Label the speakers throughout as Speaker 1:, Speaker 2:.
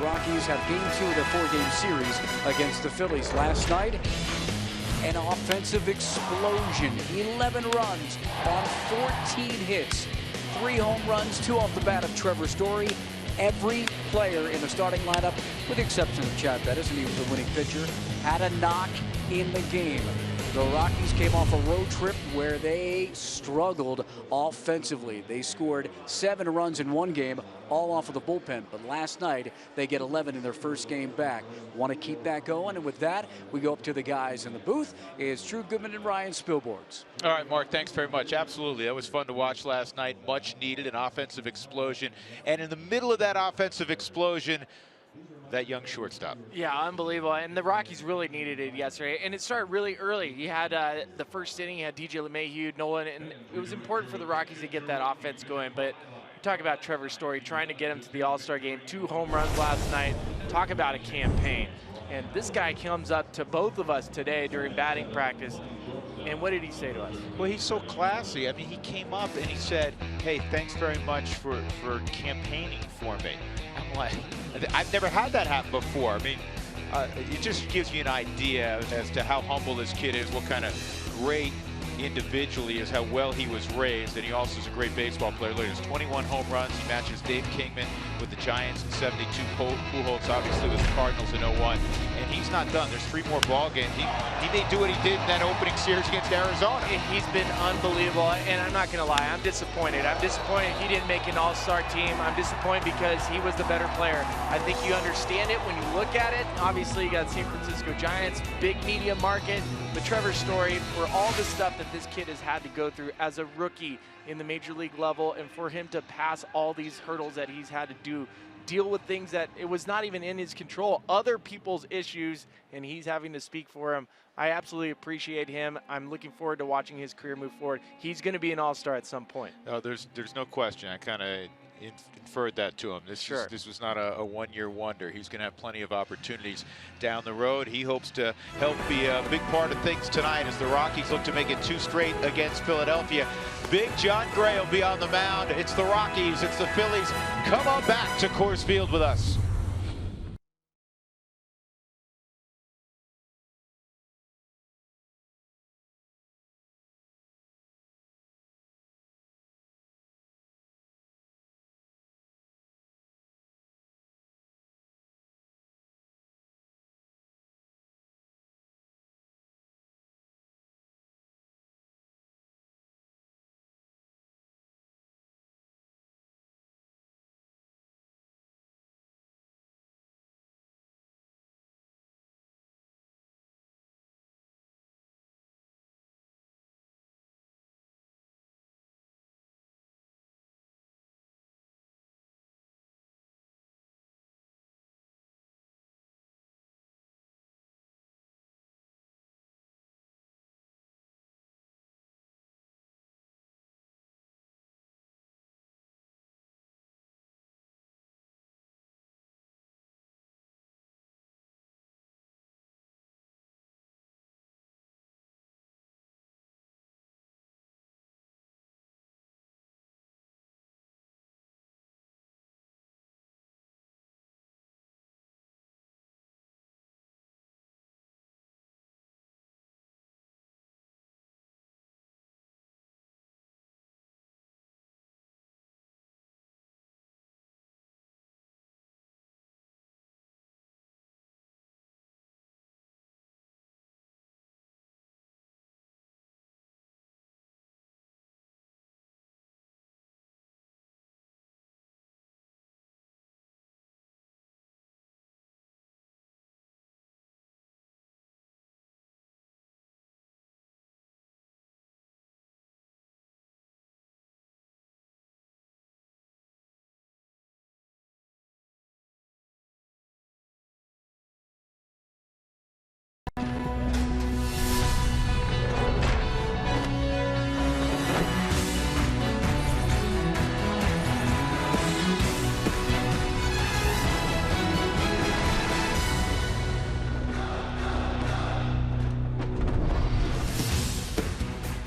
Speaker 1: Rockies have game 2 of their 4-game series against the Phillies. Last night, an offensive explosion. 11 runs on 14 hits. 3 home runs, 2 off the bat of Trevor Story. Every player in the starting lineup, with the exception of Chad Bettis, and he was the winning pitcher, had a knock in the game. The Rockies came off a road trip where they struggled offensively. They scored 7 runs in one game, all off of the bullpen. But last night, they get 11 in their first game back. Want to keep that going. And with that, we go up to the guys in the booth. It's Drew Goodman and Ryan Spilborghs.
Speaker 2: All right, Mark, thanks very much. Absolutely. That was fun to watch last night. Much needed, an offensive explosion. And in the middle of that offensive explosion, that young shortstop.
Speaker 3: Yeah, unbelievable. And the Rockies really needed it yesterday. And it started really early. You had the first inning, you had DJ LeMahieu, Nolan, and it was important for the Rockies to get that offense going. But talk about Trevor Story, trying to get him to the All-Star game. 2 home runs last night. Talk about a campaign. And this guy comes up to both of us today during batting practice. And what did he say to us?
Speaker 2: Well, he's so classy. I mean, he came up and he said, hey, thanks very much for campaigning for me. I'm like, I've never had that happen before. I mean, it just gives you an idea as to how humble this kid is, what kind of great individual he is, how well he was raised, and he also is a great baseball player. Look, he has 21 home runs. He matches Dave Kingman with the Giants in 72, Pujols obviously with the Cardinals in 01, and he's not done. There's 3 more ball games. He may do what he did in that opening series against Arizona.
Speaker 3: He's been unbelievable, and I'm not going to lie, I'm disappointed. I'm disappointed he didn't make an all-star team. I'm disappointed because he was the better player. I think you understand it when you look at it. Obviously, you got San Francisco Giants, big media market, but Trevor Story, for all the stuff that this kid has had to go through as a rookie in the major league level, and for him to pass all these hurdles that he's had to deal with things that it was not even in his control, other people's issues, and he's having to speak for him. I absolutely appreciate him. I'm looking forward to watching his career move forward. He's going to be an all-star at some point.
Speaker 2: No, there's no question. I kind of inferred that to him. This was not a one-year wonder. He's going to have plenty of opportunities down the road. He hopes to help be a big part of things tonight as the Rockies look to make it 2 straight against Philadelphia. Big John Gray will be on the mound. It's the Rockies. It's the Phillies. Come on back to Coors Field with us.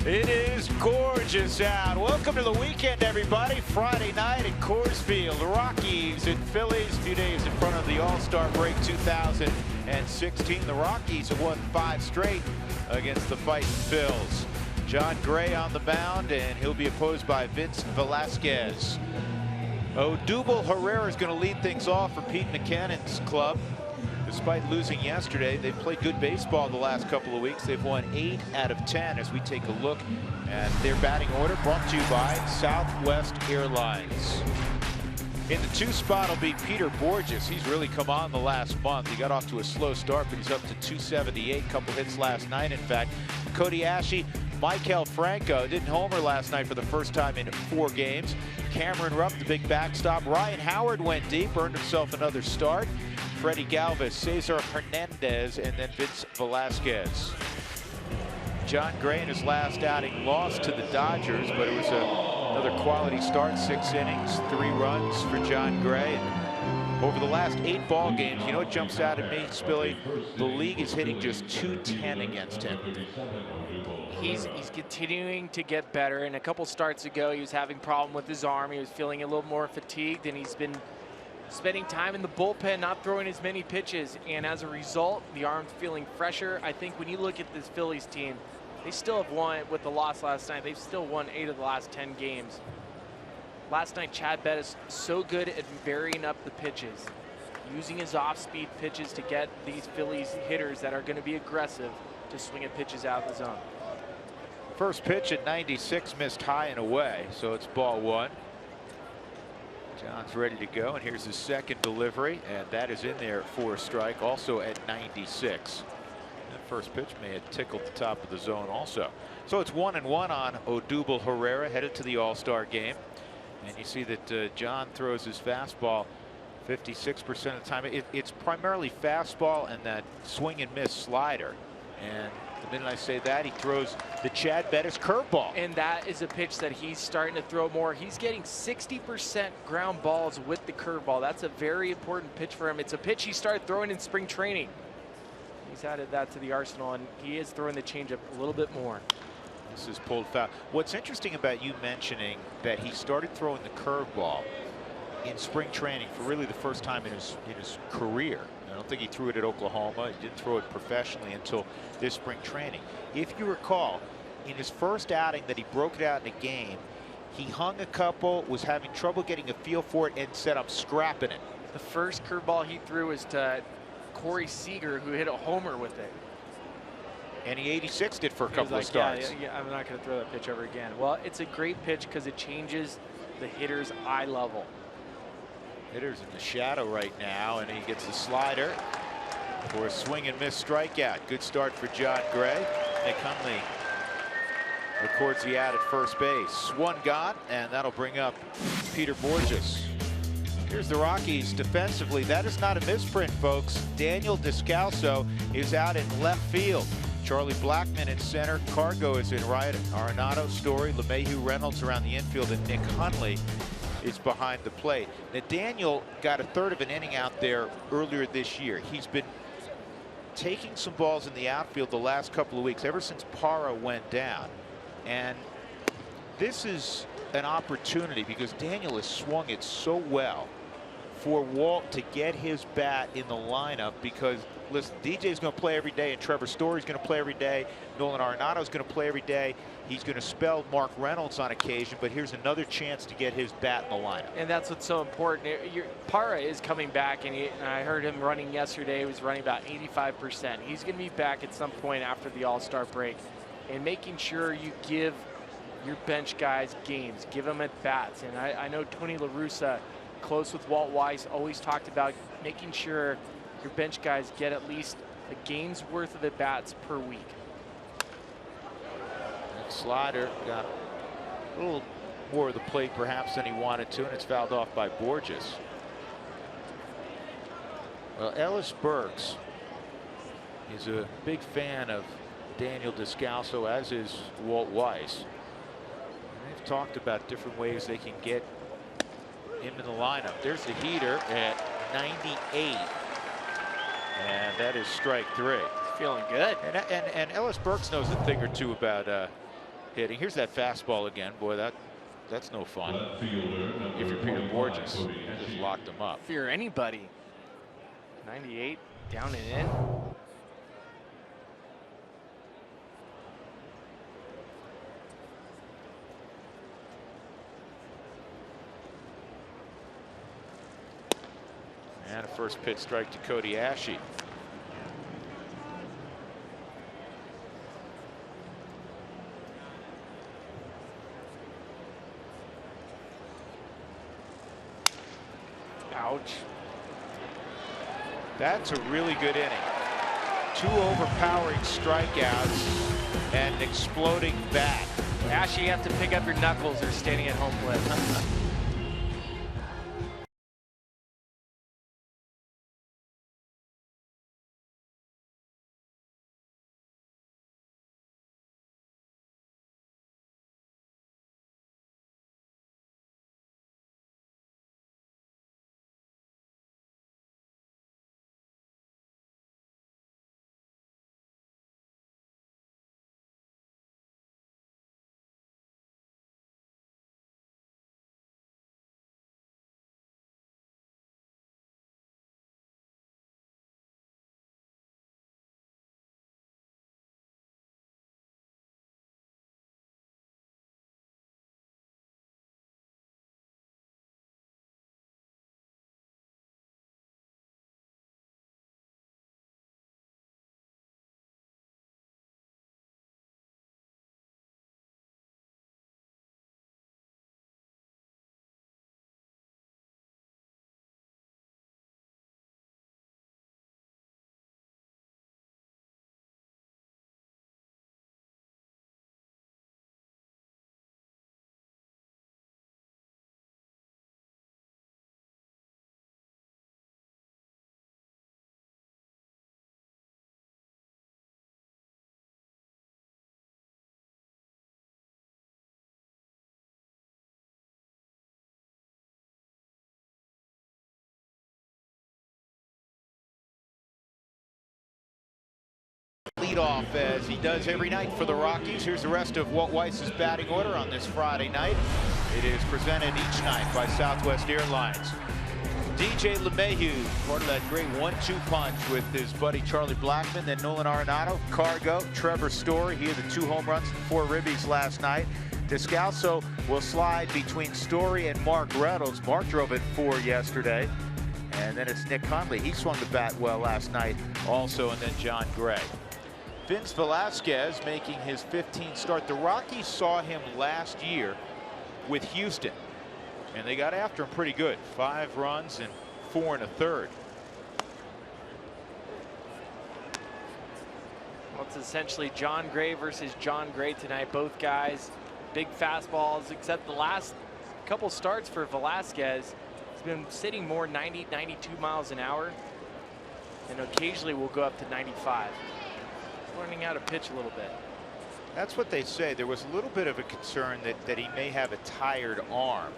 Speaker 2: It is gorgeous out. Welcome to the weekend, everybody. Friday night at Coors Field. The Rockies and Phillies, a few days in front of the All-Star break 2016. The Rockies have won 5 straight against the Fighting Phils. Jon Gray on the mound, and he'll be opposed by Vince Velasquez. Odubel Herrera is going to lead things off for Pete Maccannon's club. Despite losing yesterday, they've played good baseball the last couple of weeks. They've won 8 out of 10 as we take a look at their batting order, brought to you by Southwest Airlines. In the 2 spot will be Peter Bourjos. He's really come on the last month. He got off to a slow start, but he's up to 278, couple hits last night. In fact, Cody Asche, Maikel Franco didn't homer last night for the first time in 4 games. Cameron Rupp, the big backstop. Ryan Howard went deep, earned himself another start. Freddie Galvis, Cesar Hernandez, and then Vince Velasquez. Jon Gray in his last outing lost to the Dodgers, but it was another quality start. 6 innings, 3 runs for Jon Gray. And over the last 8 ball games, you know what jumps out at me, Spilly? The league is hitting just .210 against him.
Speaker 3: He's continuing to get better. And a couple starts ago, he was having a problem with his arm. He was feeling a little more fatigued, and he's been spending time in the bullpen, not throwing as many pitches, and as a result, the arm's feeling fresher. I think when you look at this Phillies team, they still have won, with the loss last night, they've still won 8 of the last 10 games. Last night, Chad Bettis so good at varying up the pitches, using his off-speed pitches to get these Phillies hitters that are going to be aggressive to swing at pitches out of the zone.
Speaker 2: First pitch at 96, missed high and away, so it's ball 1. John's ready to go, and here's his second delivery, and that is in there for a strike, also at 96. That first pitch may have tickled the top of the zone also. So it's 1-1 on Odubel Herrera, headed to the All-Star game. And you see that John throws his fastball 56% of the time. It's primarily fastball and that swing and miss slider. And the minute I say that, he throws the Chad Bettis curveball.
Speaker 3: And that is a pitch that he's starting to throw more. He's getting 60% ground balls with the curveball. That's a very important pitch for him. It's a pitch he started throwing in spring training. He's added that to the arsenal, and he is throwing the changeup a little bit more.
Speaker 2: This is pulled foul. What's interesting about you mentioning that he started throwing the curveball in spring training for really the first time in his career. I don't think he threw it at Oklahoma. He didn't throw it professionally until this spring training. If you recall, in his first outing that he broke it out in a game, he hung a couple, was having trouble getting a feel for it, and said, "I'm scrapping it."
Speaker 3: The first curveball he threw was to Corey Seager, who hit a homer with it.
Speaker 2: And he 86'd it for a couple of starts.
Speaker 3: Yeah, I'm not going to throw that pitch ever again. Well, it's a great pitch because it changes the hitter's eye level.
Speaker 2: Hitter's in the shadow right now, and he gets the slider for a swing and miss strikeout. Good start for Jon Gray. Nick Hundley records the out at first base. 1 gone, and that'll bring up Peter Bourjos. Here's the Rockies defensively. That is not a misprint, folks. Daniel Descalso is out in left field. Charlie Blackmon in center. Cargo is in right. Arenado, Story, LeMahieu, Reynolds around the infield, and Nick Hundley is behind the plate. Now, Daniel got a 1/3 of an inning out there earlier this year. He's been taking some balls in the outfield the last couple of weeks, ever since Parra went down. And this is an opportunity because Daniel has swung it so well for Walt to get his bat in the lineup, because listen, DJ's going to play every day, and Trevor Story's going to play every day. Nolan Arenado's going to play every day. He's going to spell Mark Reynolds on occasion, but here's another chance to get his bat in the lineup.
Speaker 3: And that's what's so important. Parra is coming back, and I heard him running yesterday. He was running about 85%. He's going to be back at some point after the All-Star break, and making sure you give your bench guys games, give them at bats. And I know Tony La Russa, close with Walt Weiss, always talked about making sure your bench guys get at least a game's worth of at bats per week.
Speaker 2: That slider got a little more of the plate perhaps than he wanted to, and it's fouled off by Bourjos. Well, Ellis Burks is a big fan of Daniel Descalso, as is Walt Weiss. They've talked about different ways they can get him in the lineup. There's the heater at 98, and that is strike 3.
Speaker 3: Feeling good.
Speaker 2: And Ellis Burks knows a thing or two about hitting. Here's that fastball again. Boy, that's no fun. If you're Peter Bourjos, just locked him up.
Speaker 3: If you're anybody, 98 down and in.
Speaker 2: And a first pitch strike to Cody Asche.
Speaker 3: Ouch.
Speaker 2: That's a really good inning. 2 overpowering strikeouts and an exploding bat.
Speaker 3: Ashe, you have to pick up your knuckles or standing at home plate.
Speaker 2: Leadoff as he does every night for the Rockies. Here's the rest of Walt Weiss's batting order on this Friday night. It is presented each night by Southwest Airlines. DJ LeMahieu, part of that great 1-2 punch with his buddy Charlie Blackmon, then Nolan Arenado, Cargo, Trevor Story. He had the 2 home runs and 4 ribbies last night. Descalso will slide between Story and Mark Reynolds. Mark drove it 4 yesterday. And then it's Nick Hundley. He swung the bat well last night also, and then John Gray. Vince Velasquez making his 15th start. The Rockies saw him last year with Houston, and they got after him pretty good. 5 runs and 4 1/3.
Speaker 3: Well, it's essentially John Gray versus John Gray tonight. Both guys, big fastballs, except the last couple starts for Velasquez. He's been sitting more 90, 92 miles an hour, and occasionally will go up to 95. Learning how to pitch a little bit.
Speaker 2: That's what they say. There was a little bit of a concern that he may have a tired arm.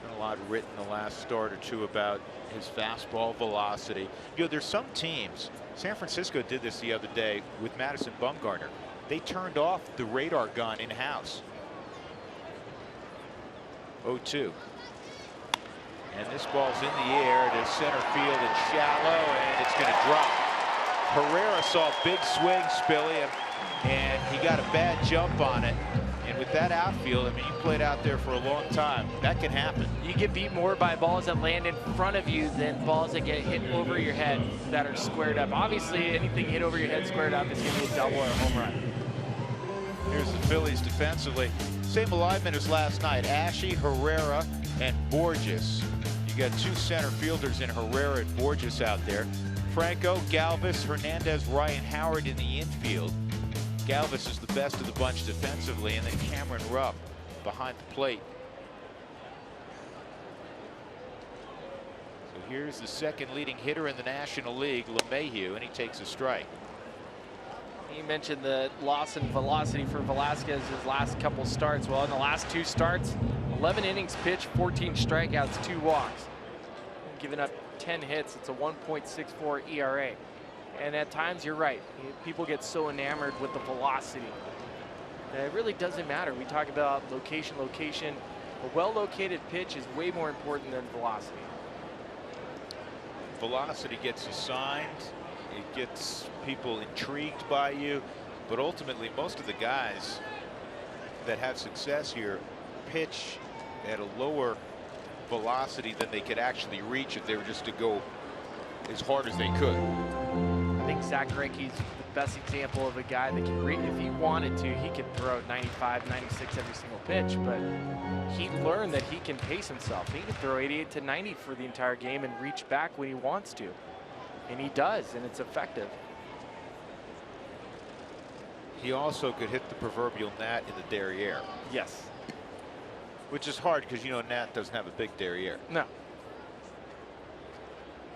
Speaker 2: Been a lot written the last start or 2 about his fastball velocity. You know, there's some teams. San Francisco did this the other day with Madison Bumgarner. They turned off the radar gun in-house. 0-2. And this ball's in the air to center field and shallow, and it's going to drop. Herrera saw a big swing, Spilly, and he got a bad jump on it. And with that outfield, I mean, you played out there for a long time. That can happen.
Speaker 3: You get beat more by balls that land in front of you than balls that get hit over your head that are squared up. Obviously, anything hit over your head squared up is going to be a double or a home run.
Speaker 2: Here's the Phillies defensively. Same alignment as last night. Ashe, Herrera, and Bourjos. You got 2 center fielders in Herrera and Bourjos out there. Franco, Galvis, Hernandez, Ryan Howard in the infield. Galvis is the best of the bunch defensively, and then Cameron Rupp behind the plate. So here's the second leading hitter in the National League, LeMahieu, and he takes a strike.
Speaker 3: You mentioned the loss in velocity for Velasquez's last couple starts. Well, in the last 2 starts, 11 innings pitched, 14 strikeouts, 2 walks. Giving up 10 hits. It's a 1.64 ERA. And at times, you're right. People get so enamored with the velocity. And it really doesn't matter. We talk about location. A well-located pitch is way more important than velocity.
Speaker 2: Velocity gets you signed. It gets people intrigued by you. But ultimately, most of the guys that have success here pitch at a lower velocity than they could actually reach if they were just to go as hard as they could.
Speaker 3: I think Zack Greinke's the best example of a guy that can if he wanted to, he could throw 95, 96 every single pitch, but he learned that he can pace himself. He can throw 88 to 90 for the entire game and reach back when he wants to. And he does, and it's effective.
Speaker 2: He also could hit the proverbial gnat in the derriere.
Speaker 3: Yes.
Speaker 2: Which is hard because, you know, Nat doesn't have a big derriere.
Speaker 3: No.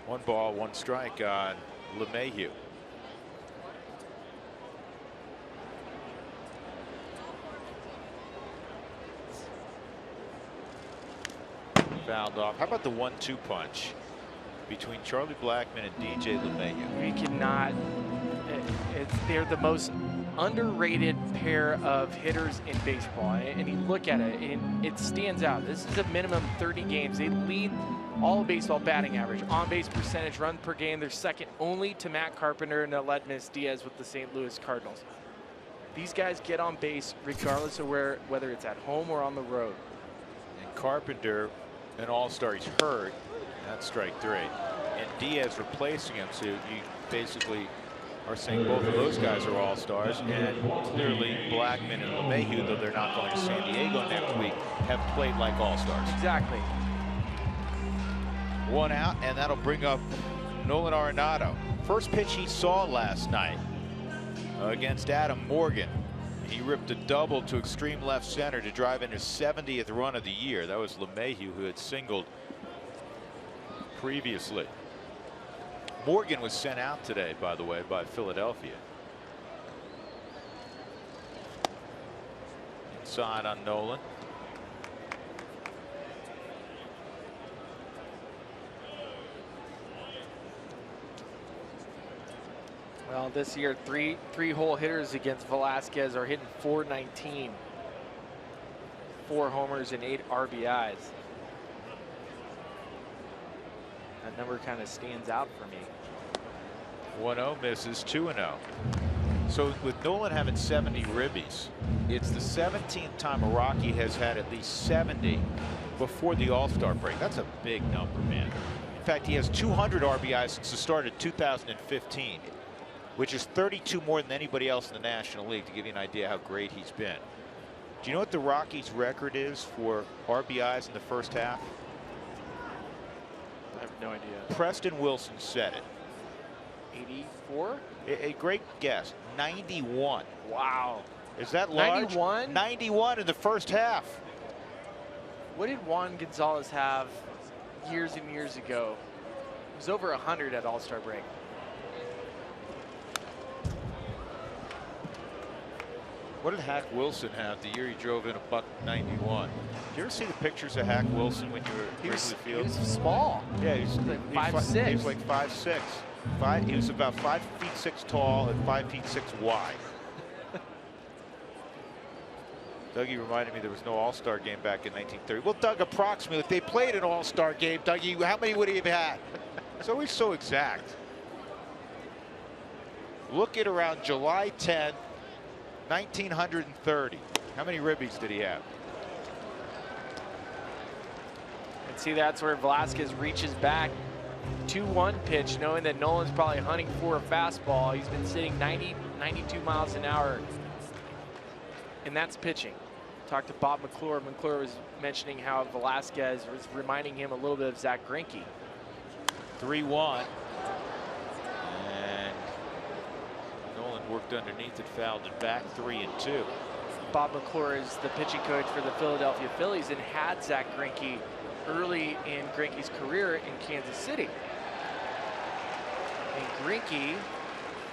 Speaker 2: 1 ball, 1 strike on LeMahieu. Fouled off. How about the 1-2 punch between Charlie Blackmon and DJ LeMahieu?
Speaker 3: We cannot. They're the most underrated pair of hitters in baseball, and you look at it and it stands out. This is a minimum 30 games. They lead all of baseball batting average, on base percentage, run per game. They're second only to Matt Carpenter and Aledmys Diaz with the St. Louis Cardinals. These guys get on base regardless of whether it's at home or on the road.
Speaker 2: And Carpenter, an all-star, he's hurt. That's strike 3. And Diaz replacing him, so you basically are saying both of those guys are all-stars, and clearly Blackmon and LeMahieu, though they're not going to San Diego next week, have played like all-stars.
Speaker 3: Exactly.
Speaker 2: 1 out, and that'll bring up Nolan Arenado. First pitch he saw last night against Adam Morgan. He ripped a double to extreme left center to drive in his 70th run of the year. That was LeMahieu, who had singled previously. Morgan was sent out today, by the way, by Philadelphia. Inside on Nolan.
Speaker 3: Well, this year, three-hole hitters against Velasquez are hitting .419. 4 homers and 8 RBIs. That number kind of stands out for me.
Speaker 2: 1-0 misses, 2-0. So with Nolan having 70 ribbies, it's the 17th time a Rocky has had at least 70 before the All-Star break. That's a big number, man. In fact, he has 200 RBIs since the start of 2015, which is 32 more than anybody else in the National League, to give you an idea how great he's been. Do you know what the Rockies' record is for RBIs in the first half?
Speaker 3: I have no idea.
Speaker 2: Preston Wilson said it.
Speaker 3: 84?
Speaker 2: A great guess. 91.
Speaker 3: Wow.
Speaker 2: Is that large?
Speaker 3: 91?
Speaker 2: 91 in the first half.
Speaker 3: What did Juan Gonzalez have years and years ago? It was over 100 at All-Star break.
Speaker 2: What did Hack Wilson have the year he drove in a $191? Did you ever see the pictures of Hack Wilson when you were at Wrigley Field?
Speaker 3: He was small.
Speaker 2: Yeah, he was
Speaker 3: like 5'6".
Speaker 2: He was like 5'6". He was about 5'6" tall and 5'6" wide. Dougie reminded me there was no All-Star game back in 1930. Well, Doug, approximately, if they played an All-Star game, Dougie, how many would he have had? It's always so exact. Look at around July 10th, 1930. How many ribbies did he have?
Speaker 3: And see, that's where Velasquez reaches back. 2-1 pitch, knowing that Nolan's probably hunting for a fastball. He's been sitting 90, 92 miles an hour. And that's pitching. Talked to Bob McClure. McClure was mentioning how Velasquez was reminding him a little bit of Zack Greinke.
Speaker 2: 3-1. And Nolan worked underneath it, fouled it back. 3-2.
Speaker 3: Bob McClure is the pitching coach for the Philadelphia Phillies and had Zack Greinke early in Greinke's career in Kansas City. And Greinke,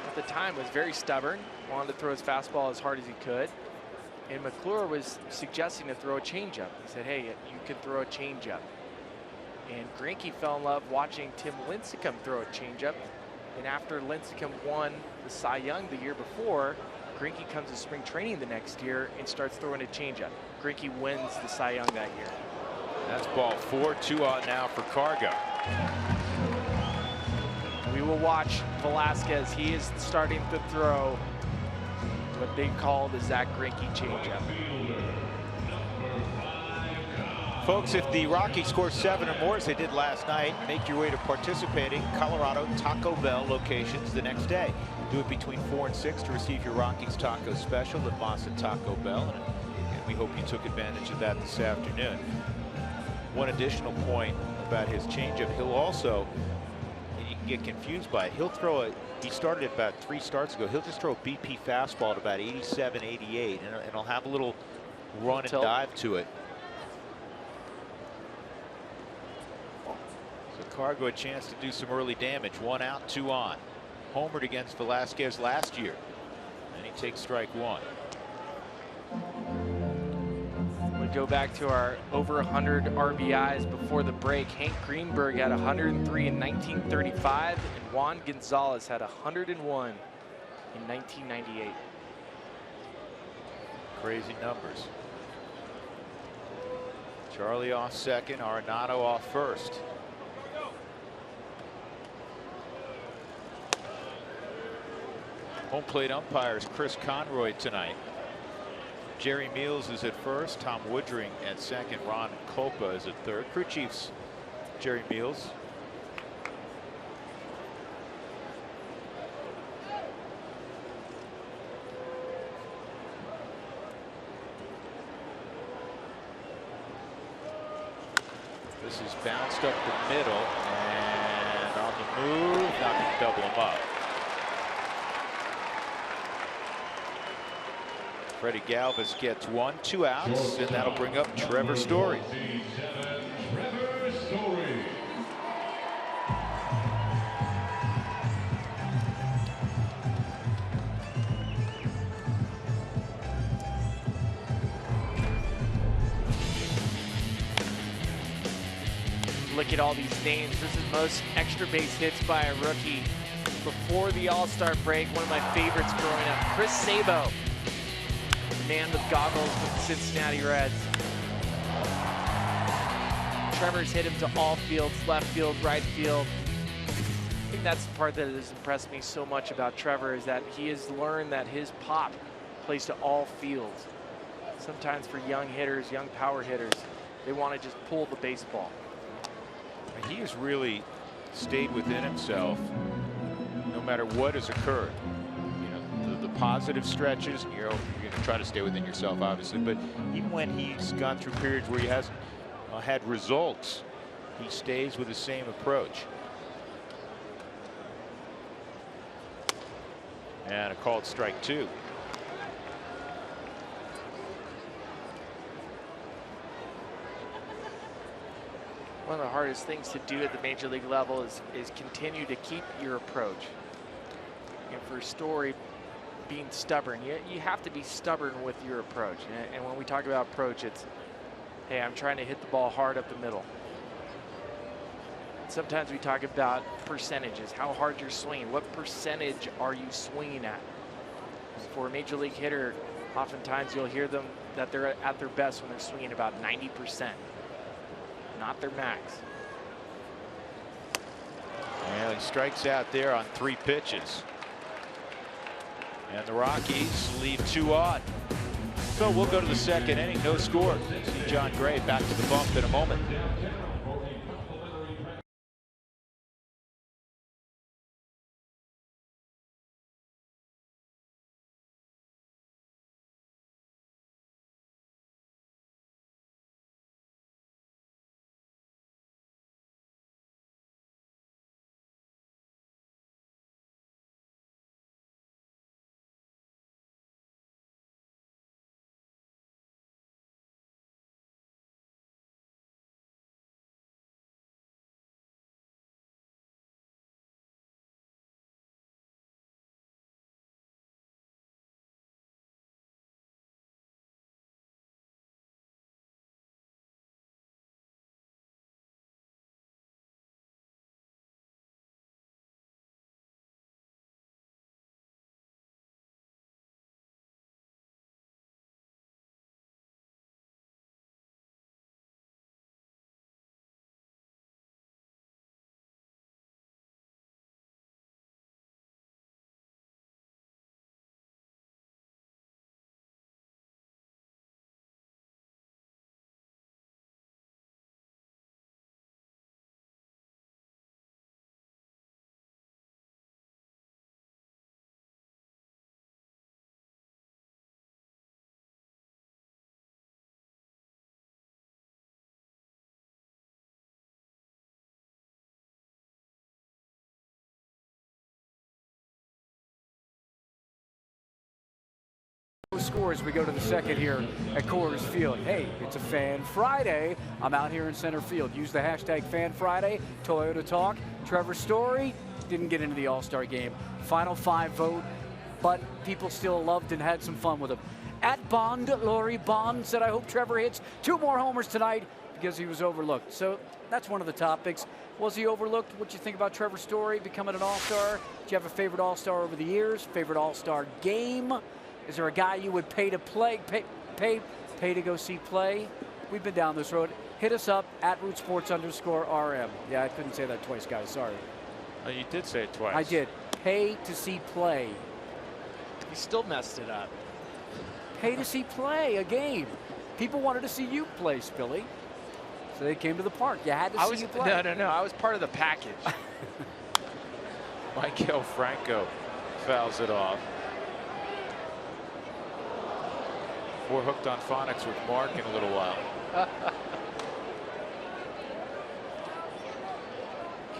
Speaker 3: at the time, was very stubborn, wanted to throw his fastball as hard as he could. And McClure was suggesting to throw a changeup. He said, hey, you can throw a changeup. And Greinke fell in love watching Tim Lincecum throw a changeup. And after Lincecum won the Cy Young the year before, Greinke comes to spring training the next year and starts throwing a changeup. Greinke wins the Cy Young that year.
Speaker 2: That's ball 4, 2 on now for Cargo.
Speaker 3: We will watch Velasquez. He is starting to throw what they call the Zack Greinke changeup.
Speaker 2: Folks, if the Rockies score 7 or more as they did last night, make your way to participating Colorado Taco Bell locations the next day. Do it between 4 and 6 to receive your Rockies taco special at Masa Taco Bell, and we hope you took advantage of that this afternoon. One additional point about his changeup, he'll also, and you can get confused by it, he'll throw a, he started it about 3 starts ago, he'll just throw a BP fastball at about 87, 88, and he'll have a little run and dive to it. So Cargo a chance to do some early damage. 1 out, 2 on. Homered against Velasquez last year, and he takes strike 1.
Speaker 3: We go back to our over 100 RBIs before the break. Hank Greenberg had 103 in 1935, and Juan Gonzalez had 101 in 1998.
Speaker 2: Crazy numbers. Charlie off second, Arenado off first. Home plate umpires Chris Conroy tonight. Jerry Meals is at first, Tom Woodring at second, Ron Kolpa is at third. Crew chiefs Jerry Meals. This is bounced up the middle and on the move, not going to double him up. Freddie Galvis gets 1, 2 outs, and that'll bring up Trevor Story.
Speaker 3: Look at all these names. This is most extra base hits by a rookie before the All-Star break. One of my favorites growing up, Chris Sabo. Man with goggles with the Cincinnati Reds. Trevor's hit him to all fields, left field, right field. I think that's the part that has impressed me so much about Trevor, is that he has learned that his pop plays to all fields. Sometimes for young hitters, young power hitters, they want to just pull the baseball.
Speaker 2: He has really stayed within himself no matter what has occurred. The positive stretches, you're going to try to stay within yourself, obviously, but even when he's gone through periods where he hasn't had results, he stays with the same approach. And a called strike 2.
Speaker 3: One of the hardest things to do at the major league level is continue to keep your approach. And for Story, being stubborn, you have to be stubborn with your approach. And when we talk about approach, it's, hey, I'm trying to hit the ball hard up the middle. Sometimes we talk about percentages, how hard you're swinging. What percentage are you swinging at? For a major league hitter, oftentimes you'll hear them that they're at their best when they're swinging about 90%, not their max.
Speaker 2: And he strikes out there on 3 pitches. And the Rockies leave 2 on. So we'll go to the second inning, no score. See John Gray back to the bump in a moment.
Speaker 1: Score as we go to the second here at Coors Field. Hey, it's a Fan Friday. I'm out here in center field. Use the hashtag Fan Friday. Toyota Talk. Trevor Story didn't get into the All-Star game. Final 5 vote, but people still loved and had some fun with him. At Bond, Laurie Bond said, I hope Trevor hits 2 more homers tonight because he was overlooked. So that's one of the topics. Was he overlooked? What do you think about Trevor Story becoming an All-Star? Do you have a favorite All-Star over the years? Favorite All-Star game? Is there a guy you would pay to to go see play? We've been down this road. Hit us up at @RootSports_RM. Yeah, I couldn't say that twice, guys. Sorry.
Speaker 2: Oh, you did say it twice.
Speaker 1: I did. Pay to see play.
Speaker 3: He still messed it up.
Speaker 1: Pay to see play a game. People wanted to see you play, Spilly. So they came to the park. You had to see you play.
Speaker 3: No. I was part of the package.
Speaker 2: Maikel Franco fouls it off. We're hooked on phonics with Mark in a little while.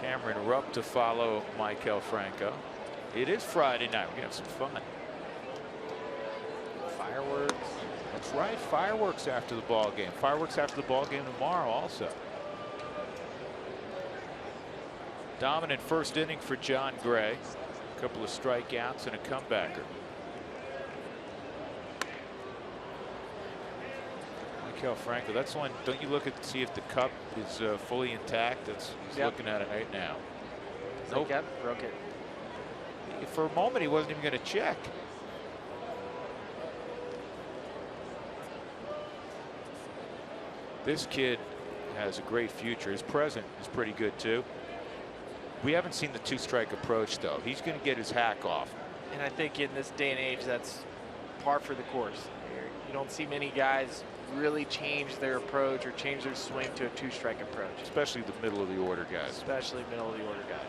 Speaker 2: Cameron Rupp to follow Maikel Franco. It is Friday night. We're going to have some fun.
Speaker 3: Fireworks.
Speaker 2: That's right. Fireworks after the ball game. Fireworks after the ball game tomorrow also. Dominant first inning for John Gray. A couple of strikeouts and a comebacker. Maikel Franco, that's one. Don't you look at see if the cup is fully intact? He's looking at it right now.
Speaker 3: Nope. Broke it.
Speaker 2: For a moment, he wasn't even going to check. This kid has a great future. His present is pretty good too. We haven't seen the 2-strike approach though. He's going to get his hack off.
Speaker 3: And I think in this day and age, that's par for the course. You don't see many guys really change their approach or change their swing to a 2-strike approach.
Speaker 2: Especially the middle of the order guys.
Speaker 3: Especially middle of the order guys.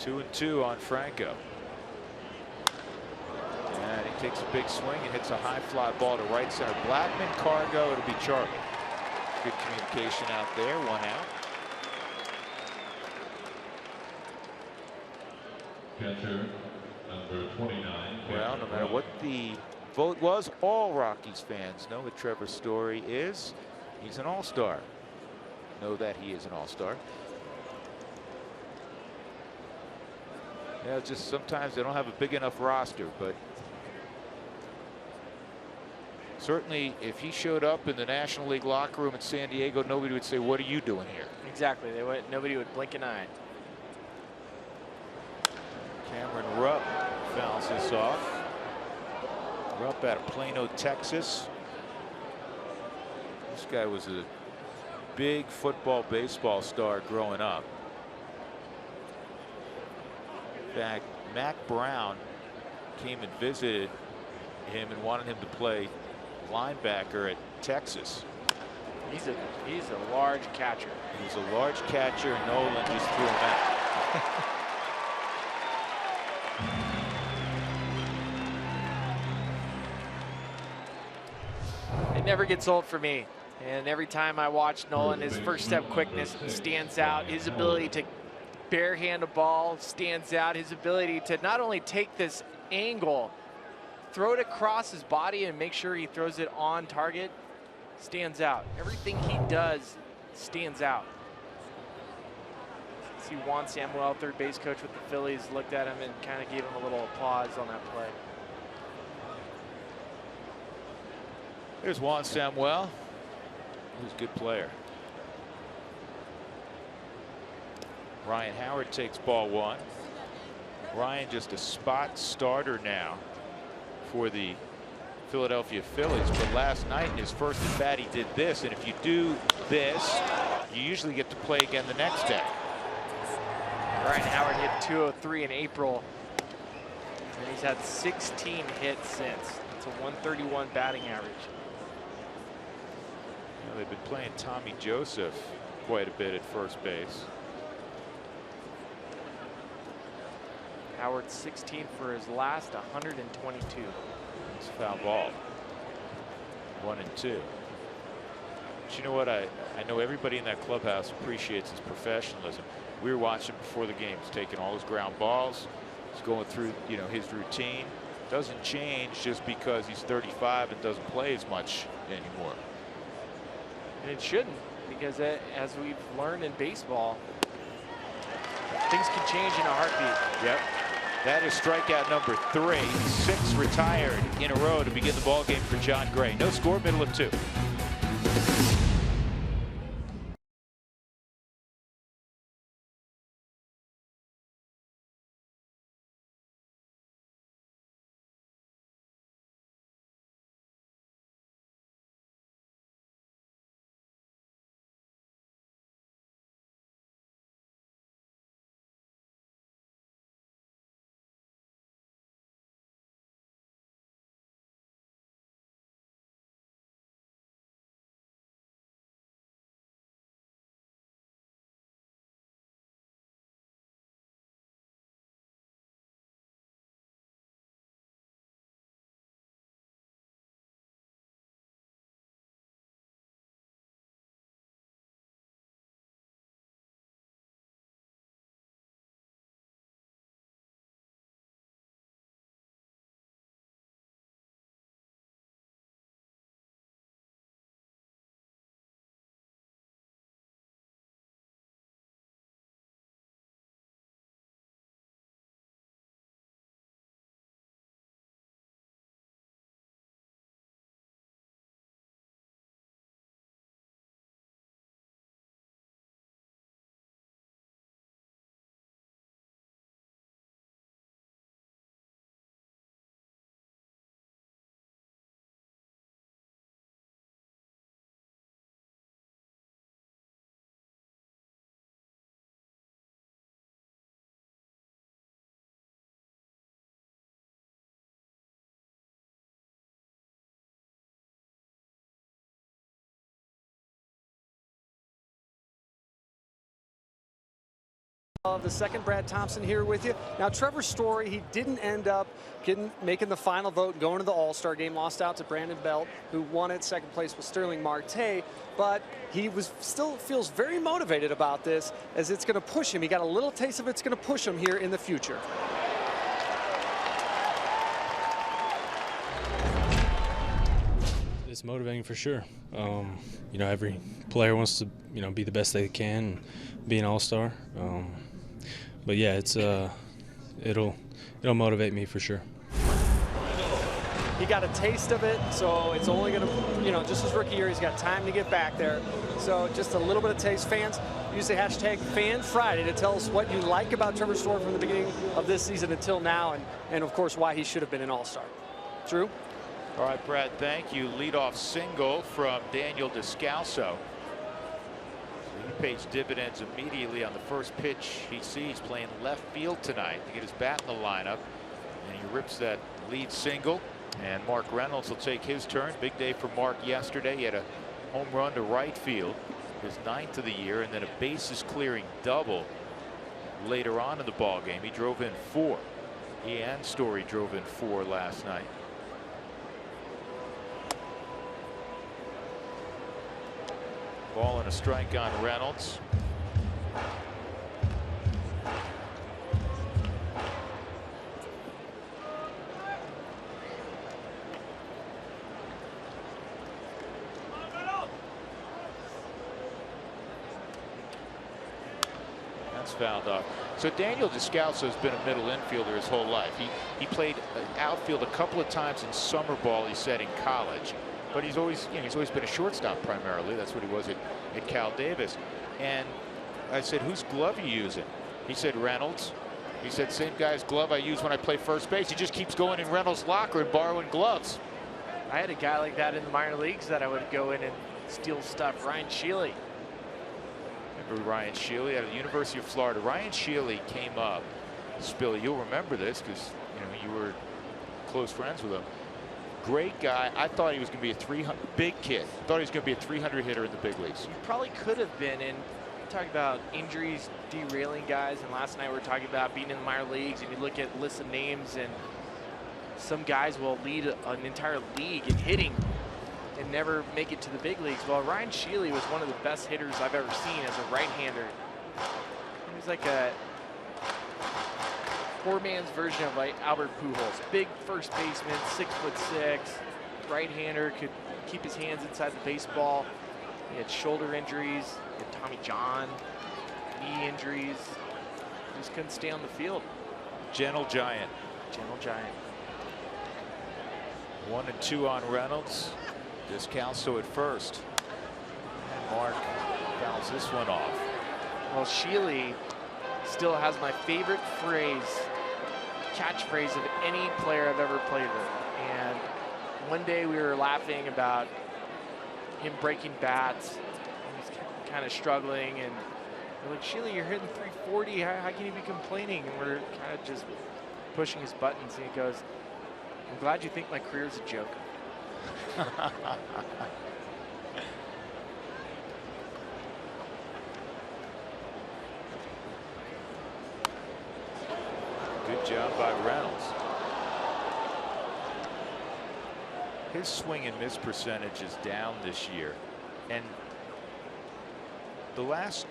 Speaker 2: 2-2 on Franco. And he takes a big swing and hits a high fly ball to right center. Blackman, Cargo, it'll be Charlie. Good communication out there, 1 out.
Speaker 4: Catcher number 29.
Speaker 2: Well, no matter what the vote was, all Rockies fans know what Trevor Story is. He's an all-star. Know that he is an all-star. Yeah, just sometimes they don't have a big enough roster, but certainly if he showed up in the National League locker room in San Diego, nobody would say, what are you doing here?
Speaker 3: Exactly. Nobody would blink an eye.
Speaker 2: Cameron Rupp fouls this off. Rupp out of Plano, Texas. This guy was a big football, baseball star growing up. In fact, Mac Brown came and visited him and wanted him to play linebacker at Texas.
Speaker 3: He's a large catcher.
Speaker 2: He's a large catcher, and Nolan just threw him out.
Speaker 3: It never gets old for me. And every time I watch Nolan, his first step quickness stands out. His ability to barehand a ball stands out. His ability to not only take this angle, throw it across his body and make sure he throws it on target stands out. Everything he does stands out. See Juan Samuel, third base coach with the Phillies, looked at him and kind of gave him a little applause on that play.
Speaker 2: There's Juan Samuel. He's a good player. Ryan Howard takes ball 1. Ryan just a spot starter now for the Philadelphia Phillies, but last night in his first at bat he did this, and if you do this you usually get to play again the next day.
Speaker 3: Ryan Howard hit 203 in April, and he's had 16 hits since. It's a 131 batting average.
Speaker 2: Well, they've been playing Tommy Joseph quite a bit at first base.
Speaker 3: Howard 16 for his last 122.
Speaker 2: It's foul ball. 1-2. But you know what? I know everybody in that clubhouse appreciates his professionalism. We were watching before the game. He's taking all his ground balls. He's going through, you know, his routine. doesn't change just because he's 35 and doesn't play as much anymore.
Speaker 3: And it shouldn't, because as we've learned in baseball, things can change in a heartbeat.
Speaker 2: Yep. That is strikeout number 3. 6 retired in a row to begin the ball game for Jon Gray. No score, middle of 2.
Speaker 5: The second, Brad Thompson here with you. Now, Trevor Story, he didn't end up making the final vote and going to the All-Star game. Lost out to Brandon Belt, who won at second place with Sterling Marte. But he still feels very motivated about this, as it's going to push him. He got a little taste of it's going to push him here in the future.
Speaker 6: It's motivating for sure. You know, every player wants to, be the best they can, and be an all-star. But yeah, it'll motivate me for sure.
Speaker 5: He got a taste of it, so it's only going to, just his rookie year, he's got time to get back there. So just a little bit of taste. Fans, use the hashtag FanFriday to tell us what you like about Trevor Story from the beginning of this season until now, and of course, why he should have been an all-star. Drew?
Speaker 2: All right, Brad, thank you. Leadoff single from Daniel Descalso. He pays dividends immediately on the first pitch he sees, playing left field tonight to get his bat in the lineup. And he rips that lead single. And Mark Reynolds will take his turn. Big day for Mark yesterday. He had a home run to right field, his 9th of the year, and then a bases clearing double later on in the ball game. He drove in 4. He and Story drove in 4 last night. Ball and a strike on Reynolds. That's fouled off. So Daniel Descalso has been a middle infielder his whole life. He played outfield a couple of times in summer ball, he said, in college. But he's always been a shortstop primarily. That's what he was at Cal Davis. And I said, whose glove are you using? He said, Reynolds. He said, same guy's glove I use when I play first base. He just keeps going in Reynolds' locker and borrowing gloves.
Speaker 3: I had a guy like that in the minor leagues that I would go in and steal stuff. Ryan Sheely.
Speaker 2: Remember Ryan Sheely out of the University of Florida? Ryan Sheely came up. Spilly, you'll remember this because you were close friends with him. Great guy. I thought he was going to be a 300 big kid. Thought he was going to be a 300 hitter in the big leagues.
Speaker 3: You probably could have been. And talking about injuries derailing guys, and last night we were talking about being in the minor leagues, and you look at lists of names, and some guys will lead an entire league in hitting and never make it to the big leagues. Well, Ryan Sheely was one of the best hitters I've ever seen as a right-hander. He was like a poor man's version of like Albert Pujols. Big first baseman, 6'6", right-hander, could keep his hands inside the baseball. He had shoulder injuries, he had Tommy John, knee injuries. Just couldn't stay on the field.
Speaker 2: Gentle giant.
Speaker 3: Gentle giant.
Speaker 2: 1-2 on Reynolds. Descalso at first. And Mark fouls this one off.
Speaker 3: Well, Sheely still has my favorite catchphrase of any player I've ever played with. And one day we were laughing about him breaking bats. He's kind of struggling, and we're like, Sheely, you're hitting 340. How can you be complaining? And we're kind of just pushing his buttons, and he goes, I'm glad you think my career's a joke.
Speaker 2: Good job by Reynolds. His swing and miss percentage is down this year, and the last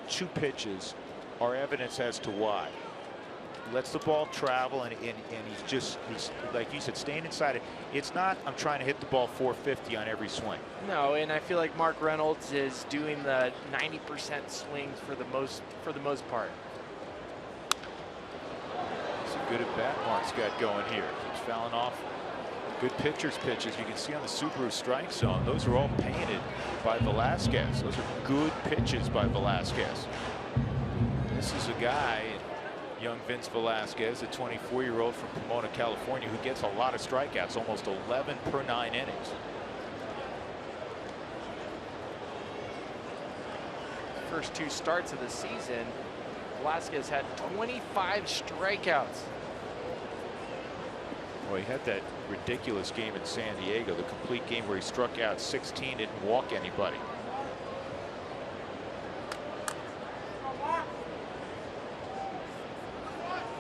Speaker 2: 2 pitches are evidence as to why. He lets the ball travel, and he's like you said, staying inside it. It's not, I'm trying to hit the ball 450 on every swing.
Speaker 3: No, and I feel like Mark Reynolds is doing the 90% swings for the most part.
Speaker 2: It's a good at bat Mark's got going here. Keeps fouling off good pitcher's pitches. You can see on the Subaru strike zone, those are all painted by Velasquez. Those are good pitches by Velasquez. This is a guy, young Vince Velasquez, a 24-year-old from Pomona, California, who gets a lot of strikeouts, almost 11 per 9 innings.
Speaker 3: First 2 starts of the season, Velasquez had 25 strikeouts.
Speaker 2: Well, he had that ridiculous game in San Diego, the complete game where he struck out 16, didn't walk anybody.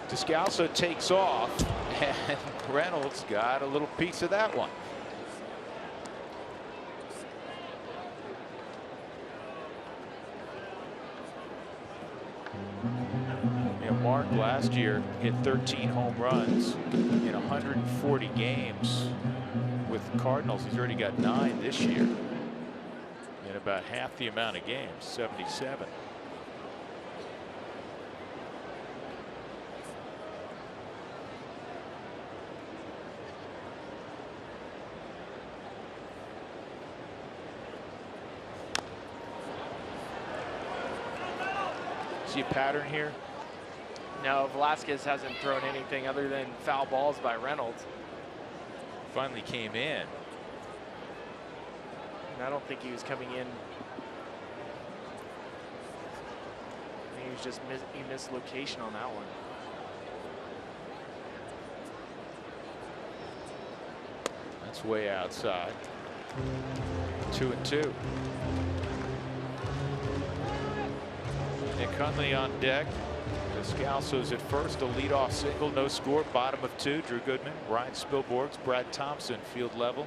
Speaker 2: Descalso takes off, and Reynolds got a little piece of that one. Mark last year hit 13 home runs in 140 games with the Cardinals. He's already got 9 this year in about half the amount of games, 77. See a pattern here?
Speaker 3: No, Velasquez hasn't thrown anything other than foul balls by Reynolds.
Speaker 2: Finally came in.
Speaker 3: And I don't think he was coming in. He was just he missed location on that one.
Speaker 2: That's way outside. 2-2. Nick Hundley on deck. Descalso's at first, a leadoff single, no score, bottom of 2. Drew Goodman, Ryan Spilborghs, Brad Thompson, field level.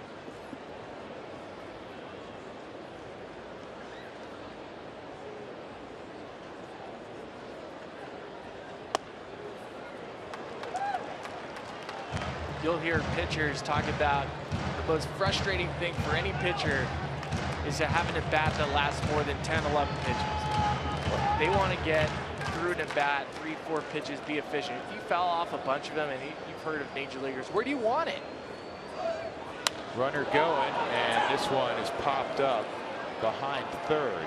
Speaker 3: You'll hear pitchers talk about the most frustrating thing for any pitcher is having a bat that lasts more than 10, 11 pitches. They want to get through an at bat, 3-4 pitches, be efficient. If you foul off a bunch of them, and you've heard of major leaguers, where do you want it?
Speaker 2: Runner going, and this one is popped up behind third.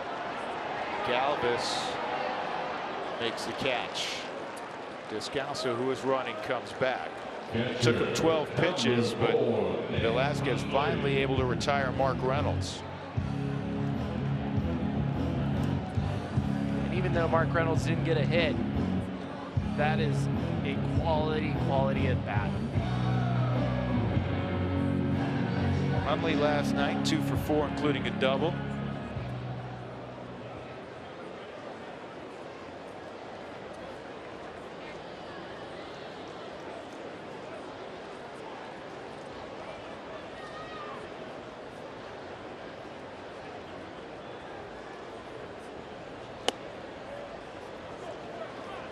Speaker 2: Galvis makes the catch. Descalso, who is running, comes back. It took him 12 pitches, but Velasquez finally able to retire Mark Reynolds.
Speaker 3: Even though Mark Reynolds didn't get a hit, that is a quality at bat.
Speaker 2: Hundley last night 2 for 4, including a double.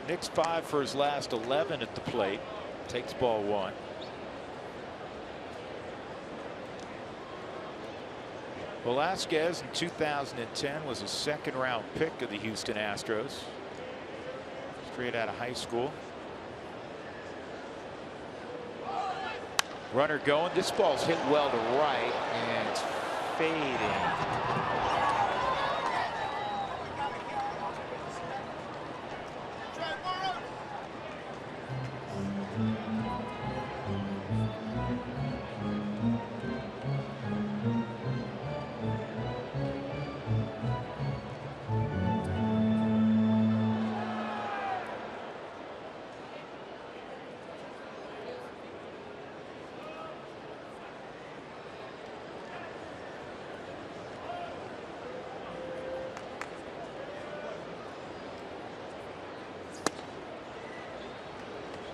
Speaker 2: Nick's 5 for his last 11 at the plate. Takes ball 1. Velasquez in 2010 was a 2nd-round pick of the Houston Astros. Straight out of high school. Runner going. This ball's hit well to right, and it's fading.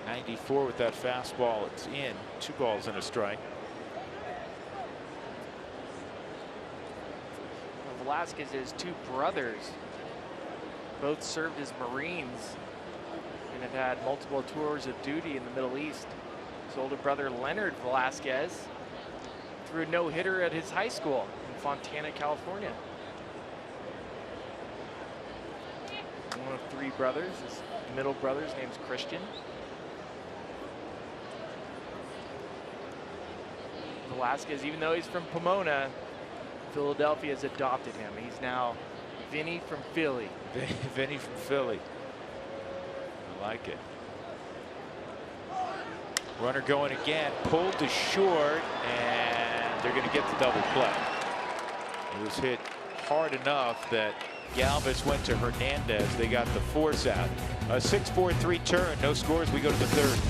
Speaker 2: 94 with that fastball. It's in. 2 balls and a strike.
Speaker 3: Velasquez has 2 brothers. Both served as Marines and have had multiple tours of duty in the Middle East. His older brother Leonard Velasquez threw a no-hitter at his high school in Fontana, California. One of 3 brothers. His middle brother's name's Christian. Velasquez, even though he's from Pomona, Philadelphia has adopted him. He's now Vinny from Philly.
Speaker 2: Vinny from Philly. I like it. Runner going again, pulled to short, and they're going to get the double play. It was hit hard enough that Galvis went to Hernandez. They got the force out. A 6-4-3 turn. No scores. We go to the 3rd.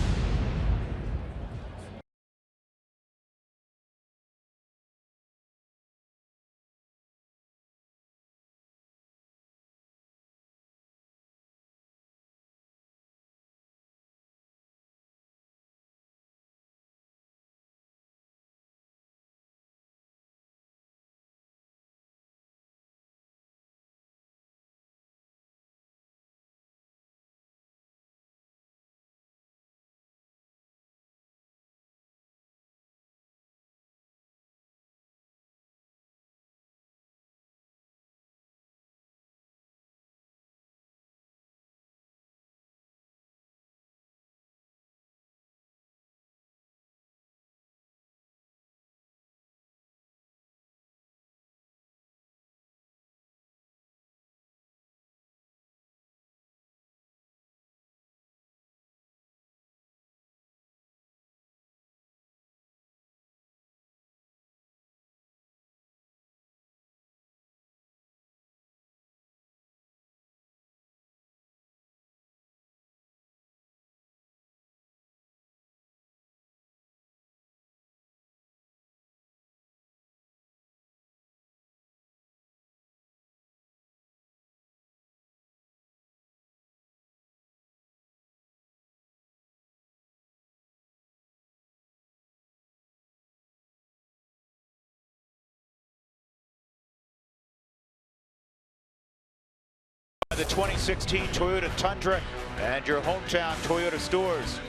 Speaker 2: The 2016 Toyota Tundra and your hometown Toyota stores.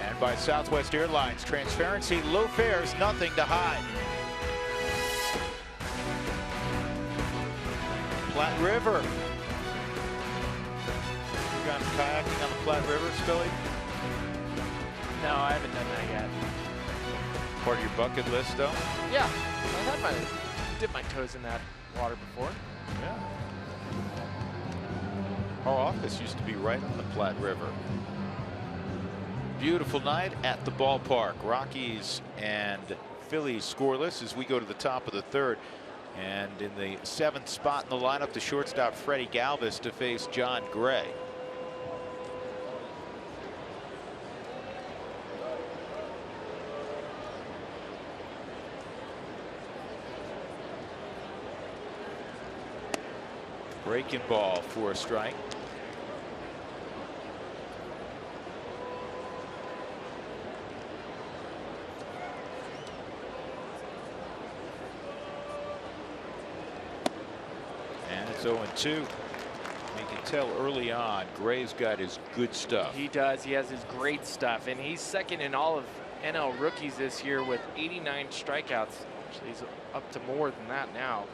Speaker 2: And by Southwest Airlines. Transparency, low fares, nothing to hide. Platte River. You gone kayaking on the Platte River, Spilly?
Speaker 3: No, I haven't done that yet.
Speaker 2: Part of your bucket list, though?
Speaker 3: Yeah, I've had dipped my toes in that water before.
Speaker 2: Yeah. Our office used to be right on the Platte River. Beautiful night at the ballpark. Rockies and Phillies scoreless as we go to the top of the 3rd. And in the 7th spot in the lineup, the shortstop Freddie Galvis to face John Gray. Breaking ball for a strike. And it's 0-2. Making can tell early on, Gray's got his good stuff.
Speaker 3: He does. He has his great stuff, and he's second in all of NL rookies this year with 89 strikeouts. Actually, he's up to more than that now.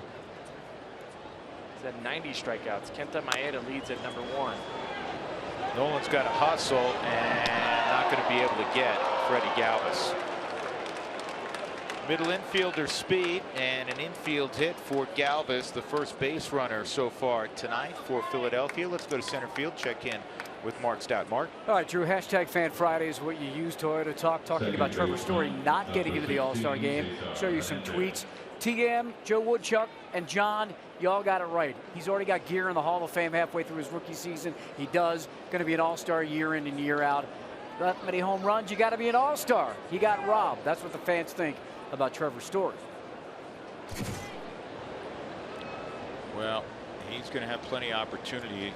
Speaker 3: He's at 90 strikeouts. Kenta Maeda leads at number 1.
Speaker 2: Nolan's got to hustle and not going to be able to get Freddie Galvis. Middle infielder speed and an infield hit for Galvis, the first base runner so far tonight for Philadelphia. Let's go to center field, check in with Mark Stout. Mark?
Speaker 1: All right, Drew, hashtag Fan Friday is what you use Toyota Talk, talking about Trevor Story not getting into the All-Star game. Show you some tweets. TM, Joe Woodchuck, and John, y'all got it right. He's already got gear in the Hall of Fame halfway through his rookie season. He does. Going to be an All-Star year in and year out. That many home runs, you got to be an All-Star. He got robbed. That's what the fans think about Trevor Story.
Speaker 2: Well, he's going to have plenty of opportunity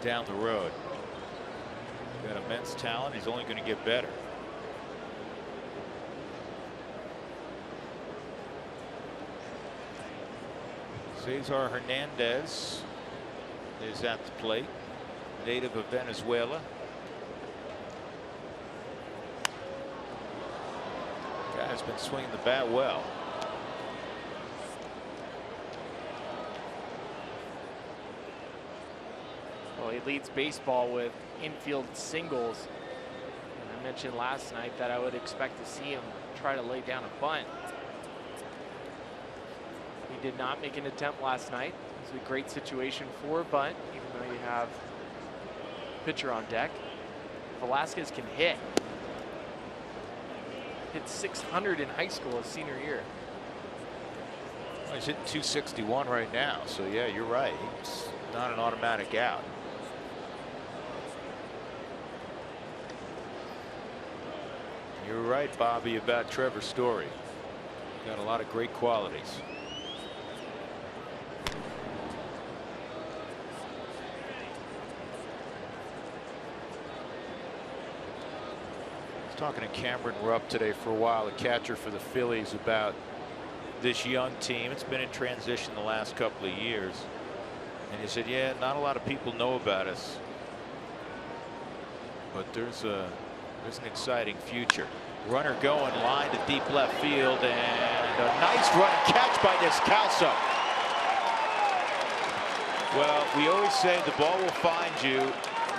Speaker 2: down the road. Got immense talent. He's only going to get better. Cesar Hernandez is at the plate, native of Venezuela. Guy's been swinging the bat well.
Speaker 3: Well, he leads baseball with infield singles. And I mentioned last night that I would expect to see him try to lay down a bunt. He did not make an attempt last night. It was a great situation for a bunt, even though you have pitcher on deck. Velasquez can hit. Hit 600 in high school his senior year.
Speaker 2: Well, he's hitting 261 right now, so yeah, you're right. It's not an automatic out. You're right, Bobby, about Trevor Story. Got a lot of great qualities. Talking to Cameron Rupp today for a while, the catcher for the Phillies, about this young team. It's been in transition the last couple of years, and he said, yeah, not a lot of people know about us, but there's an exciting future. Runner going, line to deep left field, and a nice run and catch by Descalso. Well, we always say the ball will find you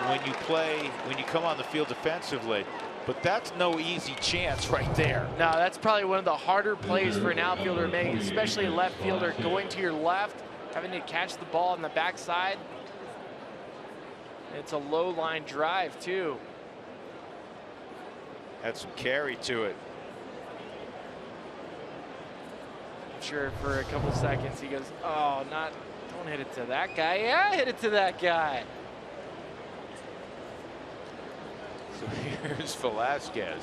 Speaker 2: when you come on the field defensively. But that's no easy chance right there.
Speaker 3: No, that's probably one of the harder plays for an outfielder to make, especially a left fielder going to your left, having to catch the ball on the backside. It's a low line drive too.
Speaker 2: Had some carry to it.
Speaker 3: I'm sure for a couple seconds he goes, oh, don't hit it to that guy. Yeah, hit it to that guy.
Speaker 2: So here's Velasquez.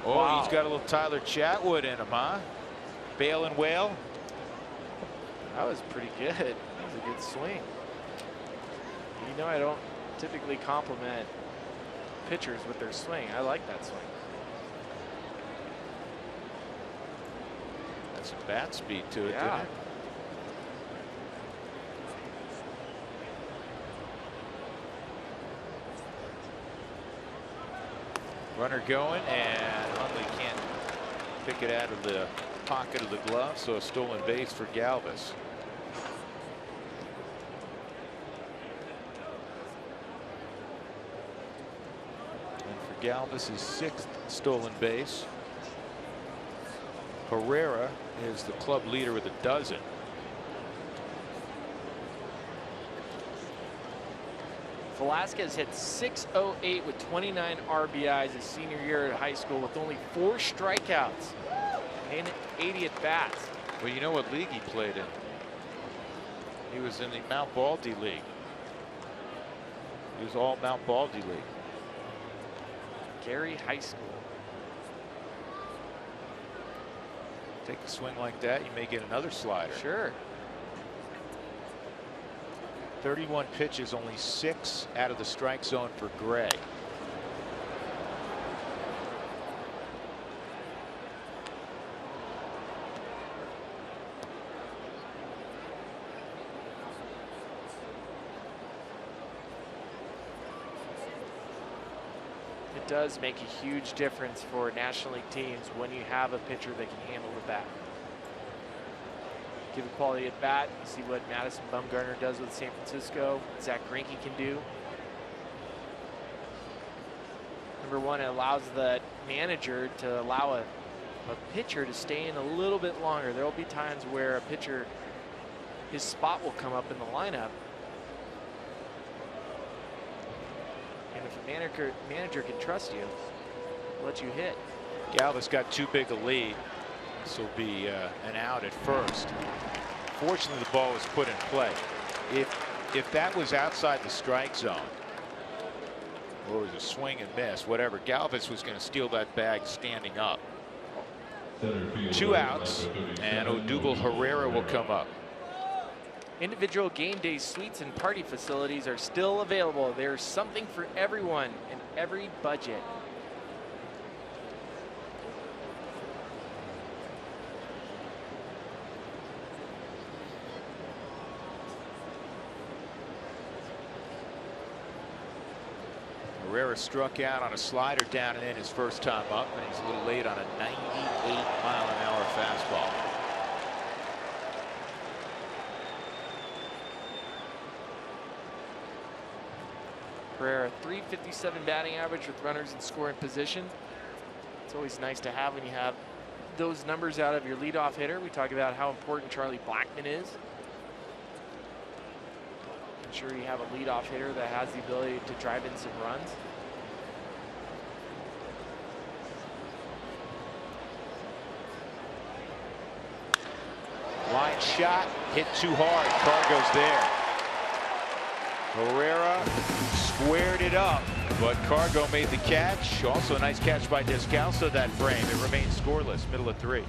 Speaker 2: Oh,
Speaker 3: wow.
Speaker 2: He's got a little Tyler Chatwood in him, huh? Bail and Whale.
Speaker 3: That was pretty good. That was a good swing. You know, I don't typically compliment pitchers with their swing. I like that swing.
Speaker 2: That's some bat speed to it,
Speaker 3: Yeah.
Speaker 2: didn't it? Runner going, and Hundley can't pick it out of the pocket of the glove, so a stolen base for Galvis. And for Galvis' 6th stolen base. Herrera is the club leader with 12.
Speaker 3: Velasquez hit .608 with 29 RBIs his senior year at high school with only 4 strikeouts and 80 at bats.
Speaker 2: Well, you know what league he played in? He was in the Mount Baldy League. He was all Mount Baldy League.
Speaker 3: Gary High School.
Speaker 2: Take a swing like that, you may get another slider.
Speaker 3: Sure.
Speaker 2: 31 pitches, only 6 out of the strike zone for Gray.
Speaker 3: does make a huge difference for National League teams when you have a pitcher that can handle the bat. Give a quality at bat. You see what Madison Bumgarner does with San Francisco. Zach Greinke can do. Number one, it allows the manager to allow a pitcher to stay in a little bit longer. There will be times where a pitcher, his spot will come up in the lineup. And if a manager can trust you, let you hit.
Speaker 2: Galvis got too big a lead. This will be an out at first. Fortunately, the ball was put in play. If that was outside the strike zone, or it was a swing and miss, whatever, Galvis was going to steal that bag standing up. 2 outs, and Odubel Herrera will come up.
Speaker 3: Individual game day suites and party facilities are still available. There's something for everyone and every budget.
Speaker 2: Herrera struck out on a slider down and in his first time up, and he's a little late on a 98-mile-an-hour fastball.
Speaker 3: Herrera, .357 batting average with runners in scoring position. It's always nice to have when you have those numbers out of your leadoff hitter. We talk about how important Charlie Blackmon is. I'm sure you have a leadoff hitter that has the ability to drive in some runs.
Speaker 2: Line shot, hit too hard. Cargo's there. Herrera squared it up, but Cargo made the catch. Also a nice catch by Descalso that frame. It remains scoreless, middle of 3.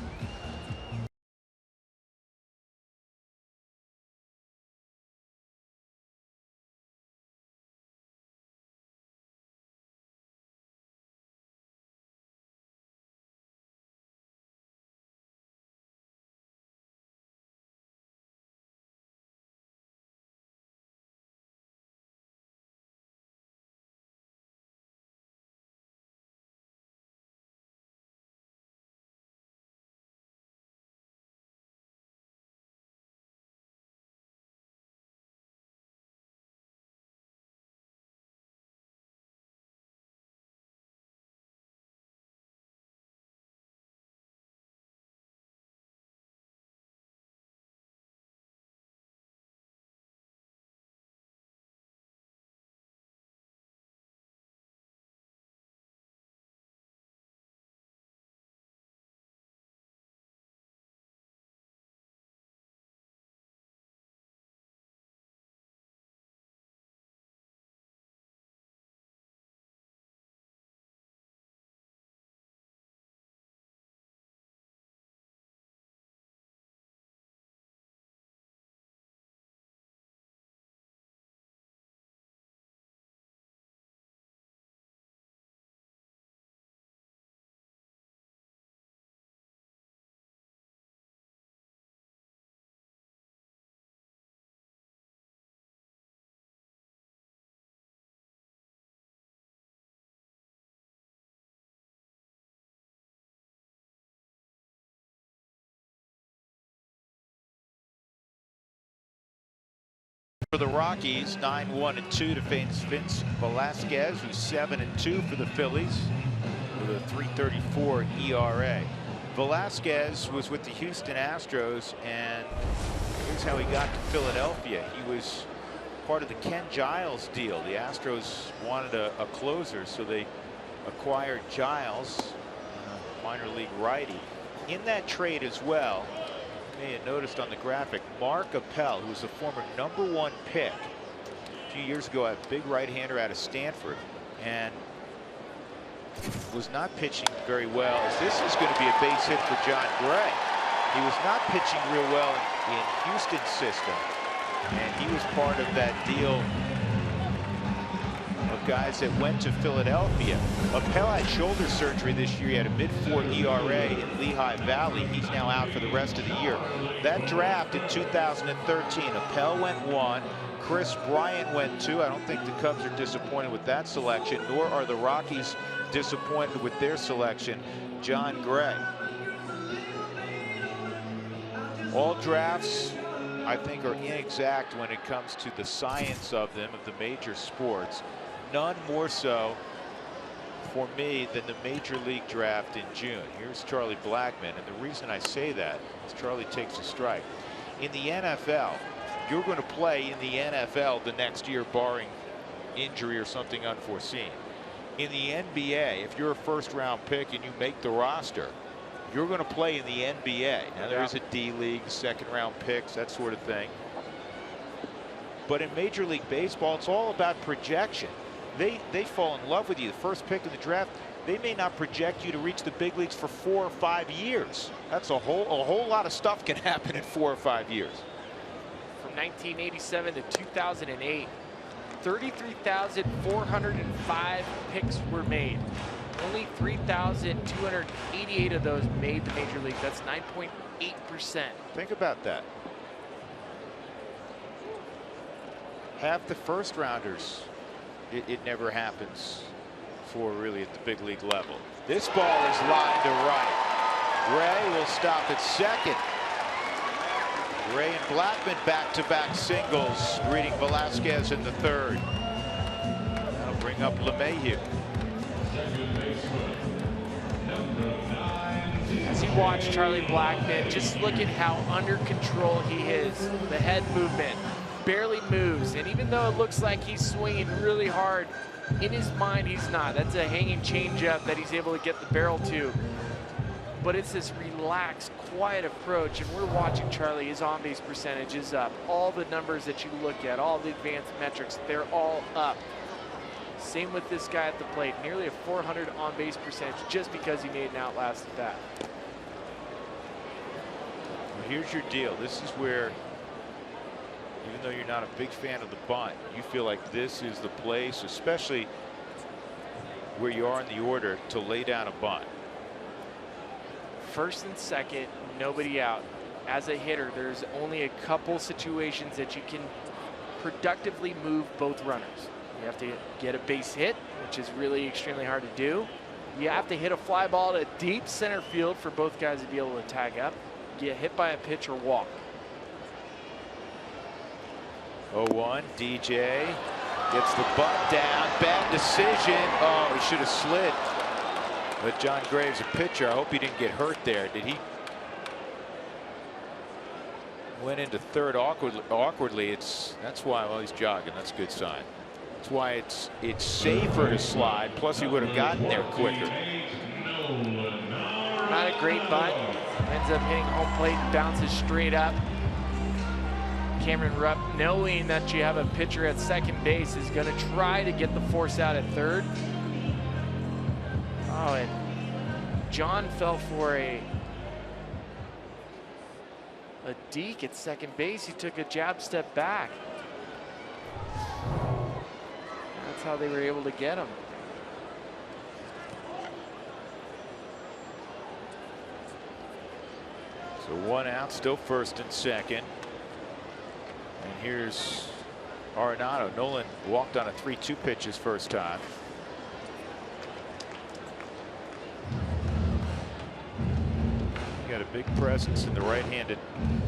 Speaker 2: For the Rockies, 9-1-2 to face Vince Velasquez, who's 7-2 for the Phillies with a .334 ERA. Velasquez was with the Houston Astros, and here's how he got to Philadelphia. He was part of the Ken Giles deal. The Astros wanted a closer, so they acquired Giles, a minor league righty. In that trade as well, you may have noticed on the graphic, Mark Appel, who was a former #1 pick a few years ago, a big right-hander out of Stanford, and was not pitching very well, as this is going to be a base hit for John Gray. He was not pitching real well in Houston's system, and he was part of that deal of guys that went to Philadelphia. Appel had shoulder surgery this year. He had a mid-4 ERA in Lehigh Valley. He's now out for the rest of the year. That draft in 2013, Appel went 1. Chris Bryant went 2. I don't think the Cubs are disappointed with that selection, nor are the Rockies disappointed with their selection, Jon Gray. All drafts, I think, are inexact when it comes to the science of them, of the major sports. None more so for me than the Major League draft in June. Here's Charlie Blackmon, and the reason I say that is Charlie takes a strike. In the NFL, you're going to play in the NFL the next year, barring injury or something unforeseen. In the NBA, if you're a first-round pick and you make the roster, you're going to play in the NBA. Now, there is a D-League, second-round picks, that sort of thing. But in Major League Baseball, it's all about projection. They fall in love with you. The first pick in the draft, they may not project you to reach the big leagues for 4 or 5 years. That's a whole lot of stuff can happen in 4 or 5 years.
Speaker 3: From 1987 to 2008, 33,405 picks were made. Only 3,288 of those made the major league. That's 9.8%.
Speaker 2: Think about that. Half the first rounders, it never happens for really at the big league level. This ball is lined to right. Gray will stop at second. Gray and Blackmon back-to-back singles, greeting Velasquez in the third. That'll bring up LeMahieu.
Speaker 3: As you watch Charlie Blackmon, just look at how under control he is. The head movement barely moves, and even though it looks like he's swinging really hard, in his mind he's not. That's a hanging changeup that he's able to get the barrel to. But it's this relaxed, quiet approach, and we're watching Charlie. His on-base percentage is up. All the numbers that you look at, all the advanced metrics, they're all up. Same with this guy at the plate, nearly a 400 on-base percentage just because he made an outlast at bat.
Speaker 2: Well, here's your deal. This is where, even though you're not a big fan of the bunt, you feel like this is the place, especially where you are in the order, to lay down a bunt.
Speaker 3: First and second, nobody out. As a hitter, there's only a couple situations that you can productively move both runners. You have to get a base hit, which is really extremely hard to do. You have to hit a fly ball to deep center field for both guys to be able to tag up. Get hit by a pitch or walk.
Speaker 2: 0-1, DJ gets the bunt down. Bad decision. Oh, he should have slid. But Jon Gray's a pitcher. I hope he didn't get hurt there. Did he? Went into third awkwardly. That's why, well, he's jogging. That's a good sign. That's why it's safer to slide. Plus, he would have gotten there quicker.
Speaker 3: Not a great bunt. Ends up hitting home plate, bounces straight up. Cameron Rupp, knowing that you have a pitcher at second base, is going to try to get the force out at third. Oh, and John fell for a deke at second base. He took a jab step back. That's how they were able to get him.
Speaker 2: So 1 out, still first and second. And here's Arenado. Nolan walked on a 3-2 pitch his first time. Got a big presence in the right-handed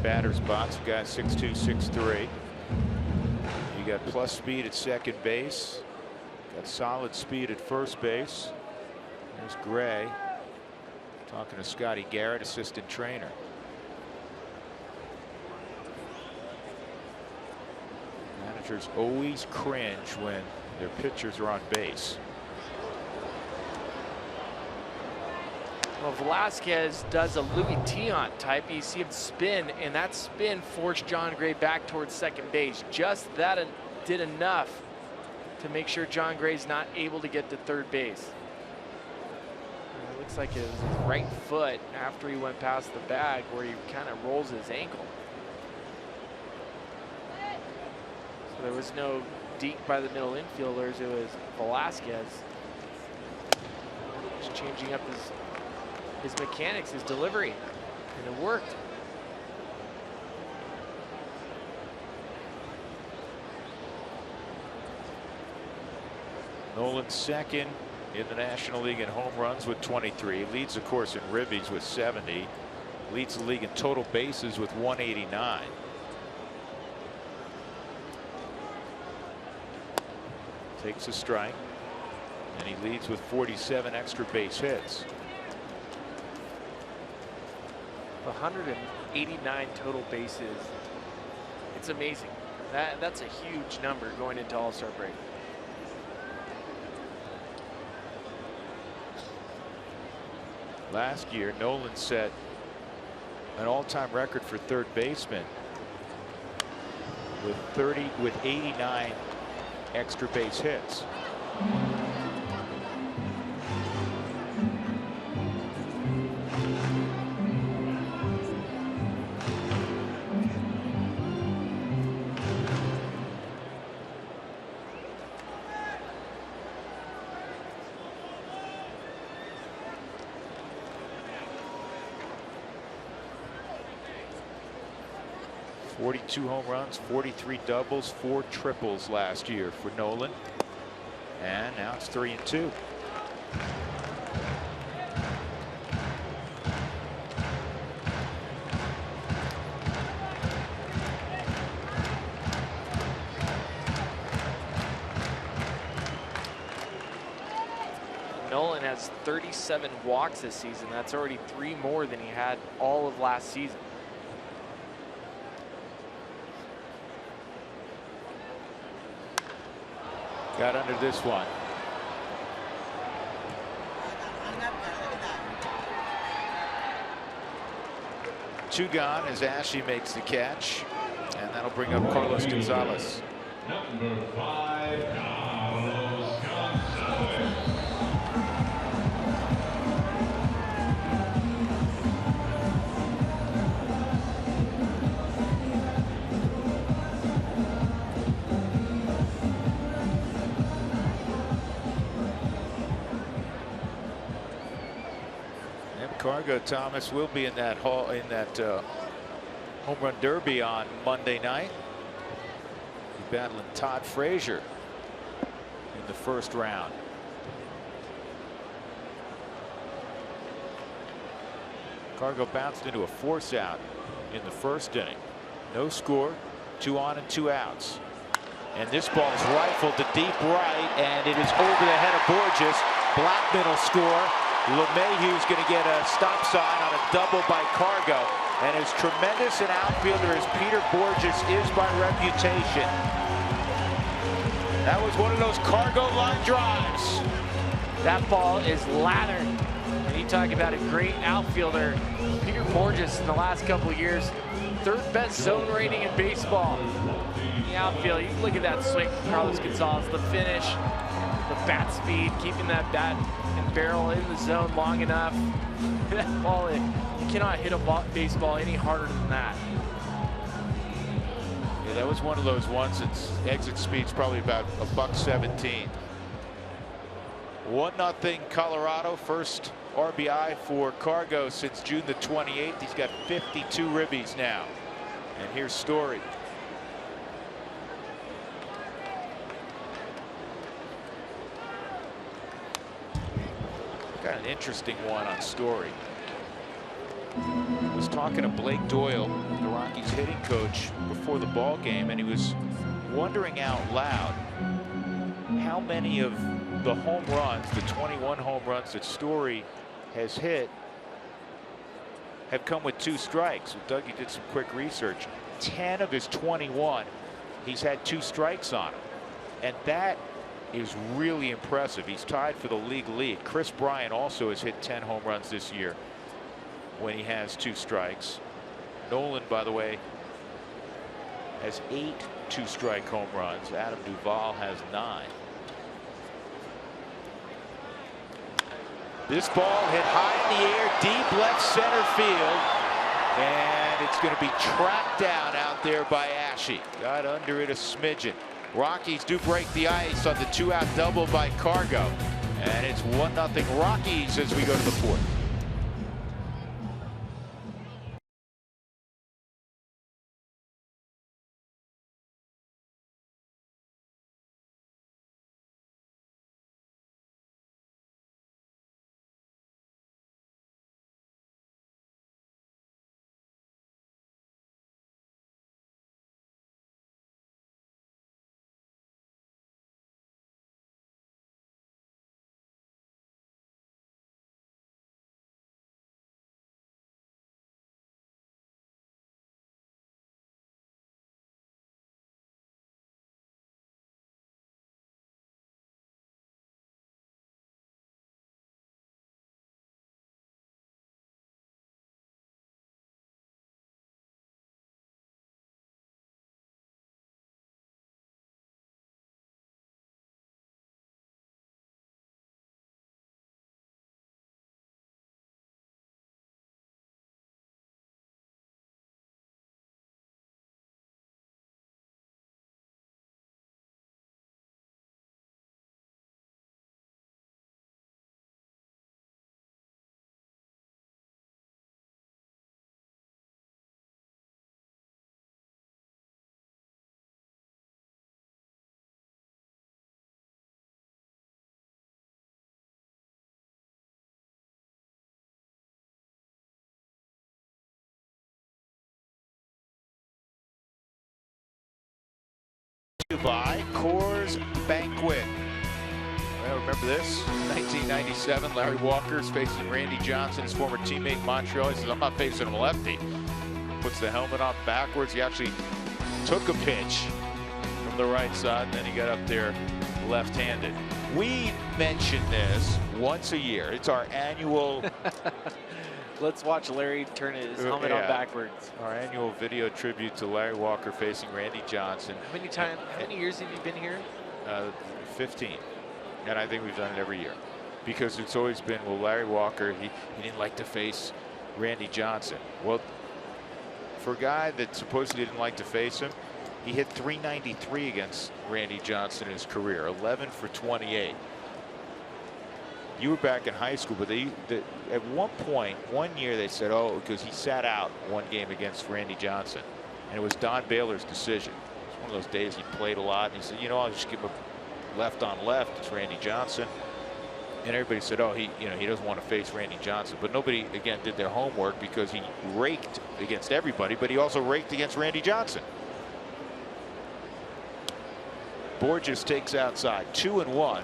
Speaker 2: batter's box. You got 6'2", 6'3". You got plus speed at second base. Got solid speed at first base. There's Gray talking to Scotty Garrett, assistant trainer. Managers always cringe when their pitchers are on base.
Speaker 3: Well, Velasquez does a Louis Tiant type. You see him spin, and that spin forced Jon Gray back towards second base. Just that did enough to make sure Jon Gray's not able to get to third base. And it looks like it was his right foot after he went past the bag where he kind of rolls his ankle. So there was no deke by the middle infielders. It was Velasquez just changing up his mechanics, his delivery, and it worked.
Speaker 2: Nolan second, in the National League in home runs with 23. Leads, of course, in ribbies with 70. Leads the league in total bases with 189. Takes a strike, and he leads with 47 extra base hits.
Speaker 3: 189 total bases. It's amazing. That's a huge number going into All-Star break.
Speaker 2: Last year, Nolan set an all-time record for third baseman with 89 extra base hits. .42 home runs, 43 doubles, 4 triples last year for Nolan. And now it's 3-2.
Speaker 3: Nolan has 37 walks this season. That's already 3 more than he had all of last season.
Speaker 2: Got under this one. Two gone as Ashley makes the catch, and that'll bring up Carlos Gonzalez.
Speaker 4: Number 5, Carlos Gonzalez.
Speaker 2: Cargo Thomas will be in that home run derby on Monday night. He's battling Todd Frazier in the first round. Cargo bounced into a force out in the first inning. No score, 2 on and 2 outs. And this ball is rifled to deep right, and it is over the head of Borges. Blackman will score. LeMahieu's going to get a stop sign on a double by Cargo. And as tremendous an outfielder as Peter Borges is by reputation, that was one of those Cargo line drives.
Speaker 3: That ball is lathered. And you talk about a great outfielder. Peter Borges in the last couple of years, 3rd best zone rating in baseball. In the outfield, you look at that swing from Carlos Gonzalez, the finish, the bat speed, keeping that bat and barrel in the zone long enough. That ball, you cannot hit a baseball any harder than that.
Speaker 2: Yeah, that was one of those ones. Its exit speed's probably about $1.17. 1-0 Colorado. First RBI for Cargo since June the 28th. He's got 52 ribbies now. And here's Story. Got an interesting one on Story. I was talking to Blake Doyle, the Rockies hitting coach, before the ball game, and he was wondering out loud how many of the home runs, the 21 home runs that Story has hit, have come with 2 strikes. Well, Dougie did some quick research. 10 of his 21, he's had 2 strikes on him, and that is really impressive. He's tied for the league lead. Chris Bryant also has hit 10 home runs this year when he has 2 strikes. Nolan, by the way, has 8 2-strike home runs. Adam Duvall has 9. This ball hit high in the air, deep left center field, and it's going to be tracked down out there by Ashe. Got under it a smidgen. Rockies do break the ice on the 2-out double by Cargo, and it's 1-0 Rockies as we go to the 4th. by Coors Banquet. Well, remember this? 1997, Larry Walker's facing Randy Johnson, his former teammate in Montreal. He says, I'm not facing him lefty. Puts the helmet on backwards. He actually took a pitch from the right side, and then he got up there left-handed. We mention this once a year. It's our annual...
Speaker 3: Let's watch Larry turn his helmet on backwards.
Speaker 2: Our annual video tribute to Larry Walker facing Randy Johnson.
Speaker 3: How many years have you been here?
Speaker 2: 15. And I think we've done it every year. Because it's always been, well, Larry Walker, he didn't like to face Randy Johnson. Well, for a guy that supposedly didn't like to face him, he hit .393 against Randy Johnson in his career, 11 for 28. You were back in high school, but at one point, one year, they said, oh, because he sat out one game against Randy Johnson, and it was Don Baylor's decision. It was one of those days he played a lot, and he said, you know, I'll just give him a left on left. It's Randy Johnson, and everybody said, oh, he doesn't want to face Randy Johnson, but nobody again did their homework because he raked against everybody, but he also raked against Randy Johnson. Borges takes outside, 2-1.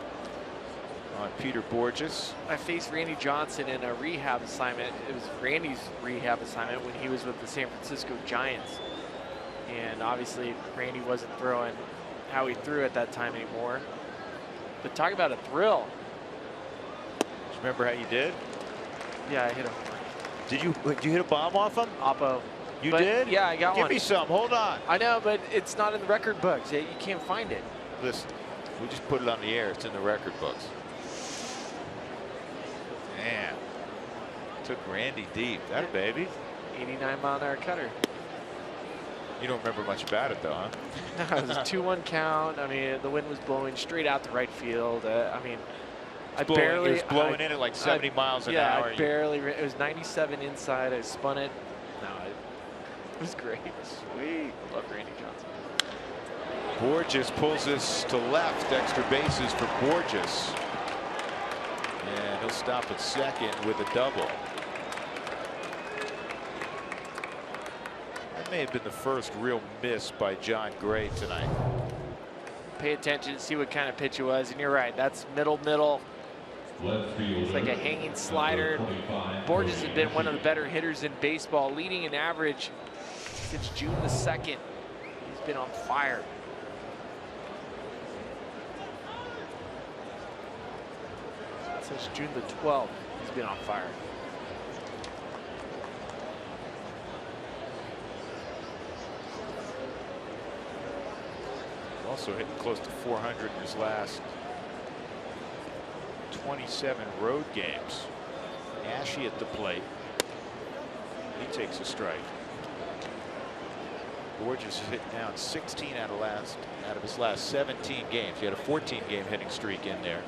Speaker 2: On Peter Borges.
Speaker 3: I faced Randy Johnson in a rehab assignment. It was Randy's rehab assignment when he was with the San Francisco Giants. And obviously Randy wasn't throwing how he threw at that time anymore. But talk about a thrill.
Speaker 2: Remember how you did?
Speaker 3: Yeah, I hit him.
Speaker 2: Did you hit a bomb off him?
Speaker 3: Oppo.
Speaker 2: You
Speaker 3: but
Speaker 2: did?
Speaker 3: Yeah, I got one.
Speaker 2: Give me some. Hold on.
Speaker 3: I know, but it's not in the record books. You can't find it.
Speaker 2: Listen, we just put it on the air. It's in the record books. Man, took Randy deep. That a baby.
Speaker 3: 89-mile-an-hour cutter.
Speaker 2: You don't remember much about it, though, huh?
Speaker 3: No, it was a 2-1 count. I mean, the wind was blowing straight out to right field. I mean, it was
Speaker 2: blowing in at like 70 miles an hour.
Speaker 3: Yeah, it was 97 inside. I spun it. No, it was great. Sweet. I love Randy Johnson.
Speaker 2: Borges pulls this to left. Extra bases for Borges. And he'll stop at second with a double. That may have been the first real miss by John Gray tonight.
Speaker 3: Pay attention, see what kind of pitch it was. And you're right, that's middle. It's like a hanging slider. Borges has been one of the better hitters in baseball, leading in average since June the 2nd. He's been on fire. Since June the 12th, he's been on fire.
Speaker 2: Also hitting close to 400 in his last 27 road games. Ashy at the plate. He takes a strike. Borges hit down 16 out of his last 17 games. He had a 14-game hitting streak in there.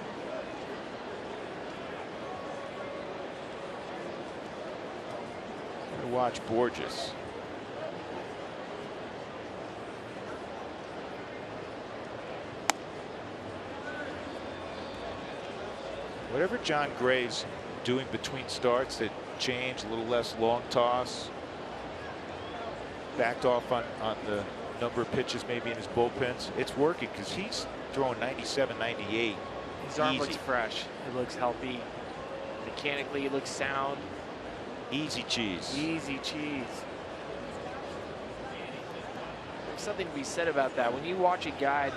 Speaker 2: Watch Borges. Whatever John Gray's doing between starts, that change, a little less long toss, backed off on the number of pitches maybe in his bullpens, it's working because he's throwing 97, 98.
Speaker 3: His arm looks fresh. It looks healthy. Mechanically, it looks sound.
Speaker 2: Easy cheese.
Speaker 3: Easy cheese. There's something to be said about that. When you watch a guy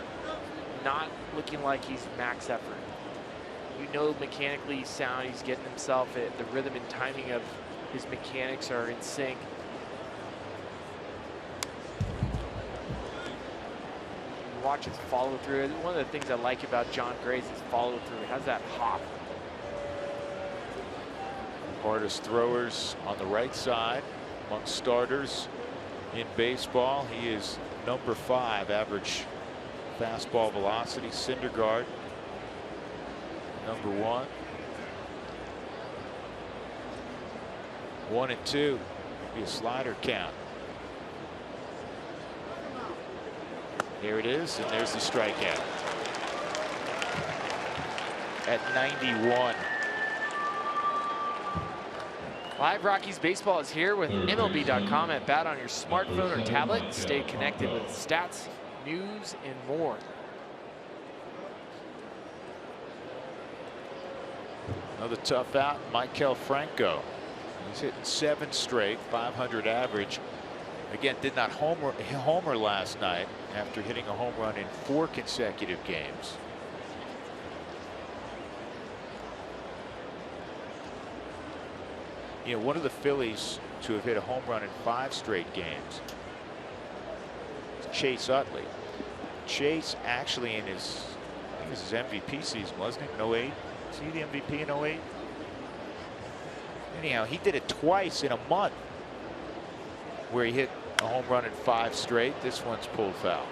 Speaker 3: not looking like he's max effort, you know mechanically he's sound, he's getting himself it. The rhythm and timing of his mechanics are in sync. You watch his follow through. One of the things I like about John Gray's is follow through. He has that hop.
Speaker 2: Hardest throwers on the right side among starters in baseball. He is number 5 average fastball velocity. Syndergaard number 1. 1-2. Be a slider count. There it is, and there's the strikeout. At 91.
Speaker 3: Live Rockies Baseball is here with MLB.com at bat on your smartphone or tablet. Stay connected with stats, news and more.
Speaker 2: Another tough out, Maikel Franco. He's hitting 7 straight, 500 average. Again, did not homer last night after hitting a home run in 4 consecutive games. You know, one of the Phillies to have hit a home run in 5 straight games is Chase Utley. Chase actually in his, I think it was his MVP season, wasn't it, in 08? Was he the MVP in 08? Anyhow, he did it twice in a month where he hit a home run in 5 straight. This one's pulled foul.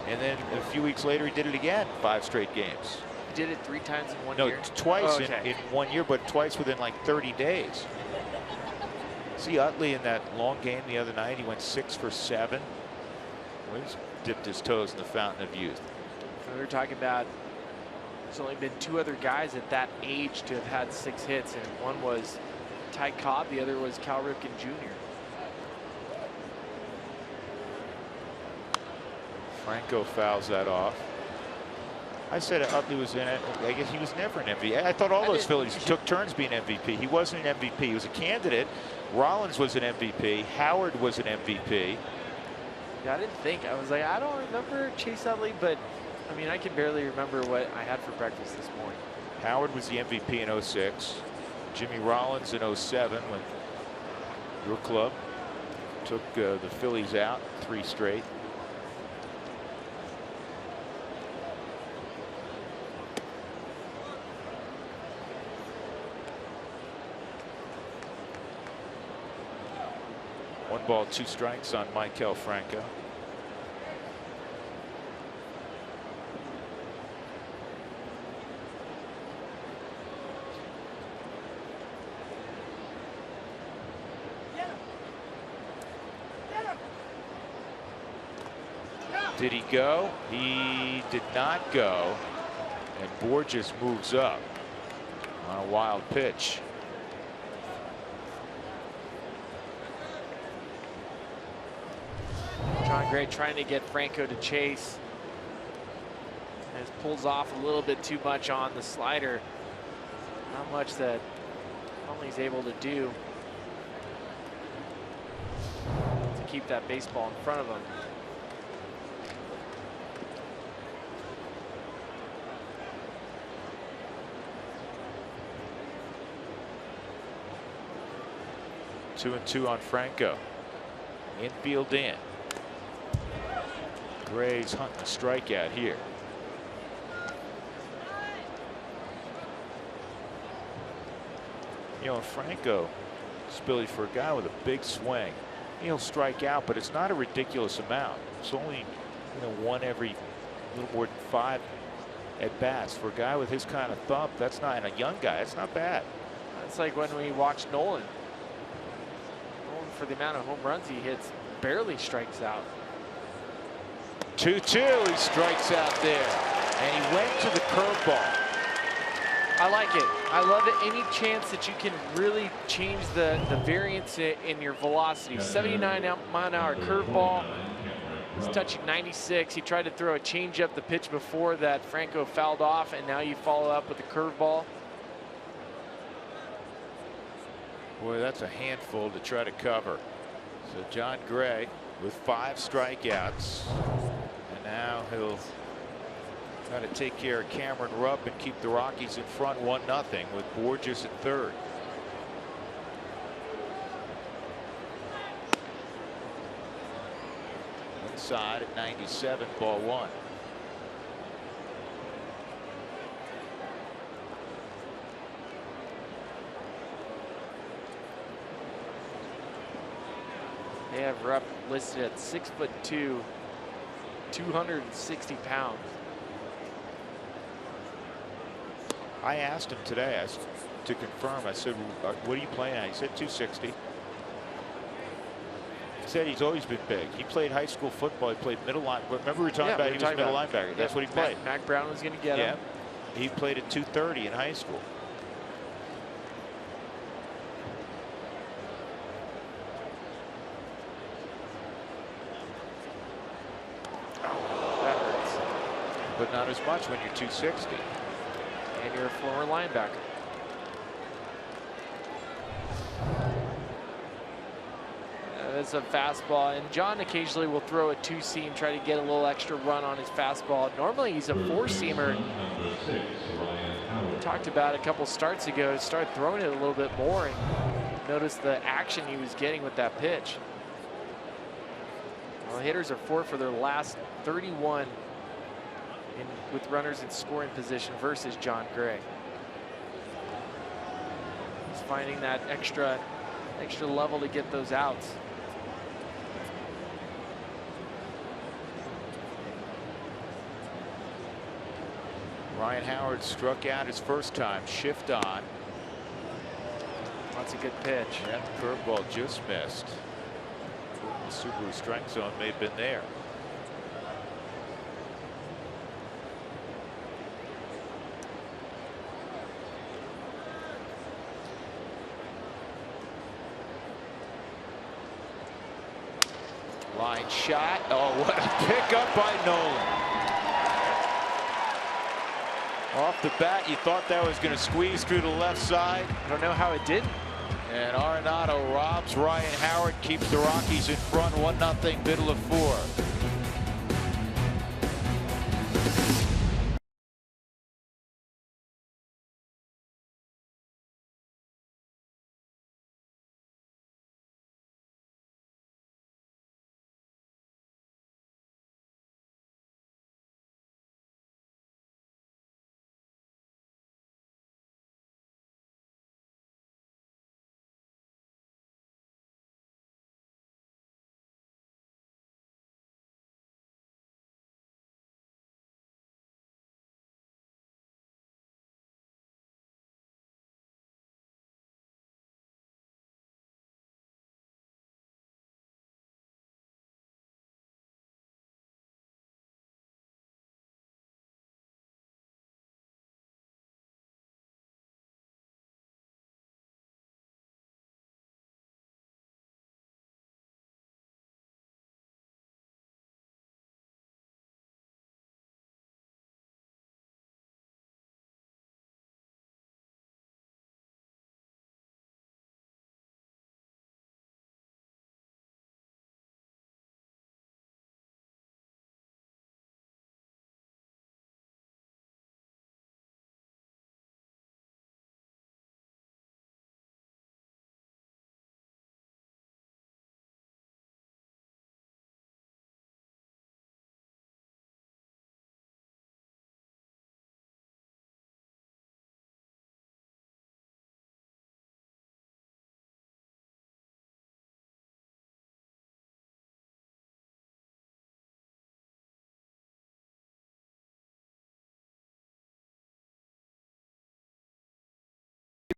Speaker 2: And then a few weeks later, he did it again, 5 straight games.
Speaker 3: He did it 3 times in 1
Speaker 2: No,
Speaker 3: year?
Speaker 2: twice
Speaker 3: Oh, okay.
Speaker 2: in 1 year, but twice within like 30 days. See Utley in that long game the other night, he went 6 for 7. Well, he's dipped his toes in the fountain of youth.
Speaker 3: We were talking about there's only been 2 other guys at that age to have had 6 hits, and one was Ty Cobb, the other was Cal Ripken Jr.
Speaker 2: Franco fouls that off. I said Utley was in it. I guess he was never an MVP. I thought all those Phillies took turns being MVP. He wasn't an MVP. He was a candidate. Rollins was an MVP. Howard was an MVP.
Speaker 3: Yeah, I didn't think. I was like, I don't remember Chase Utley, but I mean, I can barely remember what I had for breakfast this morning.
Speaker 2: Howard was the MVP in 06. Jimmy Rollins in 07 when your club took the Phillies out 3 straight. One ball, 2 strikes on Maikel Franco. Did he go? He did not go. And Borges moves up on a wild pitch.
Speaker 3: John Gray trying to get Franco to chase. As pulls off a little bit too much on the slider. Not much that Conley's able to do to keep that baseball in front of him.
Speaker 2: Two and 2 on Franco. Infield in. Gray's hunting a strikeout here. You know, Franco, Billy, for a guy with a big swing, he'll strike out, but it's not a ridiculous amount. It's only, you know, 1 every little more than 5 at bats. For a guy with his kind of thump, that's not, and a young guy, it's not bad.
Speaker 3: It's like when we watched Nolan. Nolan, for the amount of home runs he hits, barely strikes out.
Speaker 2: 2-2, he strikes out there, and he went to the curveball.
Speaker 3: I like it. I love it. Any chance that you can really change the variance in your velocity. 79 mile-an-hour curveball. He's touching 96. He tried to throw a changeup the pitch before that Franco fouled off, and now you follow up with a curveball.
Speaker 2: Boy, that's a handful to try to cover. So John Gray with 5 strikeouts. And now he'll try to take care of Cameron Rupp and keep the Rockies in front 1-0 with Borges at third. Inside at 97, ball 1.
Speaker 3: They have Rupp listed at 6'2", 260 pounds.
Speaker 2: I asked him today to confirm. I said, what are you playing at? He said 260. He said he's always been big. He played high school football. He played middle line. Remember we were talking about he was middle linebacker. That's what he played.
Speaker 3: Mac Brown was going to get him.
Speaker 2: He played at 230 in high school. but not as much when you're 260.
Speaker 3: And you're a former linebacker. It's a fastball, and John occasionally will throw a two-seam, try to get a little extra run on his fastball. Normally he's a four-seamer. We talked about a couple starts ago, started throwing it a little bit more, and notice the action he was getting with that pitch. Well, hitters are 4 for their last 31 with runners in scoring position versus John Gray. He's finding that extra level to get those outs.
Speaker 2: Ryan Howard struck out his first time. Shift on.
Speaker 3: That's a good pitch.
Speaker 2: Yeah, the curveball just missed. The Subaru strike zone may have been there. Line shot. Oh, what a pickup by Nolan. Off the bat, you thought that was going to squeeze through the left side.
Speaker 3: I don't know how it did.
Speaker 2: And Arenado robs Ryan Howard, keeps the Rockies in front 1-0, middle of 4.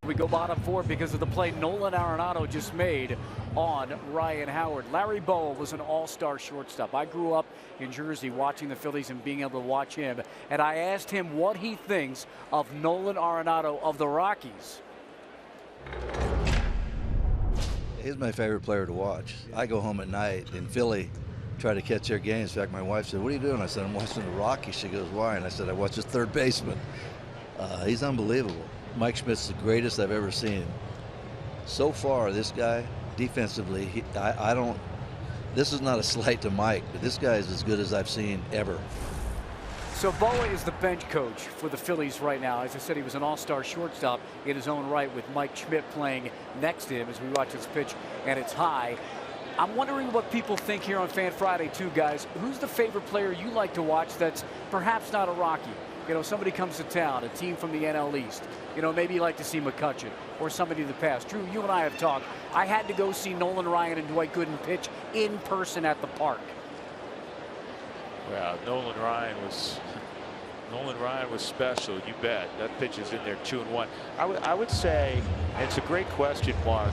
Speaker 1: We go bottom 4 because of the play Nolan Arenado just made on Ryan Howard. Larry Bowa was an all-star shortstop. I grew up in Jersey watching the Phillies and being able to watch him. And I asked him what he thinks of Nolan Arenado of the Rockies.
Speaker 7: He's my favorite player to watch. I go home at night in Philly, try to catch their games. In fact, my wife said, "What are you doing?" I said, "I'm watching the Rockies." She goes, "Why?" And I said, "I watch the third baseman." He's unbelievable. Mike Schmidt's the greatest I've ever seen. So far, this guy, defensively, I don't, this is not a slight to Mike, but this guy is as good as I've seen ever.
Speaker 1: So Bowa is the bench coach for the Phillies right now. As I said, he was an all-star shortstop in his own right with Mike Schmidt playing next to him as we watch this pitch, and it's high. I'm wondering what people think here on Fan Friday too, guys. Who's the favorite player you like to watch that's perhaps not a Rocky? You know, somebody comes to town, a team from the NL East. You know, maybe you like to see McCutchen or somebody in the past. Drew, you and I have talked. I had to go see Nolan Ryan and Dwight Gooden pitch in person at the park.
Speaker 2: Well, Nolan Ryan was special, you bet. That pitch is in there 2-1. I would say, and it's a great question, Mark.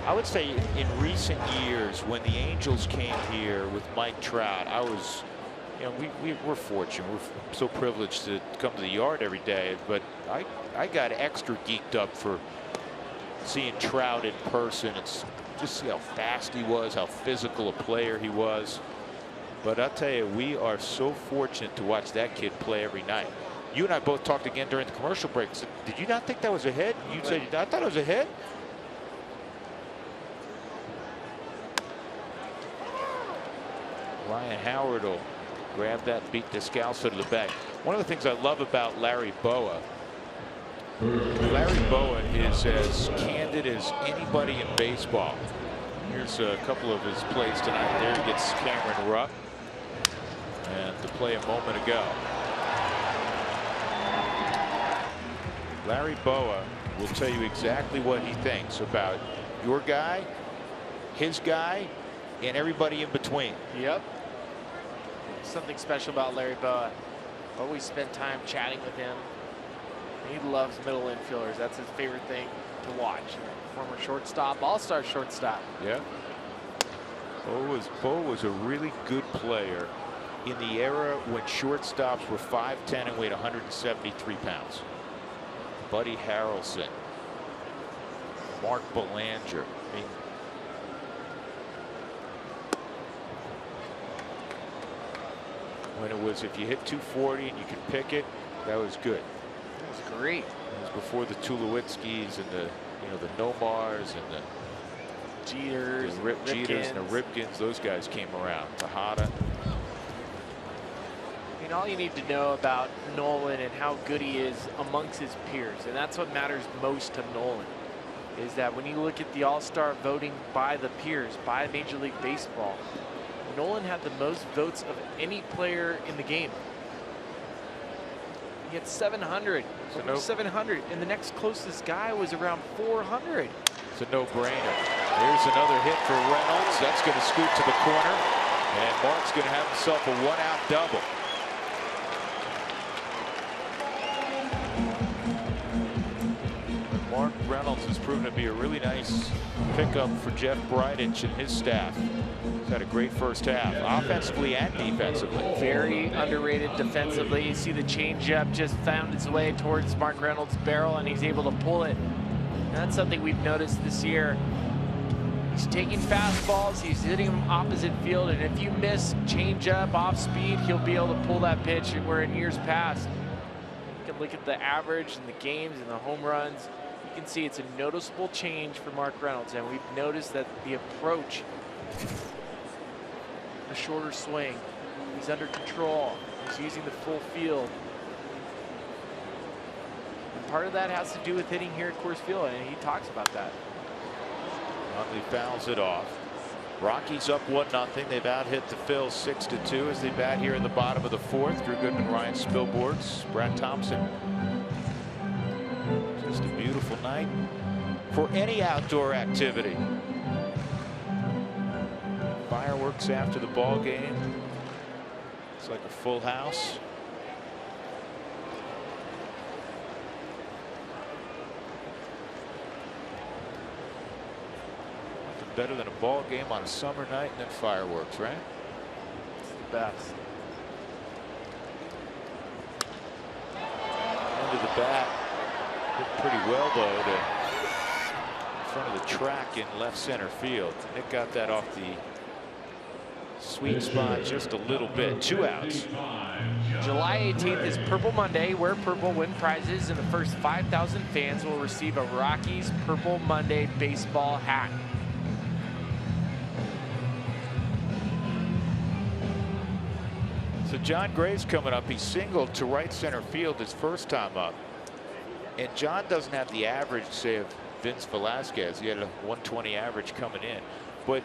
Speaker 2: I would say in recent years when the Angels came here with Mike Trout, you know, we're fortunate. We're so privileged to come to the yard every day, but I got extra geeked up for seeing Trout in person. It's just see how fast he was, how physical a player he was. But I'll tell you, we are so fortunate to watch that kid play every night. You and I both talked again during the commercial break. So did you not think that was a hit? You said, I thought it was a hit. Ryan Howard will grab that, beat Descalso to the back. One of the things I love about Larry Boa, is as candid as anybody in baseball. Here's a couple of his plays tonight. There he gets Cameron Rupp. And the play a moment ago. Larry Boa will tell you exactly what he thinks about your guy, his guy, and everybody in between.
Speaker 3: Yep. Something special about Larry Boa. Always spend time chatting with him. He loves middle infielders. That's his favorite thing to watch. Former shortstop, all-star shortstop.
Speaker 2: Yeah. Boa was a really good player in the era when shortstops were 5'10" and weighed 173 pounds. Buddy Harrelson, Mark Belanger. I mean, when it was, if you hit 240 and you could pick it, that was good.
Speaker 3: That was great.
Speaker 2: It was before the Tulowitzkis and the, the Nomars and the
Speaker 3: Jeters,
Speaker 2: Jeters and the Ripkins. Those guys came around. Tejada.
Speaker 3: I mean, all you need to know about Nolan and how good he is amongst his peers, and that's what matters most to Nolan, is that when you look at the All-Star voting by the peers, by Major League Baseball, Nolan had the most votes of any player in the game. He had 700, over 700, and the next closest guy was around 400.
Speaker 2: It's a no-brainer. Here's another hit for Reynolds. That's going to scoot to the corner, and Mark's going to have himself a one-out double. Mark Reynolds has proven to be a really nice pickup for Jeff Bridich and his staff. He's had a great first half, offensively and defensively.
Speaker 3: Very underrated defensively. You see the changeup just found its way towards Mark Reynolds' barrel, and he's able to pull it. And that's something we've noticed this year. He's taking fastballs, he's hitting them opposite field, and if you miss changeup off speed, he'll be able to pull that pitch. And where in years past, you can look at the average and the games and the home runs. You can see it's a noticeable change for Mark Reynolds, and we've noticed that the approach, a shorter swing, he's under control, he's using the full field. And part of that has to do with hitting here at Coors Field, and he talks about that.
Speaker 2: Huntley fouls it off. Rockies up 1-0. They've out-hit the Phils 6-2 as they bat here in the bottom of the fourth. Drew Goodman, Ryan Spilborghs, Brad Thompson. Just a beautiful night for any outdoor activity. Fireworks after the ball game. It's like a full house. Nothing better than a ball game on a summer night and then fireworks, right?
Speaker 3: It's the best.
Speaker 2: Into the bat. Hit pretty well, though, to in front of the track in left center field. Nick got that off the sweet spot just a little bit. 2 outs.
Speaker 3: July 18th is Purple Monday. Wear purple, win prizes, and the first 5,000 fans will receive a Rockies Purple Monday baseball hat.
Speaker 2: So John Gray's coming up. He singled to right center field his first time up. And John doesn't have the average, say, of Vince Velasquez. He had a 120 average coming in. But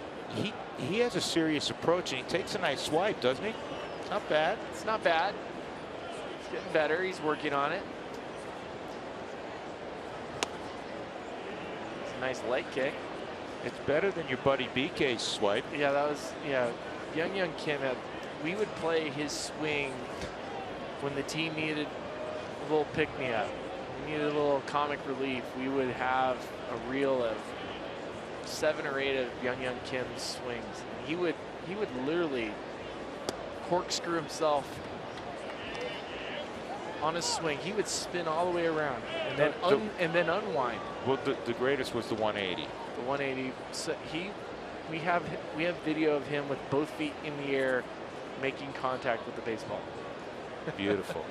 Speaker 2: he has a serious approach, and he takes a nice swipe, doesn't he? Not bad.
Speaker 3: It's not bad. He's getting better. He's working on it. It's a nice leg kick.
Speaker 2: It's better than your buddy BK's swipe.
Speaker 3: Yeah, that was, yeah. Young Kim, we would play his swing when the team needed a little pick-me-up. We needed a little comic relief. We would have a reel of 7 or 8 of Young Kim's swings. He would literally corkscrew himself on his swing. He would spin all the way around and then unwind.
Speaker 2: Well, the greatest was the 180.
Speaker 3: The 180. So we have video of him with both feet in the air, making contact with the baseball.
Speaker 2: Beautiful.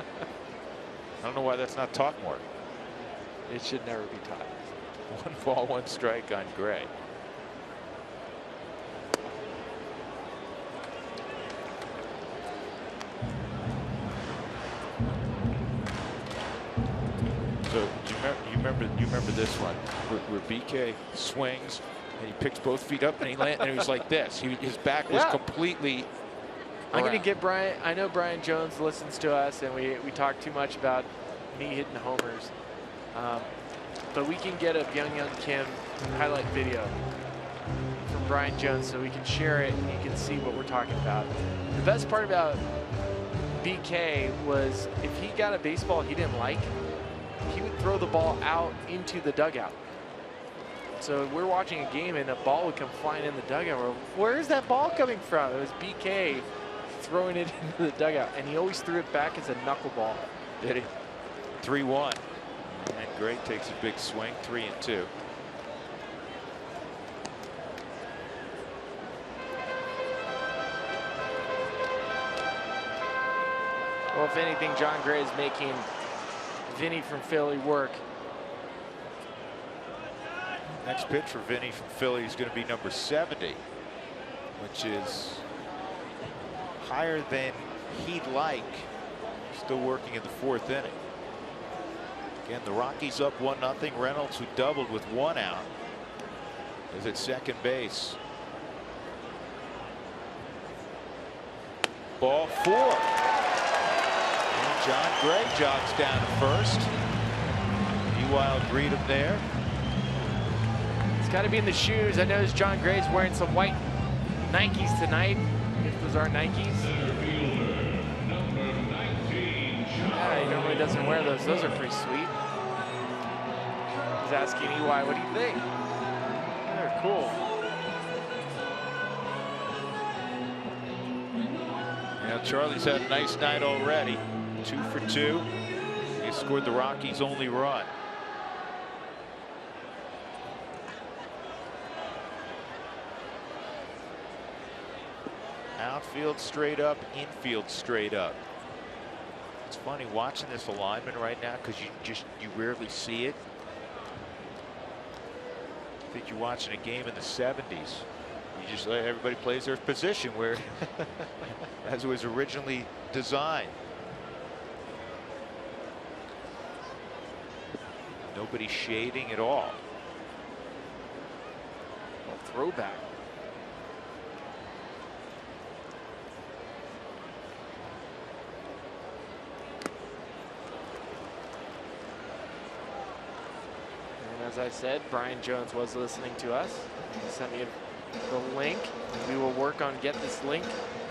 Speaker 2: I don't know why that's not taught more.
Speaker 3: It should never be taught.
Speaker 2: 1 ball, 1 strike on Gray. So you remember this one where BK swings and he picks both feet up and he lands and he was like this. His back was completely.
Speaker 3: I'm going to
Speaker 2: around.
Speaker 3: get Brian. I know Brian Jones listens to us, and we talk too much about me hitting homers. But we can get a Young Kim highlight video from Brian Jones so we can share it and you can see what we're talking about. The best part about BK was if he got a baseball he didn't like, he would throw the ball out into the dugout. So we're watching a game and a ball would come flying in the dugout. Where's that ball coming from? It was BK throwing it into the dugout, and he always threw it back as a knuckleball.
Speaker 2: Did he? 3-1. And Gray takes a big swing, 3-2.
Speaker 3: Well, if anything, John Gray is making Vinny from Philly work.
Speaker 2: Next pitch for Vinny from Philly is going to be number 70, which is higher than he'd like. Still working in the 4th inning. Again, the Rockies up 1-0. Reynolds, who doubled with 1 out, is at second base. Ball 4. And John Gray jogs down to first. Ewald greet him there.
Speaker 3: It's got to be in the shoes. I noticed John Gray's wearing some white Nikes tonight. If those aren't Nikes. Yeah, he normally doesn't wear those. Those are pretty sweet. He's asking EY, what do you think? They're cool.
Speaker 2: Yeah, Charlie's had a nice night already. 2 for 2. He scored the Rockies' only run. Outfield straight up, infield straight up. It's funny watching this alignment right now because you rarely see it. I think you're watching a game in the 70s. You just let everybody plays their position where as it was originally designed. Nobody shading at all.
Speaker 3: A throwback. As I said, Brian Jones was listening to us. He sent me the link. We will work on get this link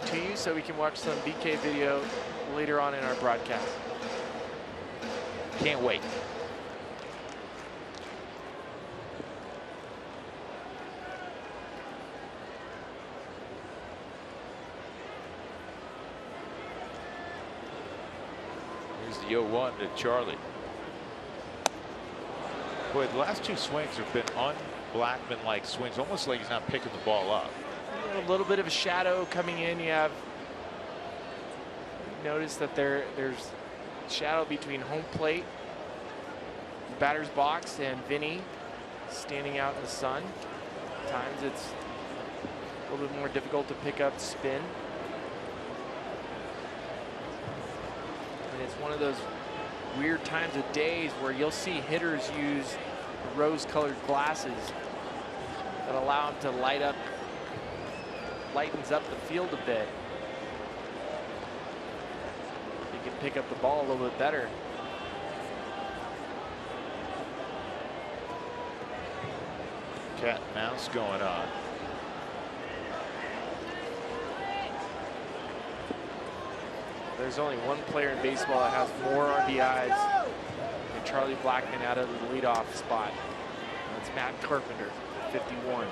Speaker 3: to you so we can watch some BK video later on in our broadcast.
Speaker 2: Can't wait. Here's the 0-1 to Charlie. Boy, the last 2 swings have been un-Blackman-like swings, almost like he's not picking the ball up.
Speaker 3: A little bit of a shadow coming in. You have notice that there's shadow between home plate, the batter's box, and Vinny standing out in the sun. At times it's a little bit more difficult to pick up spin. And it's one of those weird times of days where you'll see hitters use rose-colored glasses that allow them to lightens up the field a bit. You can pick up the ball a little bit better.
Speaker 2: Cat and mouse going on.
Speaker 3: There's only one player in baseball that has more RBIs than Charlie Blackman out of the leadoff spot. That's Matt Carpenter, 51.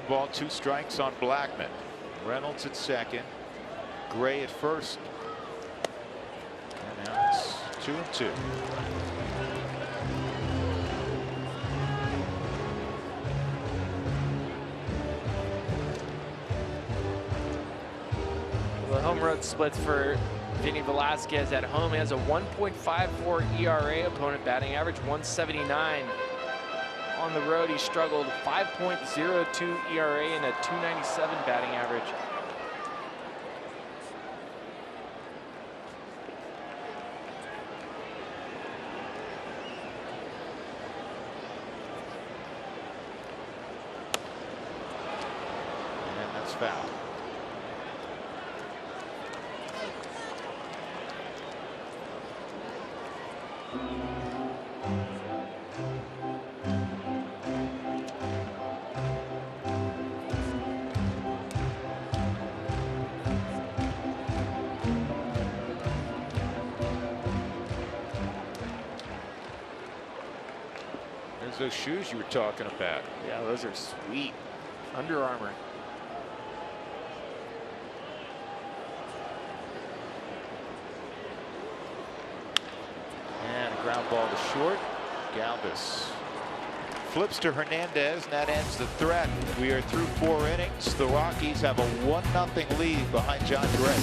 Speaker 2: ball, 2 strikes on Blackman. Reynolds at second, Gray at first. And now it's 2-2.
Speaker 3: The home road splits for Vinny Velasquez. At home, he has a 1.54 ERA, opponent batting average 179. On the road, he struggled, 5.02 ERA and a 297 batting average.
Speaker 2: And that's foul. There's those shoes you were talking about.
Speaker 3: Yeah, those are sweet. Under Armour.
Speaker 2: And a ground ball to short. Galvis flips to Hernandez, and that ends the threat. We are through 4 innings. The Rockies have a 1-0 lead behind John Gray.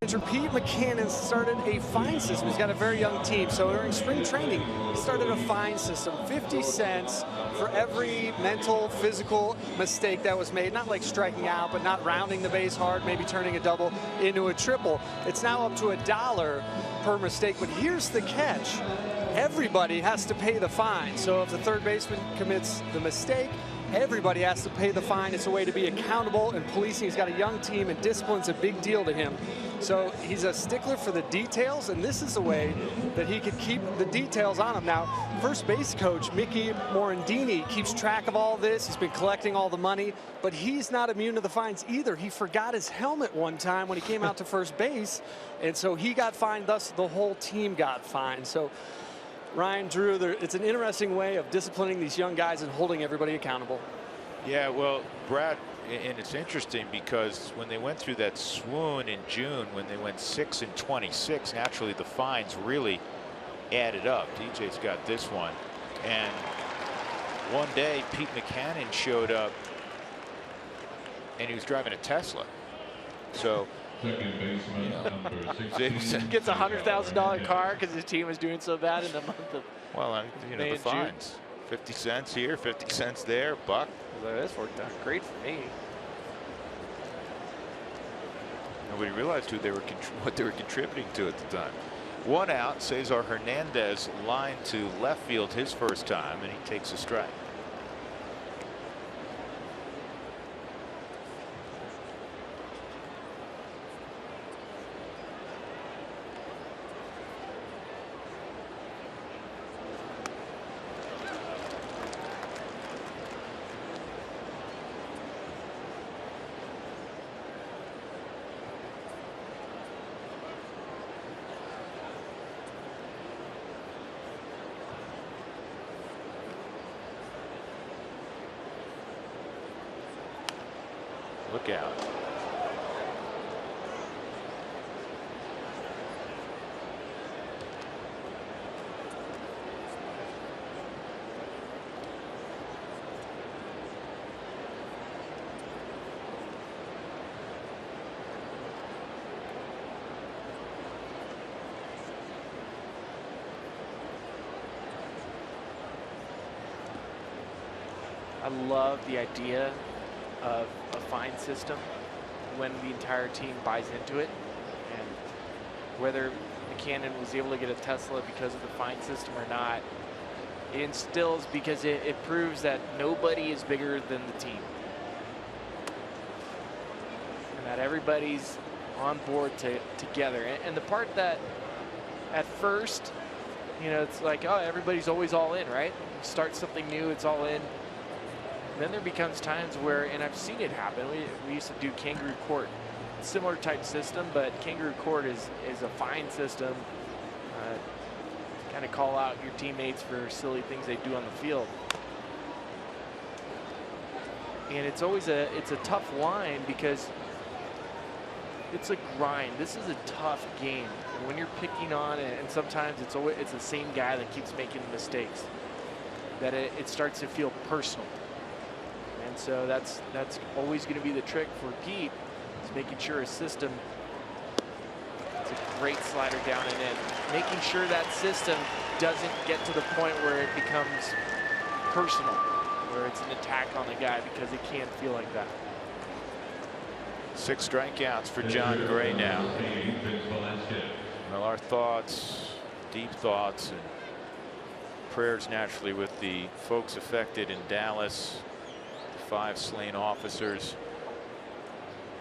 Speaker 5: Pete Mackanin started a fine system. He's got a very young team, so during spring training, he started a fine system, 50 cents for every mental, physical mistake that was made. Not like striking out, but not rounding the base hard, maybe turning a double into a triple. It's now up to $1 per mistake, but here's the catch. Everybody has to pay the fine. So if the third baseman commits the mistake, everybody has to pay the fine. It's a way to be accountable and policing. He's got a young team, and discipline's a big deal to him. So he's a stickler for the details, and this is a way that he could keep the details on him. Now, first base coach Mickey Morandini keeps track of all this. He's been collecting all the money, but he's not immune to the fines either. He forgot his helmet one time when he came out to first base, and so he got fined, thus the whole team got fined. So Ryan, Drew, it's an interesting way of disciplining these young guys and holding everybody accountable.
Speaker 2: Yeah, well, Brad, and it's interesting because when they went through that swoon in June, when they went 6-26, naturally the fines really added up. DJ's got this one. And one day, Pete Mackanin showed up, and he was driving a Tesla. So,
Speaker 4: Second baseman, number 16.
Speaker 3: Gets a $100,000 car because his team was doing so bad in the month of May
Speaker 2: the
Speaker 3: and
Speaker 2: fines. 50 cents here, 50 cents there, $1.
Speaker 3: So this worked out great for me.
Speaker 2: Nobody realized what they were contributing to at the time. 1 out, Cesar Hernandez lined to left field his first time, and he takes a strike. Look out.
Speaker 3: I love the idea of a fine system when the entire team buys into it. And whether Buchanan was able to get a Tesla because of the fine system or not, it instills, because it proves that nobody is bigger than the team. And that everybody's on board together. And the part that at first, you know, it's like, oh, everybody's always all in, right? You start something new, it's all in. Then there becomes times where, and I've seen it happen, we used to do Kangaroo Court, similar type system, but Kangaroo Court is a fine system. Kind of call out your teammates for silly things they do on the field. And it's always it's a tough line because it's a grind. This is a tough game. And when you're picking on it, and sometimes it's the same guy that keeps making mistakes, that it starts to feel personal. And so that's always going to be the trick for Pete, is making sure his system, it's a great slider down and in, making sure that system doesn't get to the point where it becomes personal, where it's an attack on the guy, because it can't feel like that.
Speaker 2: 6 strikeouts for Jon Gray now. Well, our thoughts, deep thoughts and prayers naturally with the folks affected in Dallas. 5 slain officers,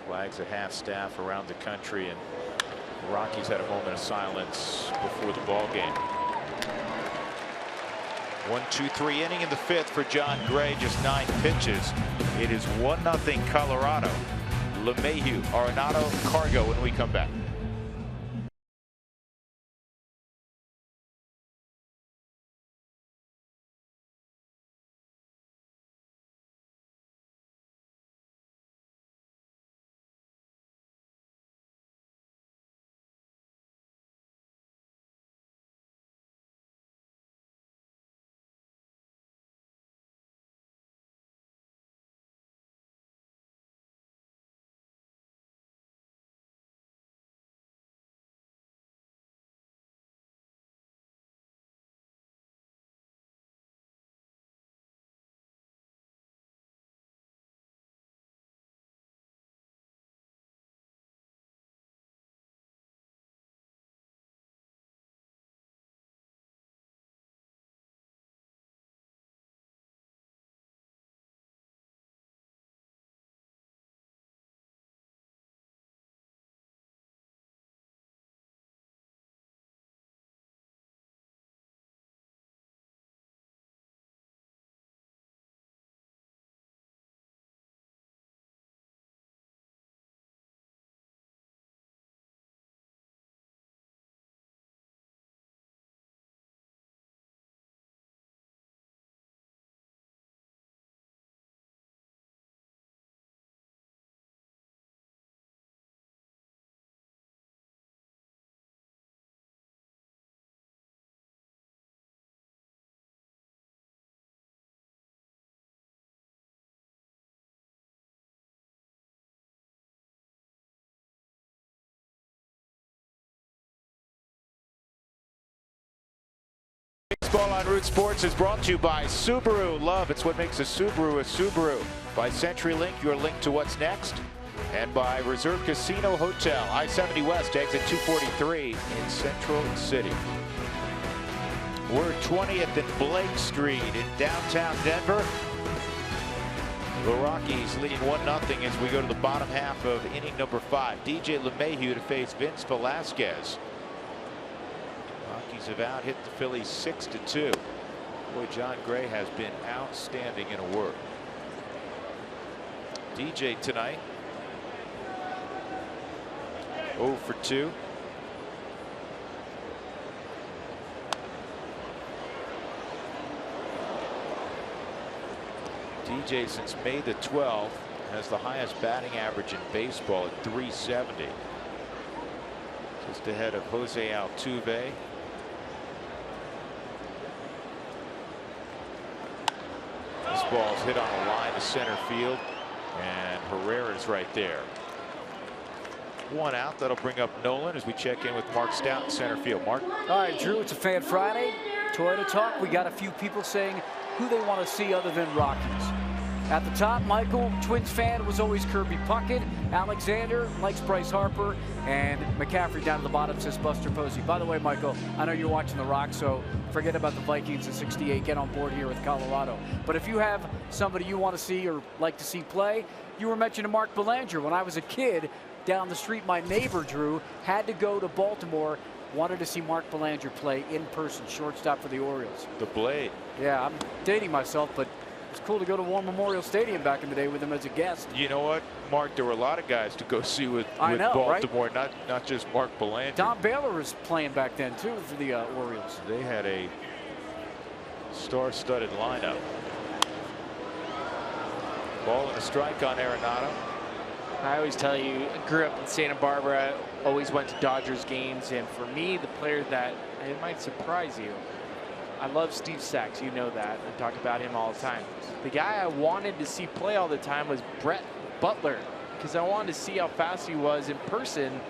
Speaker 2: flags of half staff around the country, and the Rockies had a moment of silence before the ball game. 1-2-3 inning in the 5th for Jon Gray, just 9 pitches. It is 1-0 Colorado. LeMahieu, Arenado, Cargo when we come back. Baseball on Root Sports is brought to you by Subaru. Love, it's what makes a Subaru. By CenturyLink, your link to what's next. And by Reserve Casino Hotel, I-70 West, exit 243 in Central City. We're 20th and Blake Street in downtown Denver. The Rockies leading 1-0 as we go to the bottom half of inning number 5. DJ LeMahieu to face Vince Velasquez. Rockies have out-hit the Phillies 6-2. Boy, Jon Gray has been outstanding in a word. DJ tonight 0 for 2. DJ since May the 12th has the highest batting average in baseball at 370. Just ahead of Jose Altuve. This ball's hit on a line to center field, and Herrera's right there. One out. That'll bring up Nolan as we check in with Mark Stout in center field. Mark.
Speaker 1: All right, Drew, it's a Fan Friday. Toyota Talk. We got a few people saying who they want to see other than Rockies. At the top, Michael, Twins fan, was always Kirby Puckett. Alexander likes Bryce Harper. And McCaffrey down at the bottom says Buster Posey. By the way, Michael, I know you're watching the Rocks, so forget about the Vikings in '68. Get on board here with Colorado. But if you have somebody you want to see or like to see play, you were mentioning Mark Belanger. When I was a kid, down the street, my neighbor, Drew, had to go to Baltimore, wanted to see Mark Belanger play in person, shortstop for the Orioles.
Speaker 2: The Blade.
Speaker 1: Yeah, I'm dating myself, but it's cool to go to War Memorial Stadium back in the day with him as a guest.
Speaker 2: You know what, Mark? There were a lot of guys to go see with
Speaker 1: know,
Speaker 2: Baltimore, right? not just Mark Belanger.
Speaker 1: Don Baylor was playing back then, too, for the Orioles.
Speaker 2: They had a star-studded lineup. Ball and a strike on Arenado.
Speaker 3: I always tell you, I grew up in Santa Barbara, always went to Dodgers games, and for me, the player that, it might surprise you, I love Steve Sachs, you know that. I talk about him all the time. The guy I wanted to see play all the time was Brett Butler, because I wanted to see how fast he was in person,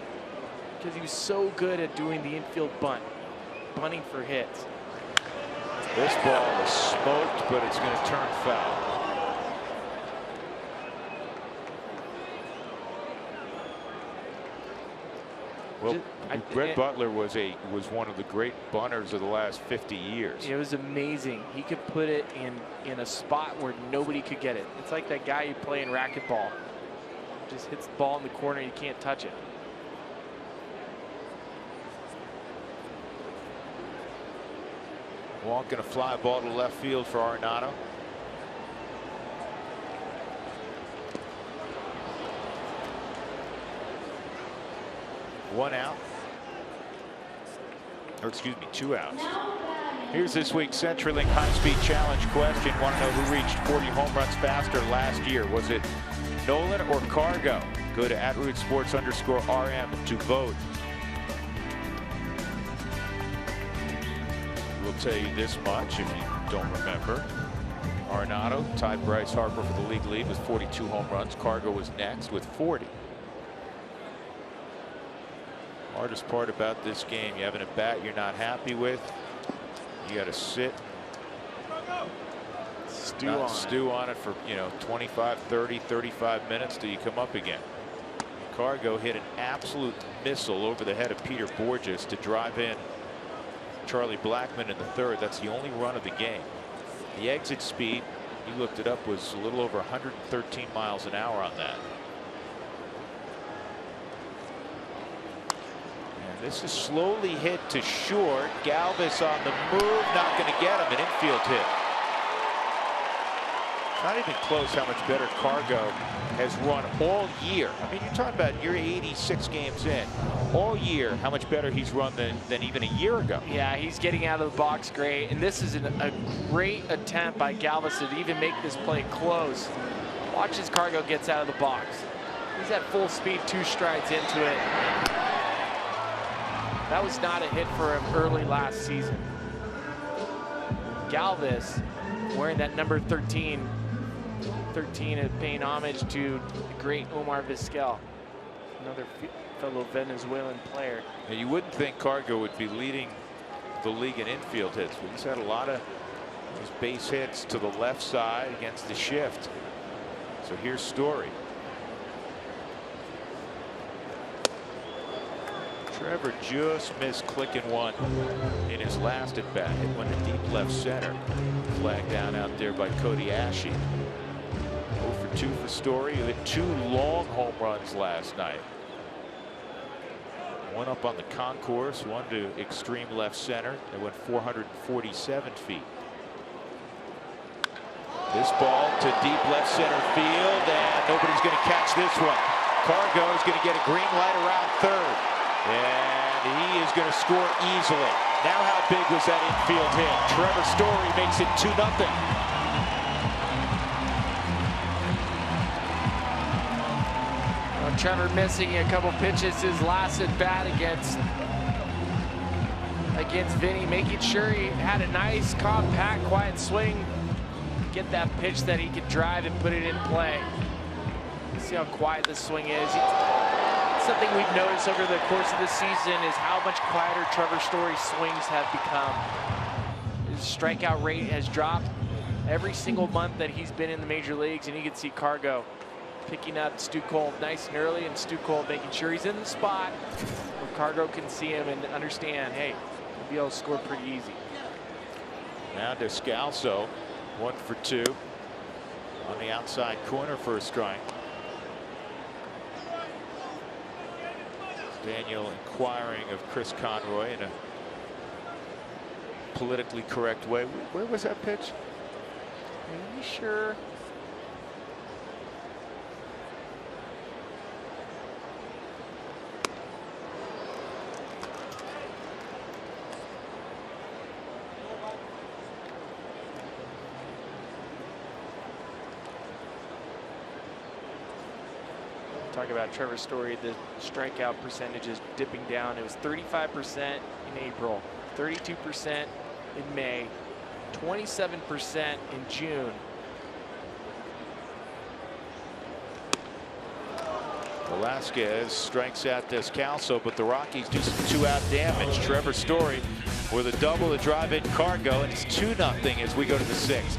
Speaker 3: because he was so good at doing the infield bunt, bunting for hits.
Speaker 2: This ball is smoked, but it's going to turn foul. Well, Brett Butler was one of the great bunters of the last 50 years.
Speaker 3: It was amazing. He could put it in a spot where nobody could get it. It's like that guy you play in racquetball. Just hits the ball in the corner, you can't touch it.
Speaker 2: Walking a fly ball to left field for Arenado. One out. Or excuse me, 2 outs. Here's this week's CenturyLink high-speed challenge question. Want to know who reached 40 home runs faster last year? Was it Nolan or Cargo? Go to @RootSports_RM to vote. We'll tell you this much if you don't remember. Arenado tied Bryce Harper for the league lead with 42 home runs. Cargo was next with 40. Hardest part about this game, you have an at-bat you're not happy with. You got to sit, stew on it for 25, 30, 35 minutes till you come up again. Cargo hit an absolute missile over the head of Peter Borges to drive in Charlie Blackmon in the third. That's the only run of the game. The exit speed, you looked it up, was a little over 113 miles an hour on that. This is slowly hit to short. Galvis on the move, not going to get him. An infield hit. It's not even close how much better Cargo has run all year. I mean, you're talking about you're 86 games in. All year, how much better he's run than even a year ago.
Speaker 3: Yeah, he's getting out of the box great. And this is a great attempt by Galvis to even make this play close. Watch as Cargo gets out of the box. He's at full speed, 2 strides into it. That was not a hit for him early last season. Galvis wearing that number 13. 13 and paying homage to the great Omar Vizquel, another fellow Venezuelan player.
Speaker 2: Now, you wouldn't think Cargo would be leading the league in infield hits, but he's had a lot of his base hits to the left side against the shift. So here's Story. Trevor just missed clicking one in his last at bat. Hit one to deep left center. Flag down out there by Cody Ashe. 0 for 2 for Story. He hit 2 long home runs last night. One up on the concourse, one to extreme left center. They went 447 feet. This ball to deep left center field, and nobody's going to catch this one. Cargo is going to get a green light around third. And he is going to score easily. Now how big was that infield hit? Trevor Story makes it 2-0.
Speaker 3: Trevor missing a couple pitches his last at bat against Vinny, making sure he had a nice, compact, quiet swing. Get that pitch that he could drive and put it in play. See how quiet the swing is. Something we've noticed over the course of the season is how much quieter Trevor Story's swings have become. His strikeout rate has dropped every single month that he's been in the major leagues, and you can see Cargo picking up Stu Cole nice and early, and Stu Cole making sure he's in the spot where Cargo can see him and understand, hey, he'll be able to score pretty easy.
Speaker 2: Now Descalso, 1 for 2 on the outside corner for a strike. Daniel inquiring of Chris Conroy in a politically correct way. Where was that pitch?
Speaker 3: Are you sure? Talk about Trevor Story, the strikeout percentage is dipping down. It was 35% in April, 32% in May, 27% in June.
Speaker 2: Velasquez strikes out Descalso, but the Rockies do some 2-out damage. Trevor Story with a double to drive in Cargo, and it's 2-0 as we go to the 6th.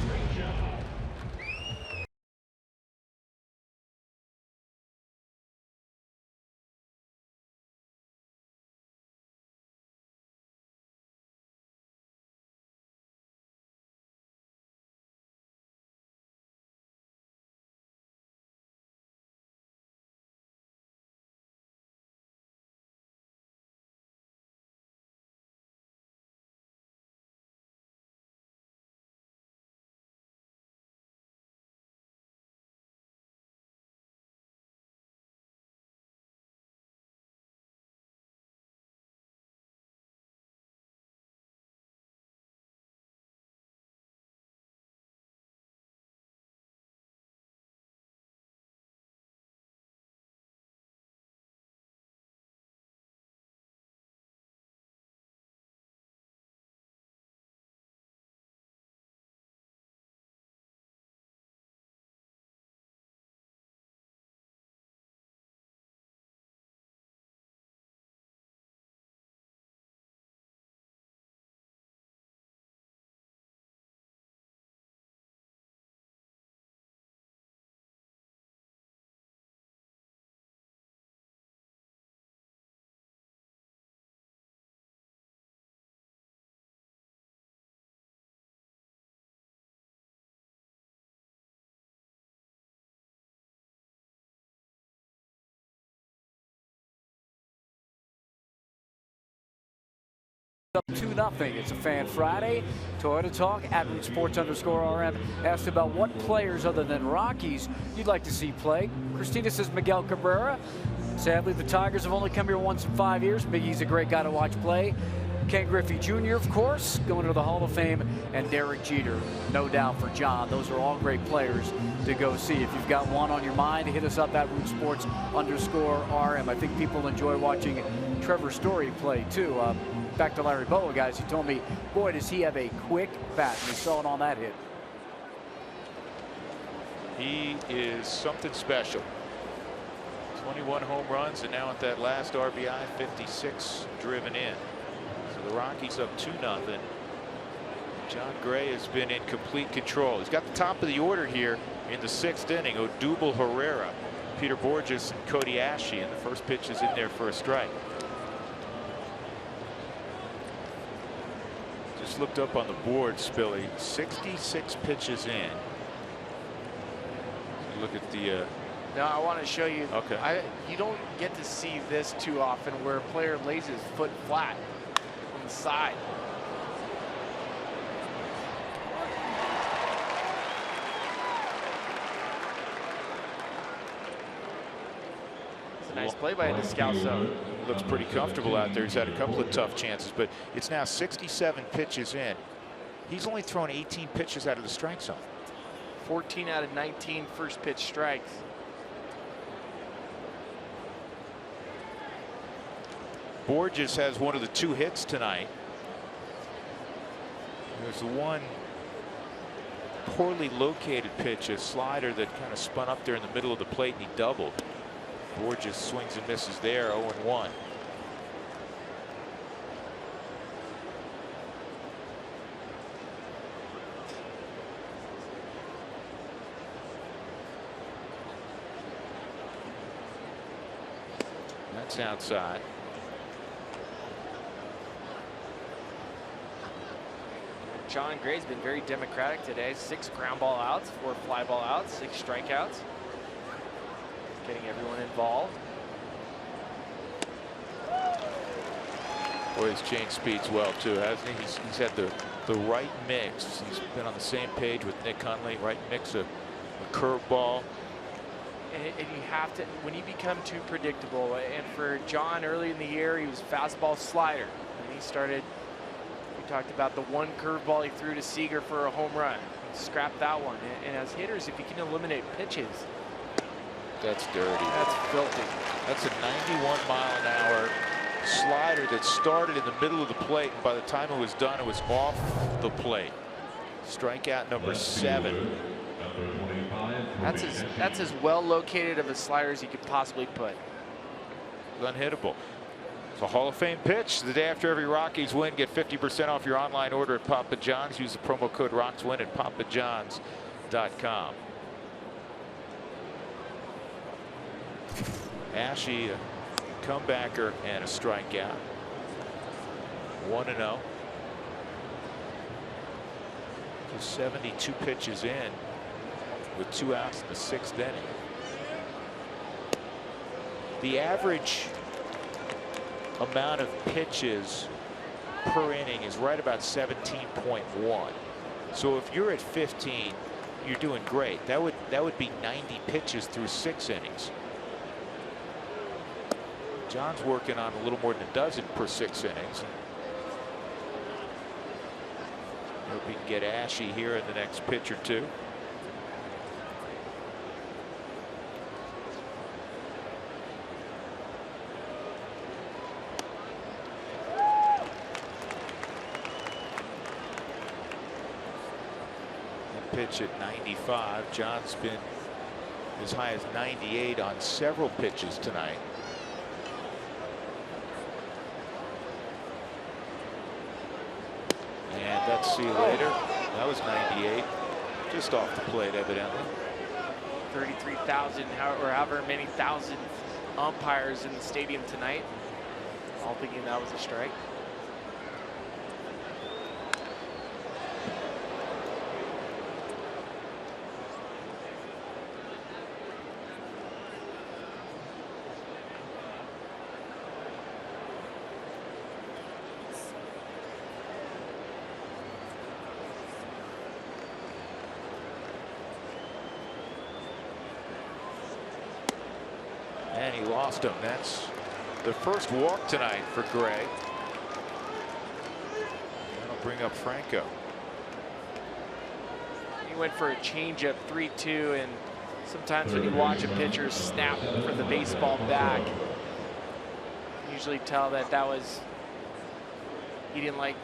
Speaker 1: Up 2-0. It's a Fan Friday. Toyota Talk at Root Sports _RM asked about what players other than Rockies you'd like to see play. Christina says Miguel Cabrera. Sadly, the Tigers have only come here once in 5 years. Miggy's a great guy to watch play. Ken Griffey Jr., of course, going to the Hall of Fame, and Derek Jeter, no doubt for John. Those are all great players to go see. If you've got one on your mind, hit us up at Root Sports _RM. I think people enjoy watching Trevor Story play, too. Back to Larry Bowa, guys. He told me, boy, does he have a quick bat. We saw it on that hit.
Speaker 2: He is something special. 21 home runs, and now at that last RBI, 56 driven in. So the Rockies up 2-0. John Gray has been in complete control. He's got the top of the order here in the 6th inning. Odubel Herrera, Peter Borges, and Cody Ashe, and the first pitch is in there for a strike. Just looked up on the board, Spilly. 66 pitches in. Look at the.
Speaker 3: Now I want to show you.
Speaker 2: Okay.
Speaker 3: You don't get to see this too often, where a player lays his foot flat on the side. It's a nice play by Descalso.
Speaker 2: Looks pretty comfortable out there. He's had a couple of tough chances, but it's now 67 pitches in. He's only thrown 18 pitches out of the strike zone.
Speaker 3: 14 out of 19 first pitch strikes.
Speaker 2: Borges has one of the 2 hits tonight. There's the one poorly located pitch, a slider that kind of spun up there in the middle of the plate, and he doubled. Borges swings and misses there, 0-1. That's outside.
Speaker 3: John Gray's been very democratic today. 6 ground ball outs, 4 fly ball outs, 6 strikeouts. Getting everyone involved.
Speaker 2: Boy, he's changed speeds well too, hasn't he? He's had the right mix. He's been on the same page with Nick Hundley. Right mix of a curveball.
Speaker 3: And you have to, when you become too predictable, and for John early in the year, he was fastball slider. And he started, we talked about the one curveball he threw to Seager for a home run. Scrapped that one. And as hitters, if you can eliminate pitches.
Speaker 2: That's dirty.
Speaker 3: That's filthy.
Speaker 2: That's a 91-mile-an-hour slider that started in the middle of the plate, and by the time it was done, it was off the plate. Strikeout number 7.
Speaker 3: That's as well located of a slider as you could possibly put.
Speaker 2: Unhittable. It's a Hall of Fame pitch. The day after every Rockies win, get 50% off your online order at Papa John's. Use the promo code ROCKSWIN at papajohns.com. Ashe, a comebacker and a strikeout. 1-0. Just 72 pitches in with 2 outs in the 6th inning. The average amount of pitches per inning is right about 17.1. So if you're at 15, you're doing great. That would be 90 pitches through 6 innings. John's working on a little more than a dozen per 6 innings. Hope he can get Ashe here in the next pitch or two. Pitch at 95. John's been as high as 98 on several pitches tonight. And that's see you later. That was 98. Just off the plate, evidently.
Speaker 3: 33,000 or however many thousand umpires in the stadium tonight, all thinking that was a strike.
Speaker 2: And he lost him. That's the first walk tonight for Gray. That'll bring up Franco.
Speaker 3: He went for a changeup 3-2, and sometimes when you watch a pitcher snap for the baseball back, you usually tell that was he didn't like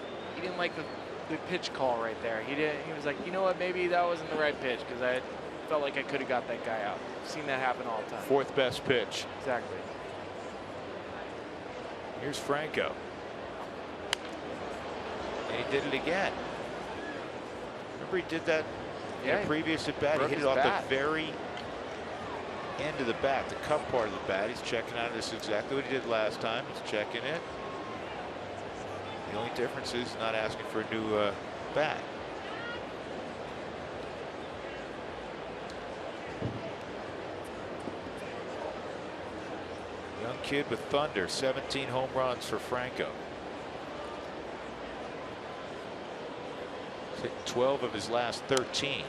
Speaker 3: the pitch call right there. He was like, you know what, maybe that wasn't the right pitch because I felt like I could have got that guy out. I've seen that happen all the time.
Speaker 2: 4th best pitch.
Speaker 3: Exactly.
Speaker 2: Here's Franco. And he did it again. Remember he did that in a previous at bat? He hit it off the very end of the bat, the cup part of the bat. He's checking out. This is exactly what he did last time. He's checking it. The only difference is not asking for a new bat. Young kid with thunder. 17 home runs for Franco. He's hit 12 of his last 13.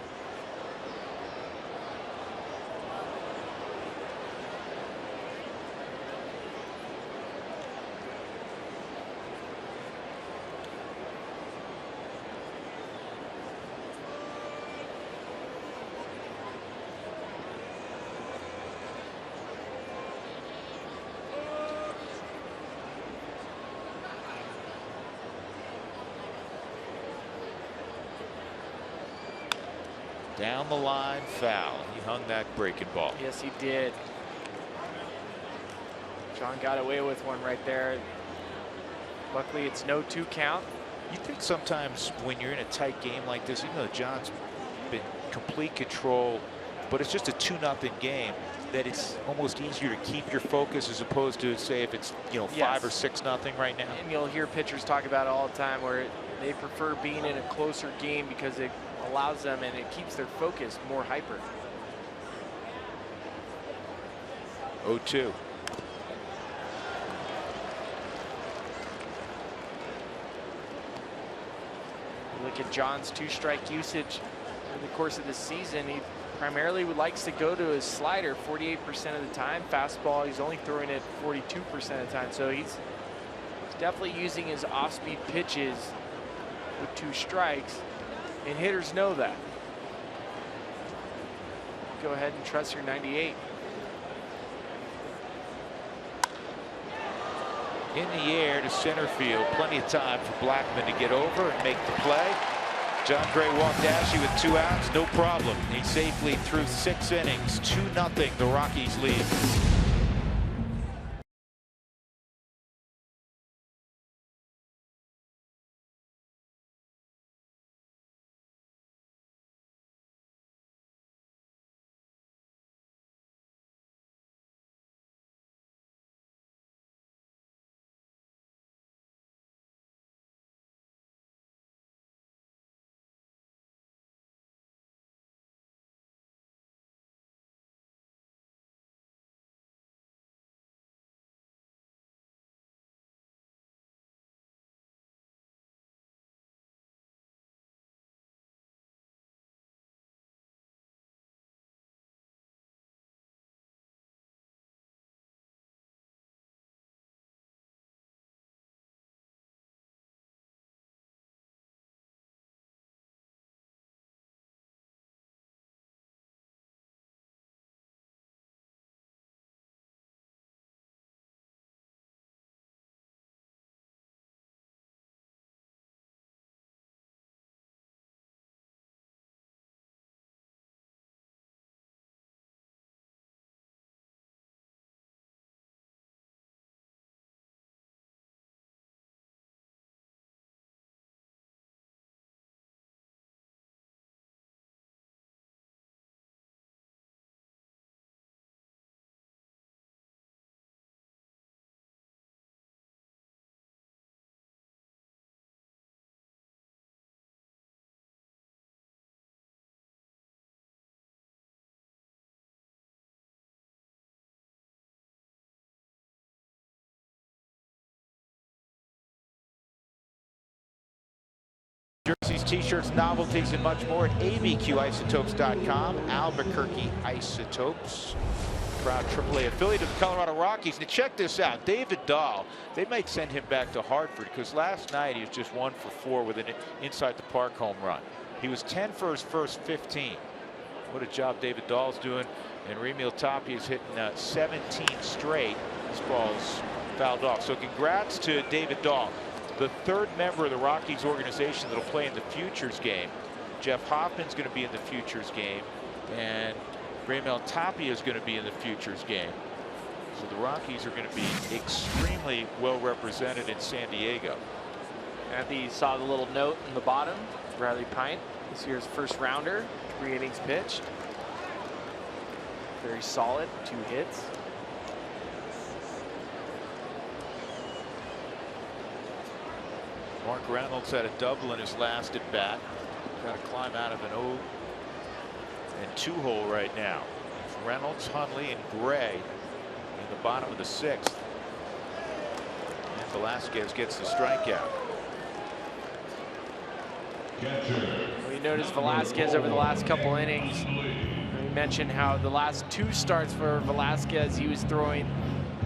Speaker 2: Down the line, foul. He hung that breaking ball.
Speaker 3: Yes, he did. John got away with one right there. Luckily, it's no 2 count.
Speaker 2: You think sometimes when you're in a tight game like this, even though John's been complete control, but it's just a 2-0 game, that it's almost easier to keep your focus as opposed to, say, if it's, you know, 5 or 6-0 right now.
Speaker 3: And you'll hear pitchers talk about it all the time where they prefer being in a closer game because it allows them and it keeps their focus more hyper.
Speaker 2: 0-2.
Speaker 3: Look at John's 2-strike usage in the course of the season. He primarily likes to go to his slider 48% of the time. Fastball, he's only throwing it 42% of the time. So he's definitely using his off-speed pitches with 2 strikes, and hitters know that. Go ahead and trust your 98.
Speaker 2: In the air to center field. Plenty of time for Blackmon to get over and make the play. John Gray walked Ashley with 2 outs, no problem. He safely threw 6 innings, 2-0, the Rockies lead. Jerseys, t-shirts, novelties, and much more at abqisotopes.com. Albuquerque Isotopes, proud AAA affiliate of the Colorado Rockies. And check this out, David Dahl. They might send him back to Hartford because last night he was just 1 for 4 with an inside the park home run. He was 10 for his first 15. What a job David Dahl's doing. And Raimel Tapia is hitting 17 straight. This ball's fouled off. So congrats to David Dahl, the 3rd member of the Rockies organization that'll play in the Futures game. Jeff Hoffman's going to be in the Futures game, and Raimel Tapia is going to be in the Futures game. So the Rockies are going to be extremely well represented in San Diego.
Speaker 3: Anthony saw the little note in the bottom. Riley Pint, this year's first rounder, 3 innings pitched. Very solid, 2 hits.
Speaker 2: Mark Reynolds had a double in his last at bat. Got to climb out of an 0-2 hole right now. Reynolds, Hundley, and Gray in the bottom of the 6th. And Velasquez gets the strikeout.
Speaker 3: We noticed Velasquez over the last couple innings. We mentioned how the last 2 starts for Velasquez, he was throwing,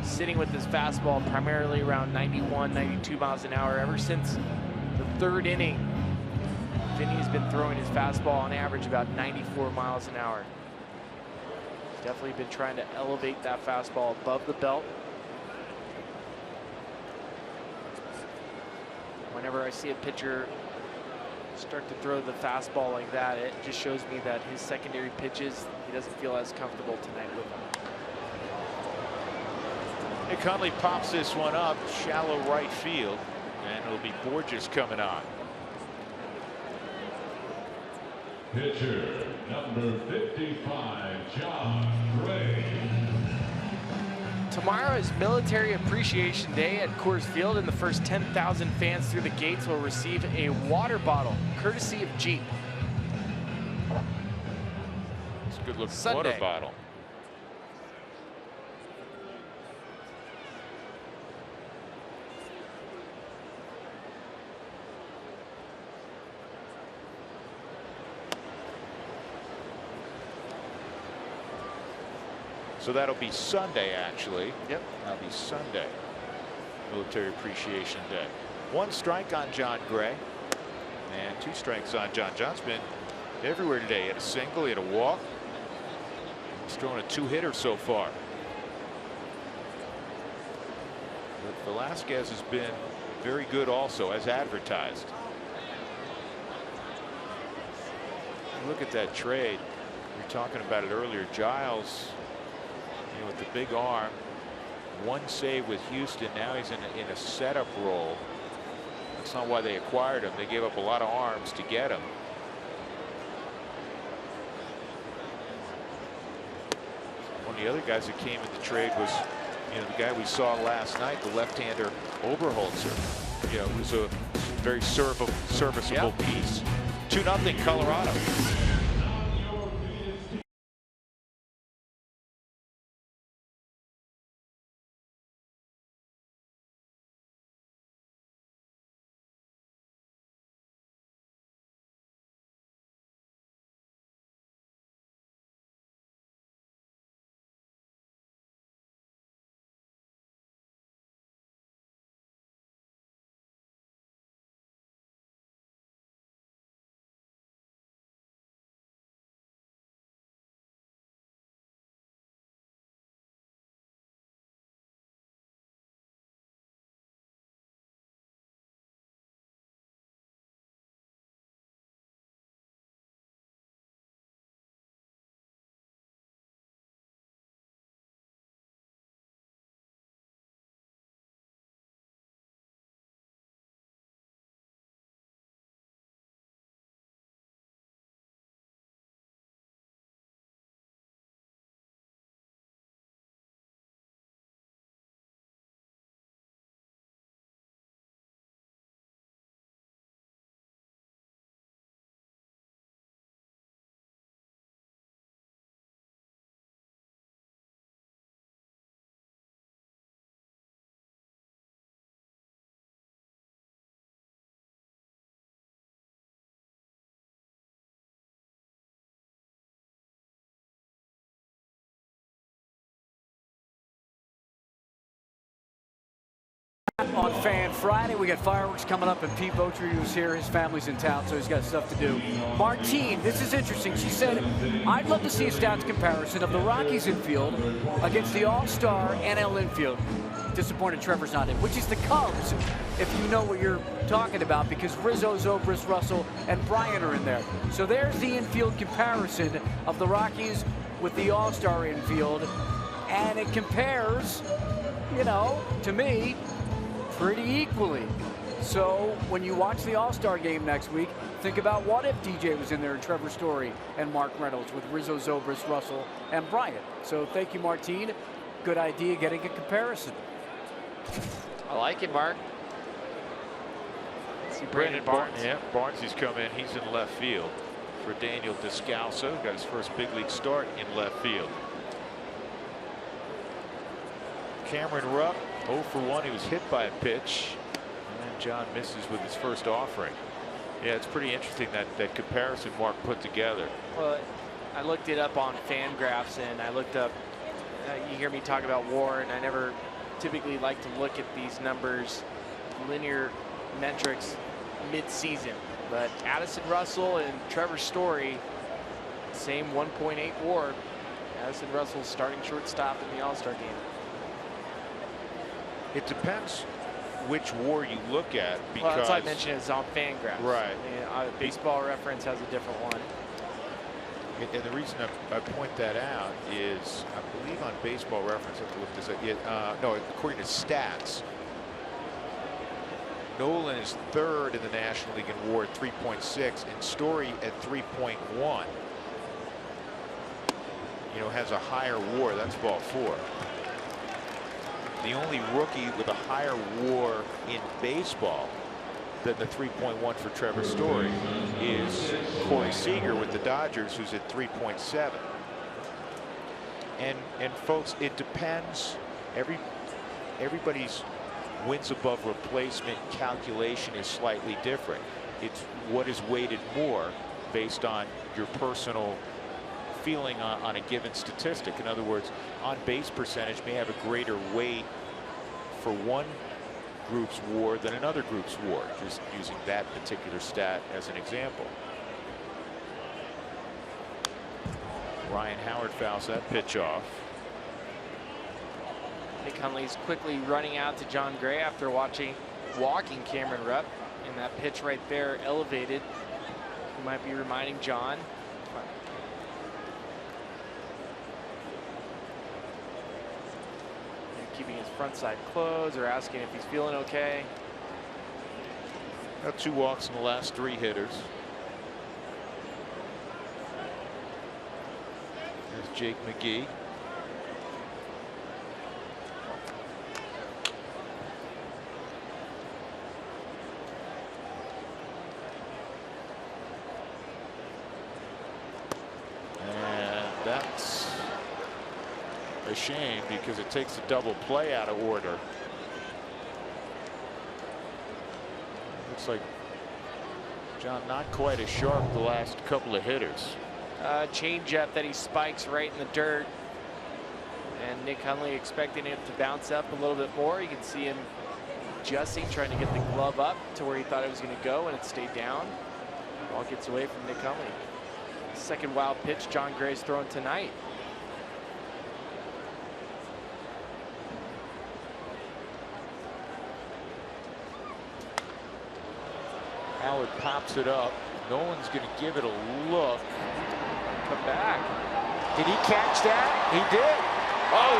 Speaker 3: sitting with his fastball primarily around 91, 92 miles an hour. Ever since the 3rd inning, Vinny has been throwing his fastball on average about 94 miles an hour. He's definitely been trying to elevate that fastball above the belt. Whenever I see a pitcher start to throw the fastball like that, it just shows me that his secondary pitches, he doesn't feel as comfortable tonight with them.
Speaker 2: Nick Hundley pops this one up shallow right field, and it'll be Borges coming on.
Speaker 4: Pitcher number 55, John Gray.
Speaker 3: Tomorrow is Military Appreciation Day at Coors Field, and the first 10,000 fans through the gates will receive a water bottle courtesy of Jeep.
Speaker 2: It's a good looking
Speaker 3: Sunday.
Speaker 2: water bottle. So that'll be Sunday, actually.
Speaker 3: Yep.
Speaker 2: That'll be Sunday. Military Appreciation Day. 1 strike on John Gray. And 2 strikes on John. John's been everywhere today. He had a single, he had a walk. He's thrown a 2-hitter so far. But Velasquez has been very good also, as advertised. Look at that trade. We were talking about it earlier. Giles, with the big arm, 1 save with Houston. Now he's in a setup role. That's not why they acquired him. They gave up a lot of arms to get him. One of the other guys that came in the trade was, the guy we saw last night, the left-hander Oberholzer. It was a very serviceable piece. 2-0 Colorado.
Speaker 1: On Fan Friday, we got fireworks coming up, and Pete Votri, who's here, his family's in town, so he's got stuff to do. Martine, this is interesting. She said, I'd love to see a stats comparison of the Rockies infield against the all-star NL infield. Disappointed Trevor's not in, which is the Cubs, if you know what you're talking about, because Rizzo, Zobrist, Russell, and Bryant are in there. So there's the infield comparison of the Rockies with the all-star infield, and it compares, to me, pretty equally. So when you watch the All-Star game next week, think about what if DJ was in there and Trevor Story and Mark Reynolds with Rizzo, Zobrist, Russell, and Bryant. So thank you, Martine. Good idea getting a comparison.
Speaker 3: I like it, Mark. See Brandon Barnes.
Speaker 2: Yeah, Barnes has come in. He's in left field for Daniel Descalso. Got his first big league start in left field. Cameron Rupp, 0 for 1. He was hit by a pitch. And then John misses with his first offering. Yeah, it's pretty interesting that comparison Mark put together.
Speaker 3: Well, I looked it up on Fangraphs, and I looked up, you hear me talk about WAR, and I never typically like to look at these numbers, linear metrics, mid-season. But Addison Russell and Trevor Story, same 1.8 WAR. Addison Russell's starting shortstop in the All-Star game.
Speaker 2: It depends which WAR you look at, because
Speaker 3: Well, that's why I mentioned it's on Fangraphs.
Speaker 2: Right.
Speaker 3: Baseball Reference has a different one.
Speaker 2: And the reason I point that out is, I believe on Baseball Reference, I have to look this up. No, according to stats, Nolan is third in the National League in WAR at 3.6, and Story at 3.1. You know, has a higher WAR. That's ball 4. The only rookie with a higher WAR in baseball than the 3.1 for Trevor Story is Corey Seager with the Dodgers, who's at 3.7. And folks, it depends. Everybody's wins above replacement calculation is slightly different. It's what is weighted more based on your personal feeling on a given statistic. In other words, on base percentage may have a greater weight for one group's WAR than another group's WAR, just using that particular stat as an example. Ryan Howard fouls that pitch off.
Speaker 3: Nick Hundley's quickly running out to John Gray after walking Cameron Rupp, and that pitch right there elevated. You might be reminding John. Keeping his front side closed, or asking if he's feeling okay.
Speaker 2: Got 2 walks in the last 3 hitters. There's Jake McGee. And that's a shame, because it takes a double play out of order. Looks like John not quite as sharp the last couple of hitters.
Speaker 3: Changeup that he spikes right in the dirt, and Nick Hundley expecting it to bounce up a little bit more. You can see him adjusting, trying to get the glove up to where he thought it was going to go, and it stayed down. Ball gets away from Nick Hundley. Second wild pitch John Gray's throwing tonight.
Speaker 2: Howard pops it up. Nolan's going to give it a look.
Speaker 3: Come back.
Speaker 2: Did he catch that? He did. Oh,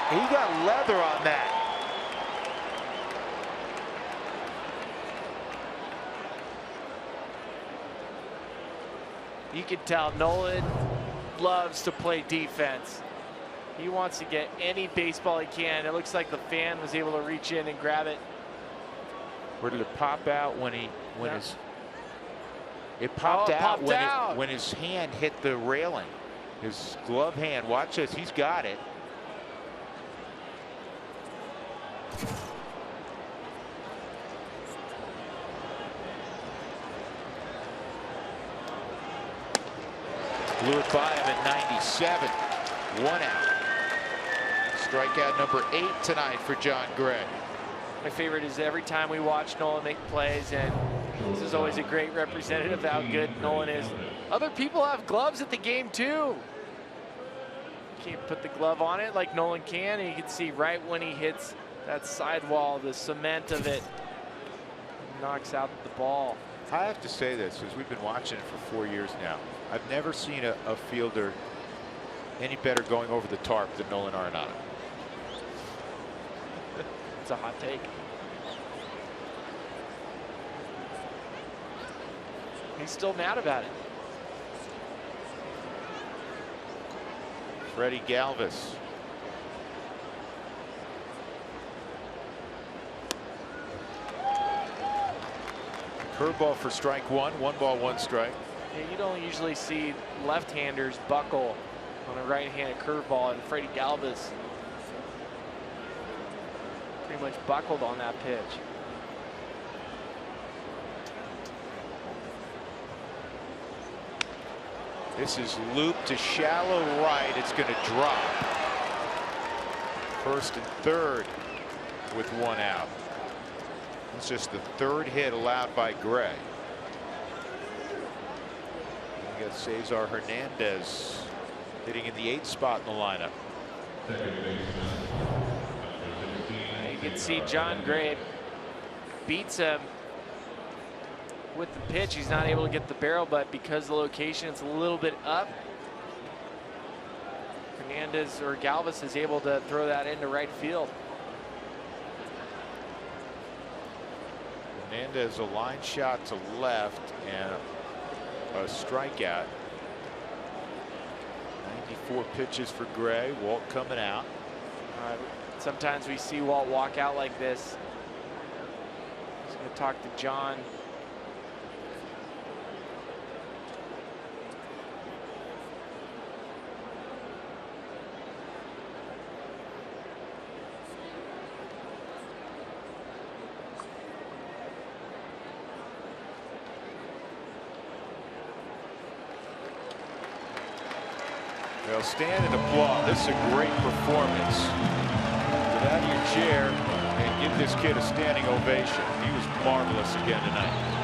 Speaker 2: he got leather on that.
Speaker 3: You can tell Nolan loves to play defense. He wants to get any baseball he can. It looks like the fan was able to reach in and grab it.
Speaker 2: Where did it pop out when it popped out when his hand hit the railing, his glove hand. Watch this, he's got it. Blew it by him at 97. 1 out. Strikeout number 8 tonight for John Gray.
Speaker 3: My favorite is every time we watch Nolan make plays, and this is always a great representative of how good Nolan is. Other people have gloves at the game too. Can't put the glove on it like Nolan can, and you can see right when he hits that sidewall, the cement of it knocks out the ball.
Speaker 2: I have to say this, because we've been watching it for 4 years now. I've never seen a fielder any better going over the tarp than Nolan Arenado.
Speaker 3: It's a hot take. He's still mad about it.
Speaker 2: Freddie Galvis. Curveball for strike 1. 1 ball, 1 strike.
Speaker 3: Yeah, you don't usually see left-handers buckle on a right-handed curveball, and Freddie Galvis pretty much buckled on that pitch.
Speaker 2: This is looped to shallow right. It's going to drop. First and third with 1 out. It's just the 3rd hit allowed by Gray. We got Cesar Hernandez hitting in the 8th spot in the lineup.
Speaker 3: He You can see John Gray beats him with the pitch. He's not able to get the barrel, but because the location it's a little bit up, Hernandez or Galvis is able to throw that into right field.
Speaker 2: Hernandez a line shot to left and a strikeout. 94 pitches for Gray. Walt coming out.
Speaker 3: Sometimes we see Walt walk out like this. He's going to talk to John.
Speaker 2: Well, stand and applaud. This is a great performance. Get out of your chair and give this kid a standing ovation. He was marvelous again tonight.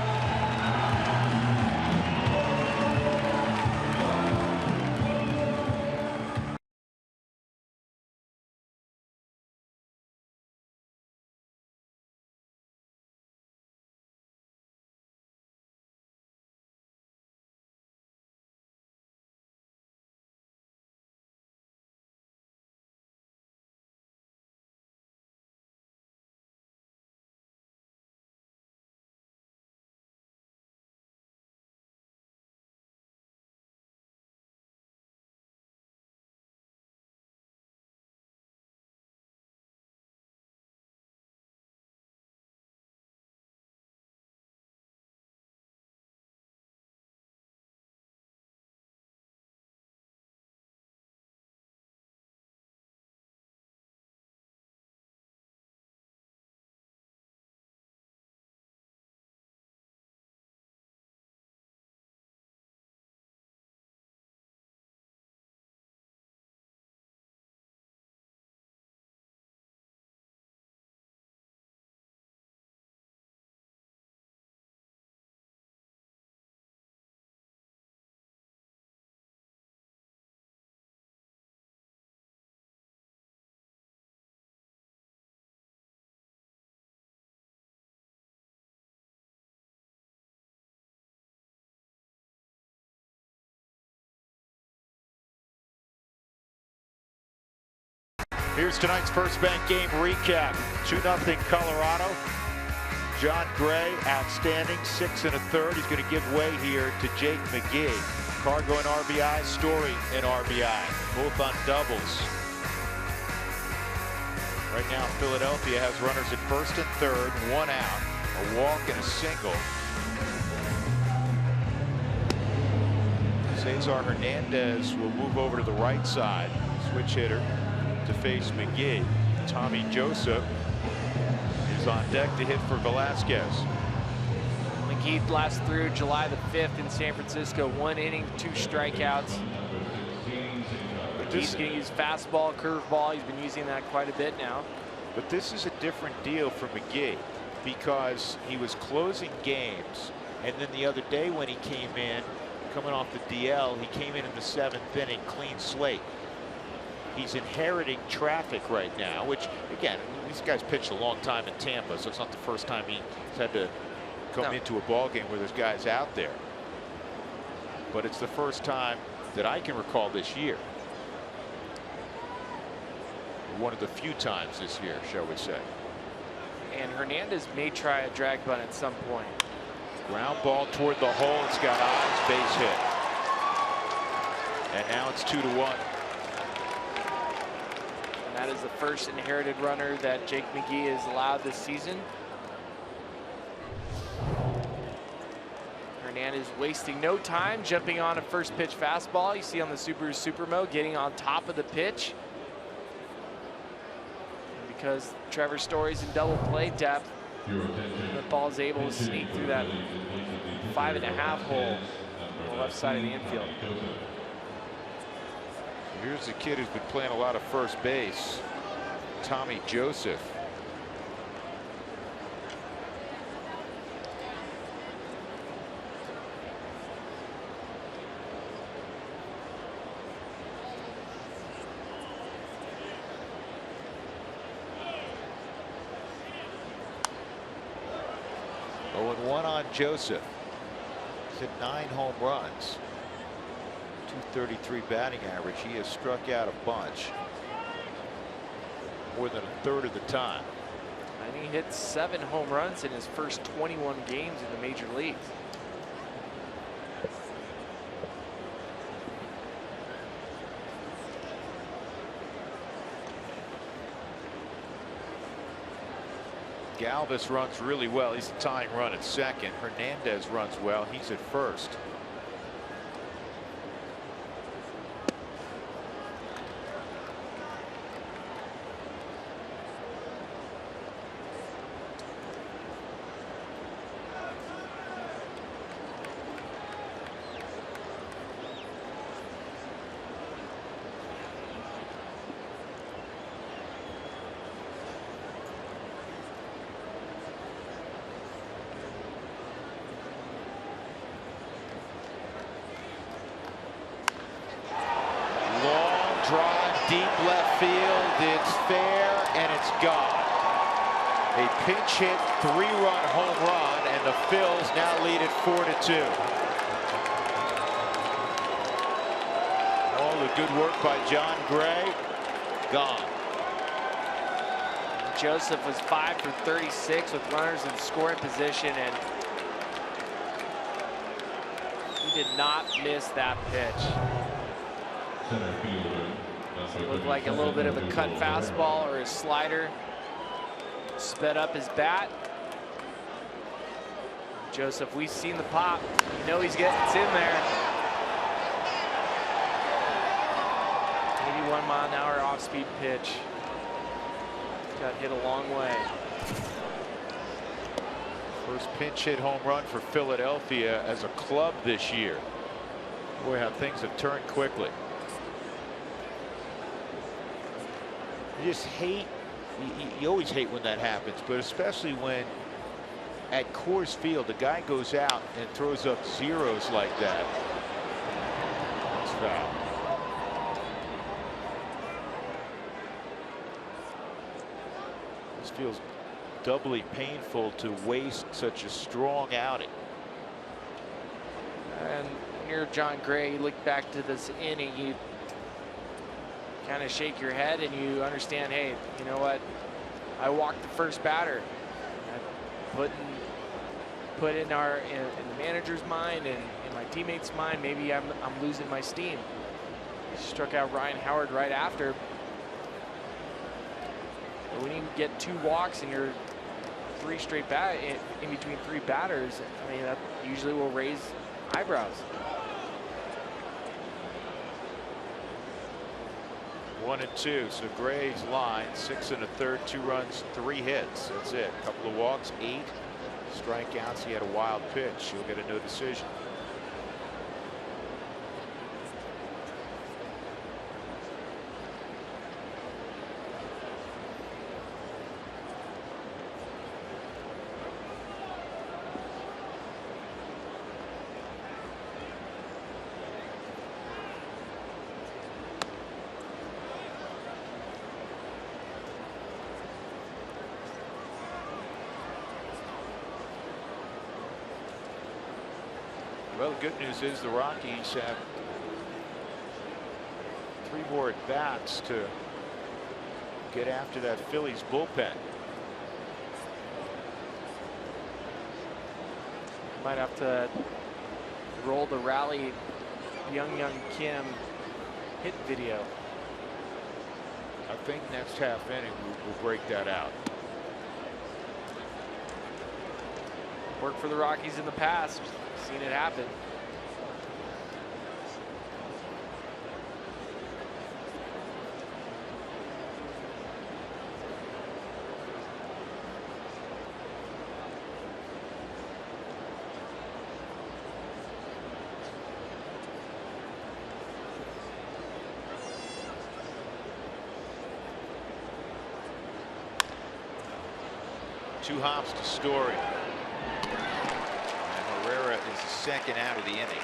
Speaker 2: Here's tonight's First Bank game recap. 2-0 Colorado. John Gray, outstanding, 6 1/3. He's going to give way here to Jake McGee. Cargo and RBI, Story and RBI, both on doubles. Right now, Philadelphia has runners at first and third, 1 out, a walk and a single. Cesar Hernandez will move over to the right side, switch hitter to face McGee. Tommy Joseph is on deck to hit for Velasquez.
Speaker 3: McGee last through July the 5th in San Francisco, 1 inning, 2 strikeouts. He's going to use fastball, curveball. He's been using that quite a bit now.
Speaker 2: But this is a different deal for McGee because he was closing games, and then the other day when he came in, coming off the DL, he came in the 7th inning, clean slate. He's inheriting traffic right now, which, again, these guys pitched a long time in Tampa, so it's not the first time he's had to come into a ball game where there's guys out there. But it's the first time that I can recall this year. One of the few times this year, shall we say.
Speaker 3: And Hernandez may try a drag bunt at some point.
Speaker 2: Ground ball toward the hole. It's got eyes, base hit. And now it's 2-1.
Speaker 3: And that is the first inherited runner that Jake McGee has allowed this season. Hernandez wasting no time, jumping on a first pitch fastball. You see on the Subaru Supermo, getting on top of the pitch. And because Trevor Story's in double play depth, the ball is able to sneak through that 5.5 hole on the left side of the infield.
Speaker 2: Here's a kid who's been playing a lot of first base, Tommy Joseph. one on Joseph. He's had 9 home runs, 233 batting average. He has struck out a bunch, more than a third of the time.
Speaker 3: And he hit 7 home runs in his first 21 games in the major leagues.
Speaker 2: Galvis runs really well. He's the tying run at second. Hernandez runs well. He's at first. Drive deep left field. It's fair and it's gone. A pinch hit 3-run home run, and the Phils now lead it 4-2. All the good work by Jon Gray gone.
Speaker 3: Joseph was 5 for 36 with runners in scoring position, and he did not miss that pitch. It looked like a little bit of a cut fastball or a slider. Sped up his bat. Joseph, we've seen the pop. You know it's in there. 81-mile-an-hour off-speed pitch. Got hit a long way.
Speaker 2: First pinch hit home run for Philadelphia as a club this year. Boy, how things have turned quickly. You just hate, you always hate when that happens, but especially when at Coors Field, the guy goes out and throws up zeros like that. It's foul. This feels doubly painful to waste such a strong outing.
Speaker 3: And when you're Jon Gray, you look back to this inning, you kind of shake your head and you understand, hey, you know what? I walked the first batter. I put in the manager's mind and in my teammates' mind, maybe I'm losing my steam. Struck out Ryan Howard right after. But when you get 2 walks and you're 3 straight in between 3 batters, I mean, that usually will raise eyebrows.
Speaker 2: 1-2. So Gray's line 6 1/3, 2 runs, 3 hits. That's it. A couple of walks, 8 strikeouts. He had a wild pitch. He'll get a no decision. Well, the good news is the Rockies have 3 more at bats to get after that Phillies bullpen.
Speaker 3: Might have to roll the rally Young Kim hit video.
Speaker 2: I think next half inning we'll break that out.
Speaker 3: Worked for the Rockies in the past. Seen it happen.
Speaker 2: Two hops to Story. Herrera is the second out of the inning.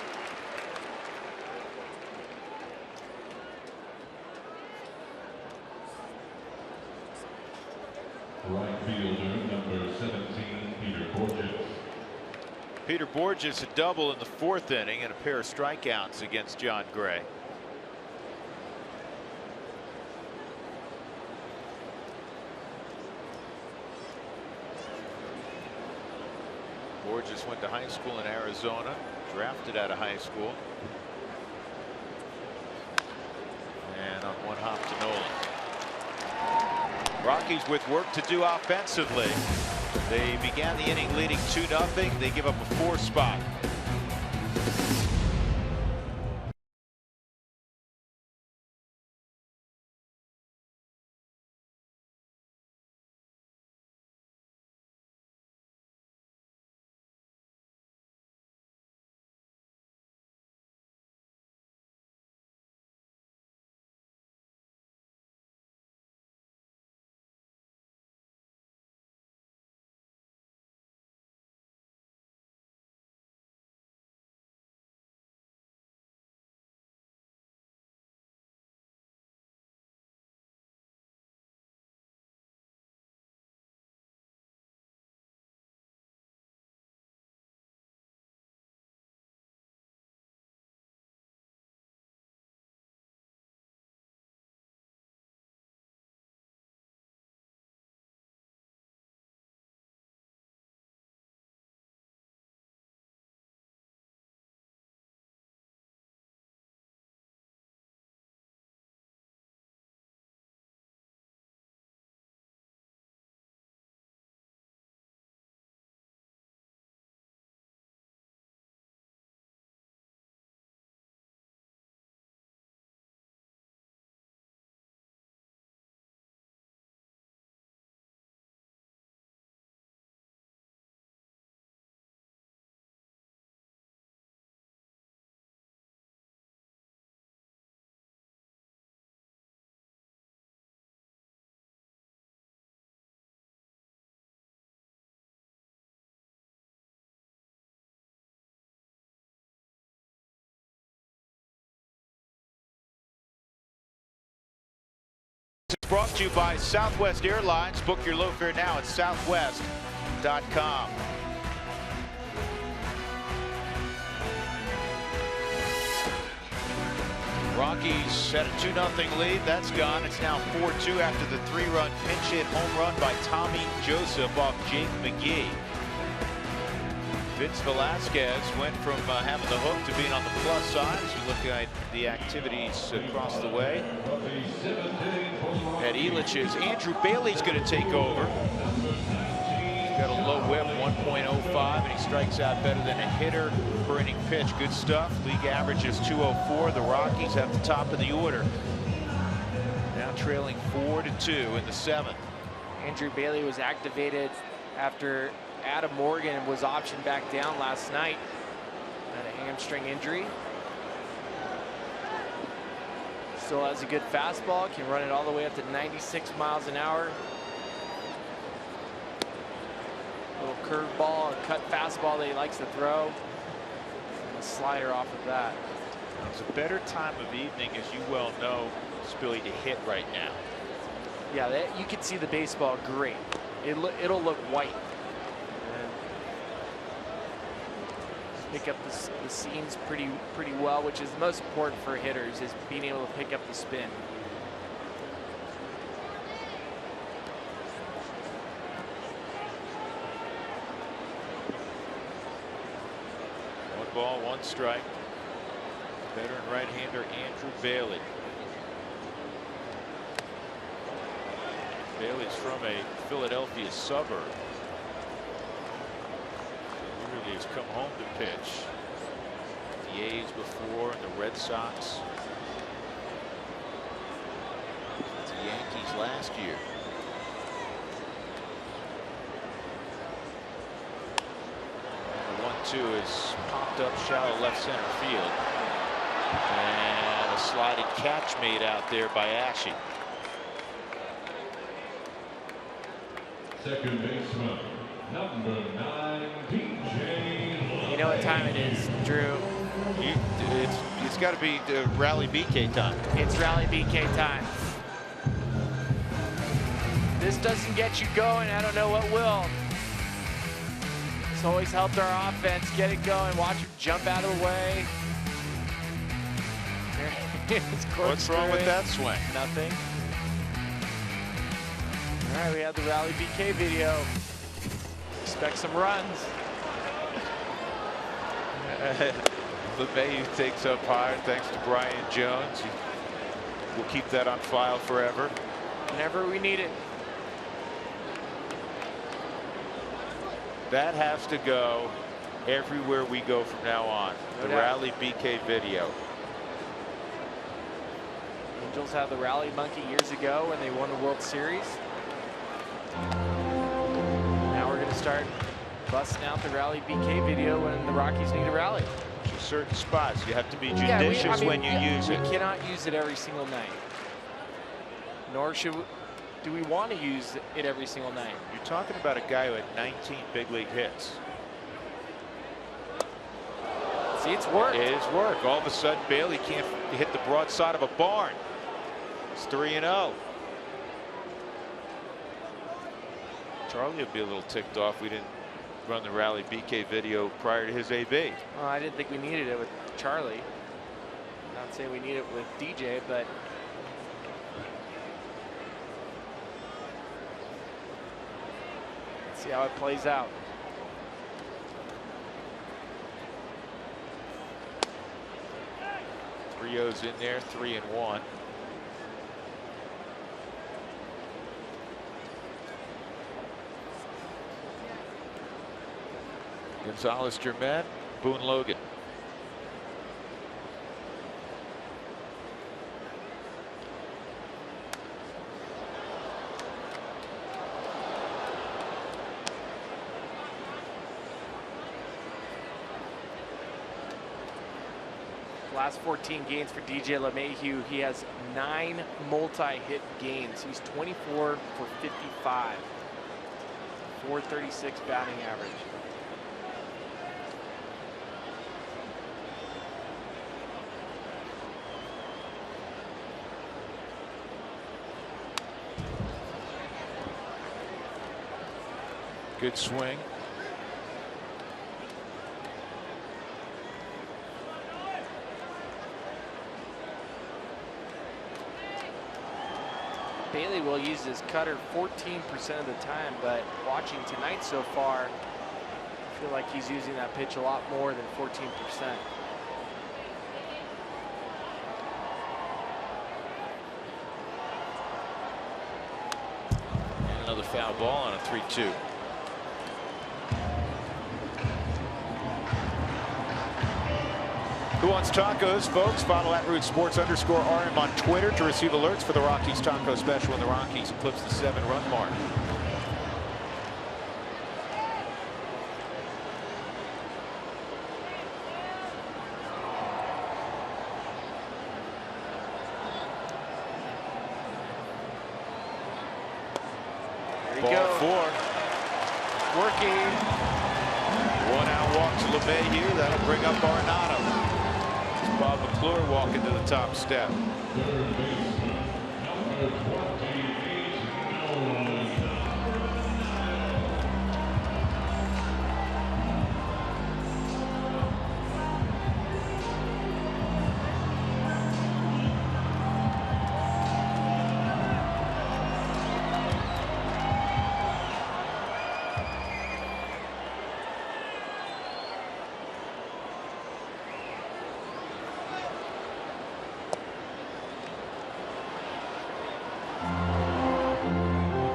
Speaker 4: Right fielder number 17, Peter Korchitz.
Speaker 2: Peter Borges a double in the 4th inning and a pair of strikeouts against John Gray. Borges went to high school in Arizona, drafted out of high school. And on one hop to Nolan. Rockies with work to do offensively. They began the inning leading 2-0. They give up a 4 spot. Brought to you by Southwest Airlines. Book your low fare now at southwest.com. Rockies had a 2-0 lead. That's gone. It's now 4-2 after the 3-run pinch hit home run by Tommy Joseph off Jake McGee. Vince Velasquez went from having the hook to being on the plus side. As you look at the activities across the way. At Elitch's, Andrew Bailey's going to take over. He's got a low whip, 1.05, and he strikes out better than a hitter per inning pitch. Good stuff. League average is 204. The Rockies at the top of the order. Now trailing 4-2 in the 7th.
Speaker 3: Andrew Bailey was activated after Adam Morgan was optioned back down last night. Had a hamstring injury. Still has a good fastball, can run it all the way up to 96 miles an hour. Little curveball, a cut fastball that he likes to throw. And a slider off of that.
Speaker 2: It's a better time of evening, as you well know, Spilly, to hit right now.
Speaker 3: Yeah, you can see the baseball great. It'll look white. Pick up the seams pretty well, which is the most important for hitters, is being able to pick up the spin.
Speaker 2: One ball, one strike. Veteran right-hander Andrew Bailey. Bailey's from a Philadelphia suburb. He's come home to pitch. The A's before and the Red Sox. The Yankees last year. And the 1-2 is popped up shallow left center field. And a sliding catch made out there by Ashe.
Speaker 4: Second baseman, number 9, DJ.
Speaker 3: You know what time it is, Drew?
Speaker 2: It's got to be Rally BK time.
Speaker 3: It's Rally BK time. This doesn't get you going, I don't know what will. It's always helped our offense get it going. Watch him jump out of the way.
Speaker 2: What's wrong with that swing?
Speaker 3: Nothing. All right, we have the Rally BK video. Expect some runs.
Speaker 2: LeMahieu takes up higher thanks to Brian Jones. We'll keep that on file forever.
Speaker 3: Whenever we need it.
Speaker 2: That has to go everywhere we go from now on.
Speaker 3: No
Speaker 2: The
Speaker 3: doubt.
Speaker 2: Rally BK video.
Speaker 3: Angels had the Rally Monkey years ago when they won the World Series. Now we're going to start busting out the Rally BK video when the Rockies need a rally.
Speaker 2: To certain spots, you have to be
Speaker 3: Yeah,
Speaker 2: judicious when you use
Speaker 3: we
Speaker 2: it.
Speaker 3: cannot use it every single night. Nor do we want to use it every single night.
Speaker 2: You're talking about a guy who had 19 big league hits.
Speaker 3: See, it's worked.
Speaker 2: It is work. All of a sudden, Bailey can't hit the broadside of a barn. It's 3-0. Charlie would be a little ticked off we didn't run the Rally BK video prior to his AB.
Speaker 3: Well, I didn't think we needed it with Charlie. Not saying we need it with DJ, but let's see how it plays out.
Speaker 2: Rio's in there, 3-1. Gonzalez, Germain, Boone, Logan.
Speaker 3: Last 14 games for DJ LeMahieu. He has 9 multi-hit games. He's 24 for 55. 436 batting average.
Speaker 2: Good swing.
Speaker 3: Bailey will use his cutter 14% of the time, but watching tonight so far, I feel like he's using that pitch a lot more than 14%.
Speaker 2: And another foul ball on a 3-2. Who Wants Tacos, folks? Follow @RootsSports_RM on Twitter to receive alerts for the Rockies Taco Special when the Rockies eclipse the 7-run mark.
Speaker 3: There you
Speaker 2: Ball
Speaker 3: go.
Speaker 2: 4.
Speaker 3: Working.
Speaker 2: 1-out walk to LeMahieu. That'll bring up Arenado. Bob McClure walking to the top step.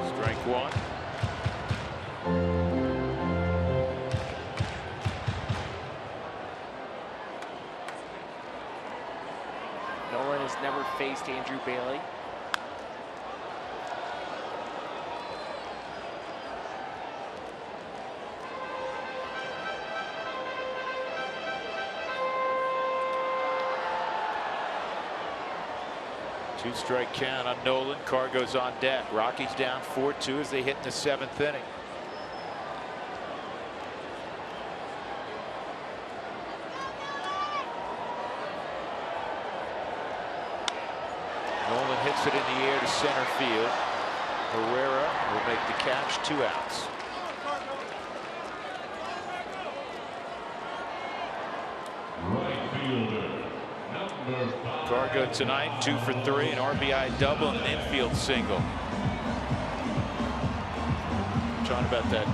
Speaker 2: Strike 1.
Speaker 3: Nolan has never faced Andrew Bailey.
Speaker 2: Two-strike count on Nolan. Carr goes on deck. Rockies down 4-2 as they hit in the 7th inning. Nolan hits it in the air to center field. Herrera will make the catch. 2 outs.
Speaker 4: Number 5.
Speaker 2: Cargo tonight, 2 for 3, an RBI double and an infield single. Talking about that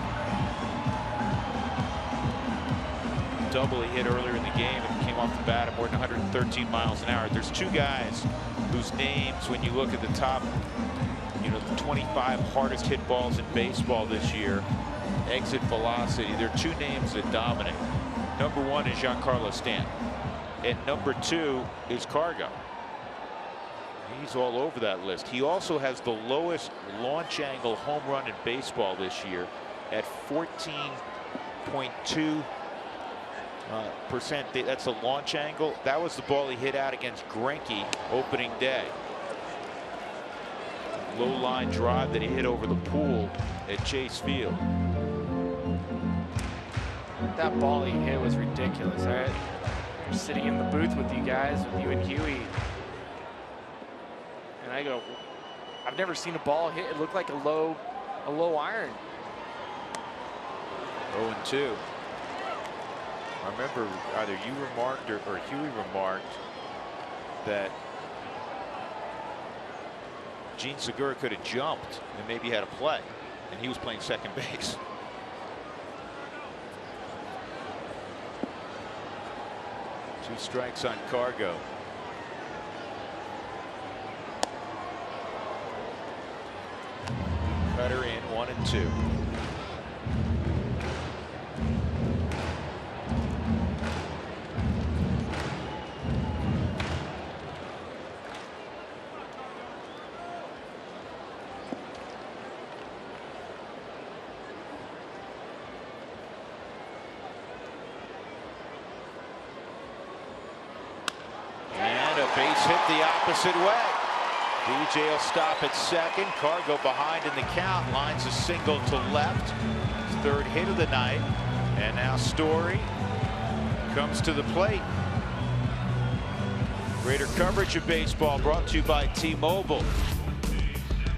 Speaker 2: double he hit earlier in the game and came off the bat at more than 113 miles an hour. There's 2 guys whose names, when you look at the top, the 25 hardest hit balls in baseball this year, exit velocity, there are 2 names that dominate. Number 1 is Giancarlo Stanton, and number 2 is Cargo. He's all over that list. He also has the lowest launch angle home run in baseball this year at 14.2%. That's a launch angle. That was the ball he hit out against Greinke opening day. Low line drive that he hit over the pool at Chase Field.
Speaker 3: That ball he hit was ridiculous. All right, you're sitting in the booth with you guys, with you and Huey. And I go, I've never seen a ball hit. It looked like a low iron.
Speaker 2: 0-2. I remember either you remarked or Huey remarked that Gene Segura could have jumped and maybe had a play, and he was playing second base. Two strikes on Cargo. Cutter in, 1-2. And a base hit the opposite way. DJ will stop at second. Cargo behind in the count. Lines a single to left. His third hit of the night. And now Story comes to the plate. Greater coverage of baseball brought to you by T-Mobile.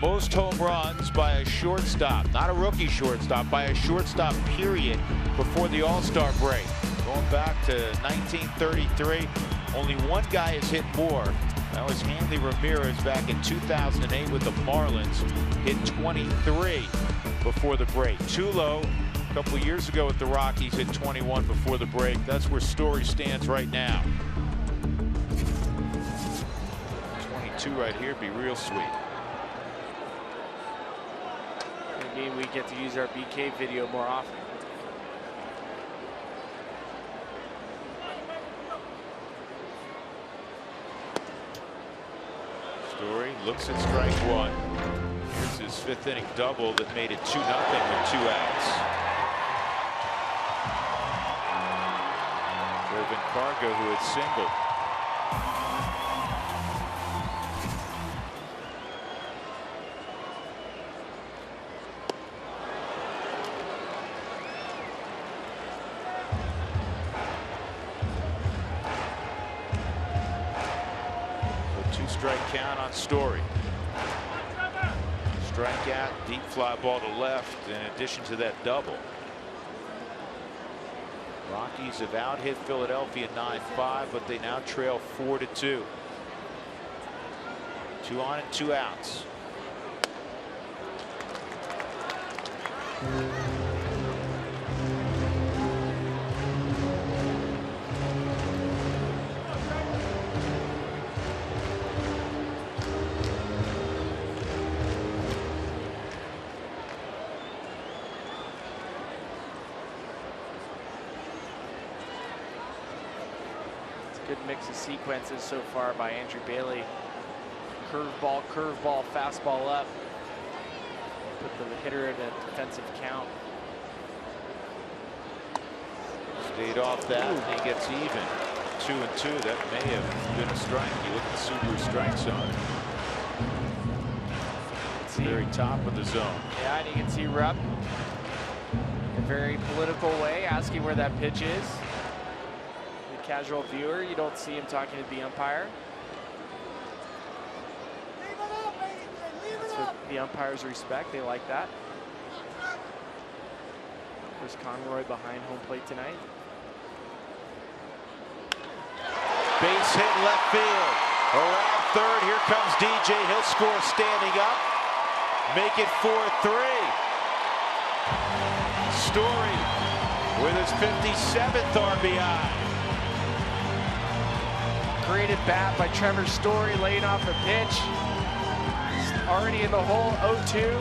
Speaker 2: Most home runs by a shortstop, not a rookie shortstop, by a shortstop period before the All-Star break. Going back to 1933, only one guy has hit more. That was Hanley Ramirez back in 2008 with the Marlins. Hit 23 before the break. Tulo, a couple years ago with the Rockies, hit 21 before the break. That's where Story stands right now. 22 right here, be real sweet.
Speaker 3: Maybe we get to use our BK video more often.
Speaker 2: Story looks at strike one. Here's his fifth inning double that made it 2-0 with 2 outs. Irvin Cargo, who had singled. Strike count on Story. Strikeout, deep fly ball to left in addition to that double. Rockies have out hit Philadelphia 9-5, but they now trail 4-2. 2 on and 2 outs.
Speaker 3: Good mix of sequences so far by Andrew Bailey. Curveball, curveball, fastball up. Put the hitter at a defensive count.
Speaker 2: Stayed off that, and he gets even. 2-2. That may have been a strike. You look at the Subaru strike zone. It's the very top of the zone.
Speaker 3: Yeah, and you can see Rupp in a very political way asking where that pitch is. Casual viewer, you don't see him talking to the umpire. That's what the umpires respect. They like that. Chris Conroy behind home plate tonight.
Speaker 2: Base hit left field. Around third, here comes DJ. He'll score standing up. Make it 4-3. Story with his 57th RBI.
Speaker 3: Great at bat by Trevor Story, laying off a pitch. Already in the hole, 0-2.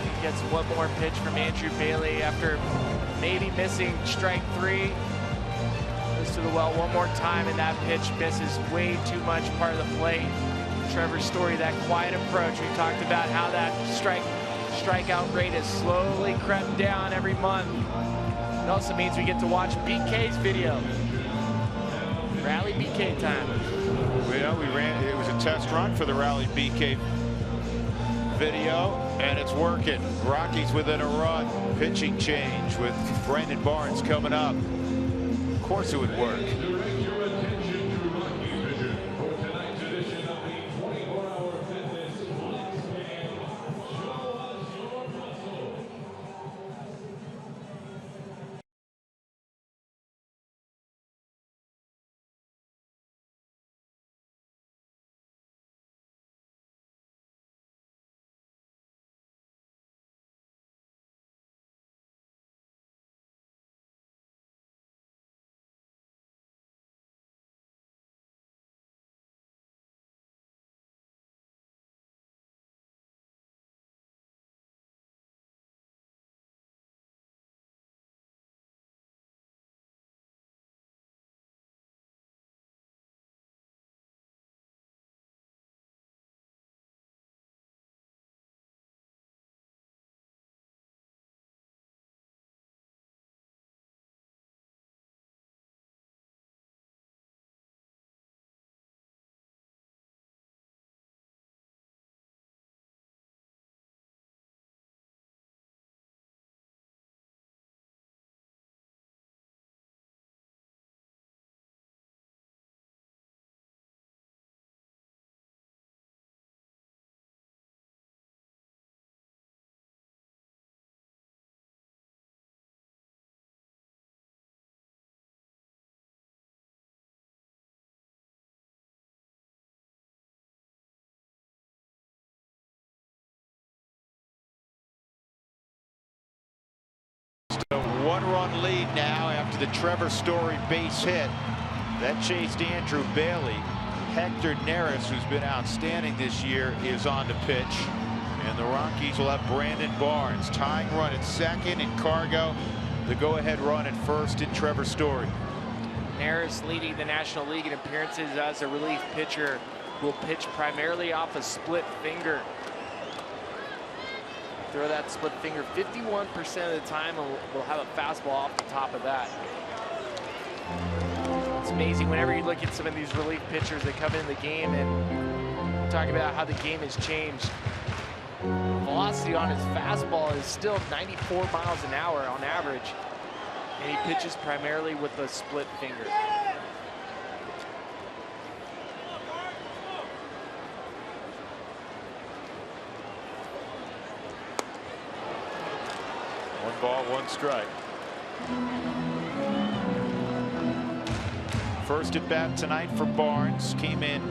Speaker 3: He gets one more pitch from Andrew Bailey after maybe missing strike 3. Goes to the well one more time, and that pitch misses way too much part of the plate. Trevor Story, that quiet approach. We talked about how that strikeout rate has slowly crept down every month. It also means we get to watch BK's video. Rally BK time.
Speaker 2: Well, it was a test run for the Rally BK video, and it's working. Rockies within a run. Pitching change with Brandon Barnes coming up. Of course it would work.
Speaker 4: Direct your attention to Rockies Vision for tonight's edition of the 24-hour fitness once again. Show us your muscle.
Speaker 2: A one-run lead now after the Trevor Story base hit. That chased Andrew Bailey. Hector Neris, who's been outstanding this year, is on the pitch. And the Rockies will have Brandon Barnes. Tying run at second in Cargo. The go-ahead run at first in Trevor Story.
Speaker 3: Neris leading the National League in appearances as a relief pitcher. Will pitch primarily off a split finger. Throw that split finger 51% of the time, and we'll have a fastball off the top of that. It's amazing whenever you look at some of these relief pitchers that come in the game and talk about how the game has changed. Velocity on his fastball is still 94 miles an hour on average, and he pitches primarily with a split finger.
Speaker 2: One ball, one strike. First at bat tonight for Barnes. Came in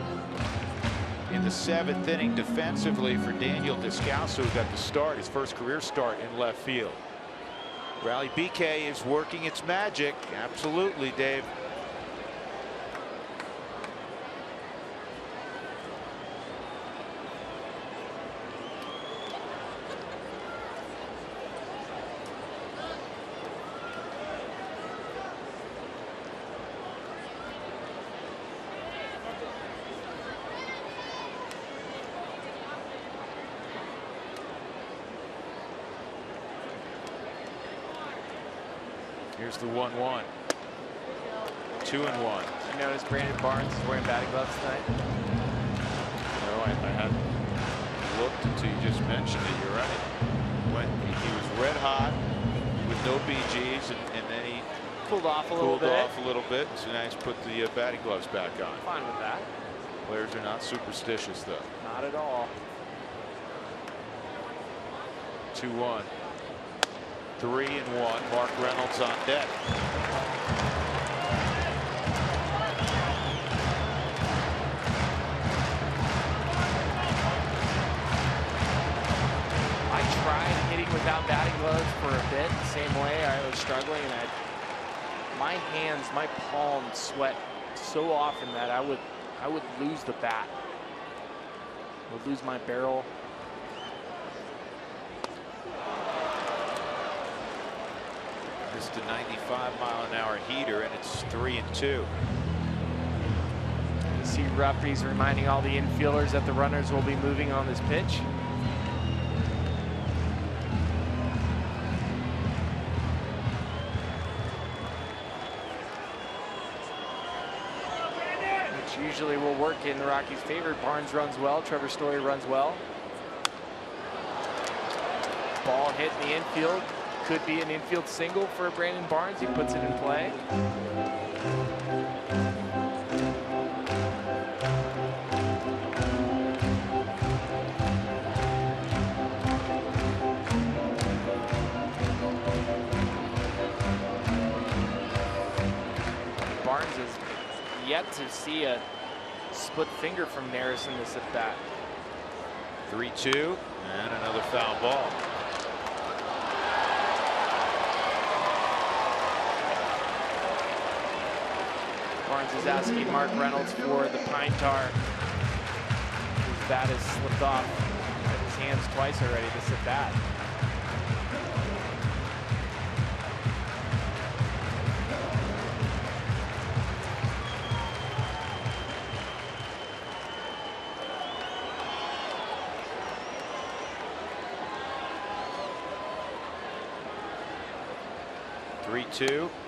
Speaker 2: the 7th inning defensively for Daniel Descalso, who got the start, his first career start in left field. Rally BK is working its magic. Absolutely, Dave. Here's the 1-1. 2-1.
Speaker 3: You notice Brandon Barnes is wearing batting gloves tonight?
Speaker 2: No, I hadn't looked until you just mentioned it. You're right. When he was red hot with no BGs, and then he
Speaker 3: cooled off a little bit.
Speaker 2: So now he's put the batting gloves back on.
Speaker 3: Fine with that.
Speaker 2: Players are not superstitious, though.
Speaker 3: Not at all.
Speaker 2: 2-1. 3-1. Mark Reynolds on deck.
Speaker 3: struggling, and my hands, my palms sweat so often that I would lose the bat. I would lose my barrel.
Speaker 2: Just a 95-mile-an-hour heater, and it's 3-2.
Speaker 3: You see referees reminding all the infielders that the runners will be moving on this pitch. Which usually will work in the Rockies' favor. Barnes runs well, Trevor Story runs well. Ball hit in the infield. Could be an infield single for Brandon Barnes. He puts it in play. Barnes has yet to see a split finger from Neris in this at bat.
Speaker 2: 3-2, and another foul ball.
Speaker 3: Barnes is asking Mark Reynolds for the pine tar. His bat has slipped off at his hands twice already this at bat.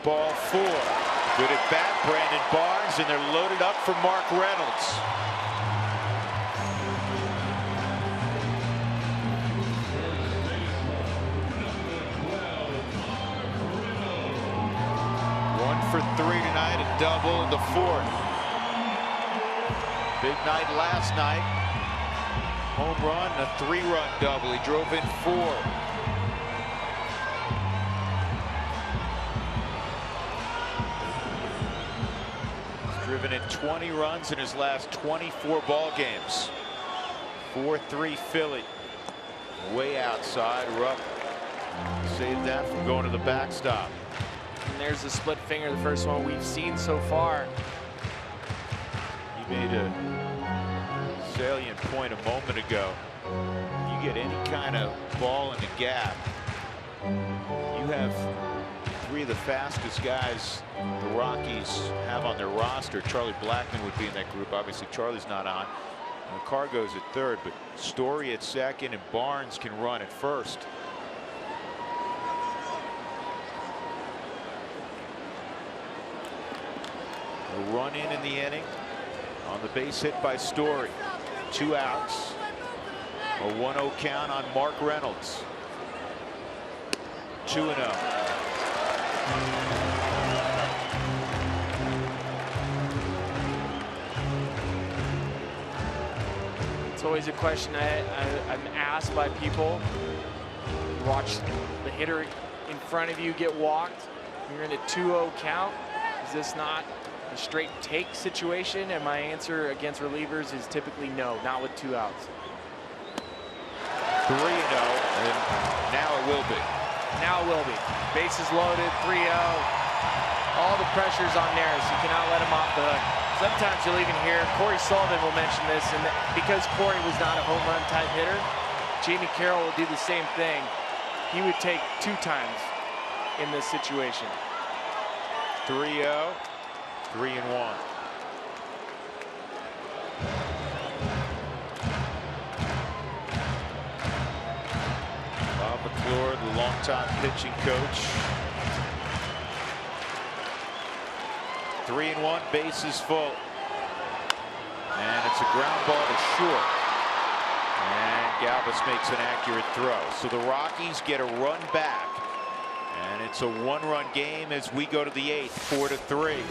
Speaker 2: Ball 4. Good at bat, Brandon Barnes, and they're loaded up for Mark Reynolds. One for 3 tonight, a double in the 4th. Big night last night. Home run, a 3-run double. He drove in 4. Driven in 20 runs in his last 24 ball games. 4-3 Philly. Way outside. Rupp saved that from going to the backstop.
Speaker 3: And there's the split finger, the first one we've seen so far.
Speaker 2: He made a salient point a moment ago. You get any kind of ball in the gap, you have 3 of the fastest guys the Rockies have on their roster. Charlie Blackmon would be in that group. Obviously, Charlie's not on. Cargo's at 3rd, but Story at 2nd, and Barnes can run at 1st. A run in the inning on the base hit by Story. 2 outs. A 1-0 count on Mark Reynolds. 2-0.
Speaker 3: It's always a question I'm asked by people. You watch the hitter in front of you get walked. You're in a 2-0 count. Is this not a straight take situation? And my answer against relievers is typically no, not with 2 outs.
Speaker 2: 3-0, and now it will be.
Speaker 3: Now it will be. Bases loaded, 3-0. All the pressure's on Neris. You cannot let him off the hook. Sometimes you'll even hear Corey Sullivan will mention this, and because Corey was not a home run type hitter, Jamie Carroll will do the same thing. He would take 2 times in this situation.
Speaker 2: 3-0, 3-1. Bob McClure, the longtime pitching coach. 3-1, bases full. And it's a ground ball to short. And Galvis makes an accurate throw. So the Rockies get a run back. And it's a 1-run game as we go to the 8th, 4-3.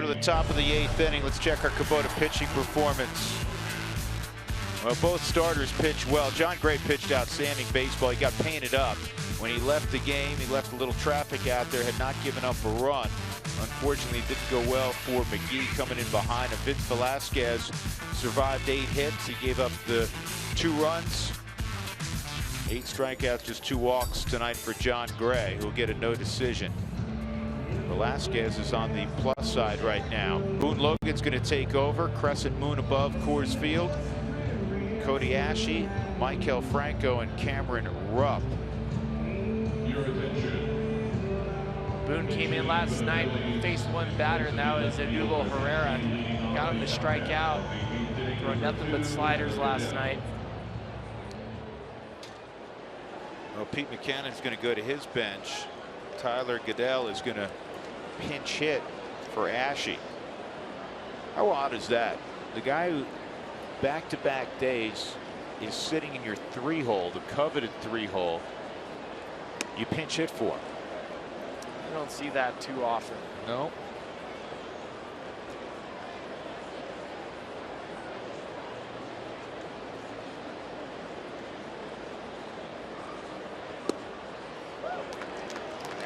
Speaker 2: To the top of the 8th inning, let's check our Kubota pitching performance. Well, both starters pitched well. Jon Gray pitched outstanding baseball. He got painted up. When he left the game, he left a little traffic out there, had not given up a run. Unfortunately, it didn't go well for McGee coming in behind him. Vince Velasquez survived 8 hits. He gave up the 2 runs. 8 strikeouts, just 2 walks tonight for Jon Gray, who will get a no decision. Velasquez is on the plus side right now. Boone Logan's going to take over. Crescent Moon above Coors Field. Cody Asche, Maikel Franco, and Cameron Rupp.
Speaker 3: Boone came in last night, faced one batter, and that was Anubo Herrera. Got him to strike out. Throwing nothing but sliders last night.
Speaker 2: Well, Pete McCannon's going to go to his bench. Tyler Goodell is going to pinch hit for Asche. How odd is that? The guy who back-to-back days is sitting in your 3-hole, the coveted 3-hole. You pinch hit for him.
Speaker 3: You don't see that too often.
Speaker 2: No.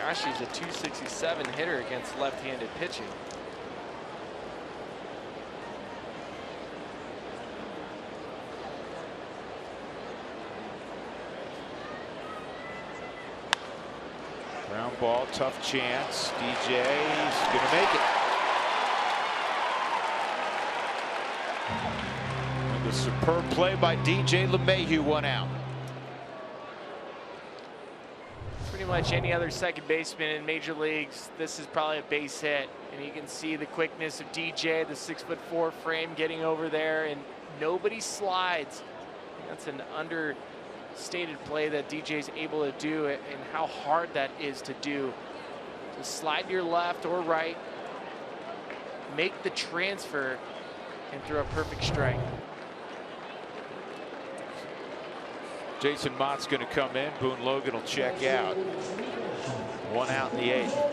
Speaker 3: Asche's a .267 hitter against left-handed pitching.
Speaker 2: Ground ball, tough chance. DJ's gonna make it. And the superb play by DJ LeMahieu, 1 out.
Speaker 3: Pretty much any other second baseman in major leagues, this is probably a base hit. And you can see the quickness of DJ, the 6'4" frame getting over there, and nobody slides. That's an understated play that DJ's able to do, and how hard that is to do. To slide to your left or right, make the transfer, and throw a perfect strike.
Speaker 2: Jason Mott's going to come in. Boone Logan will check out. 1 out in the 8th.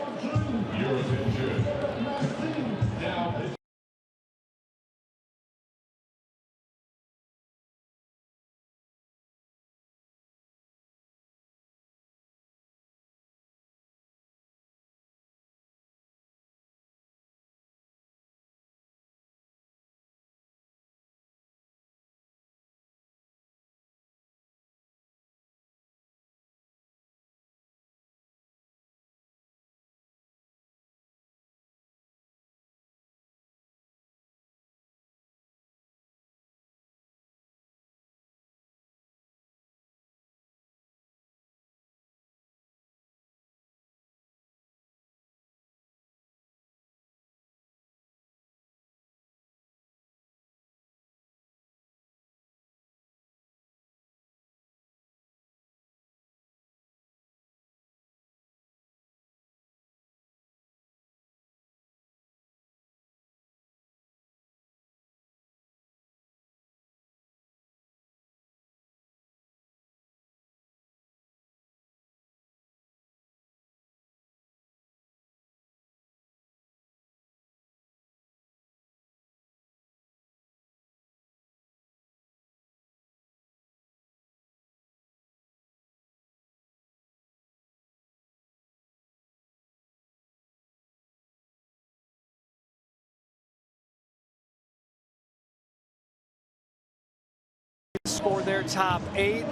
Speaker 5: Scored their top 8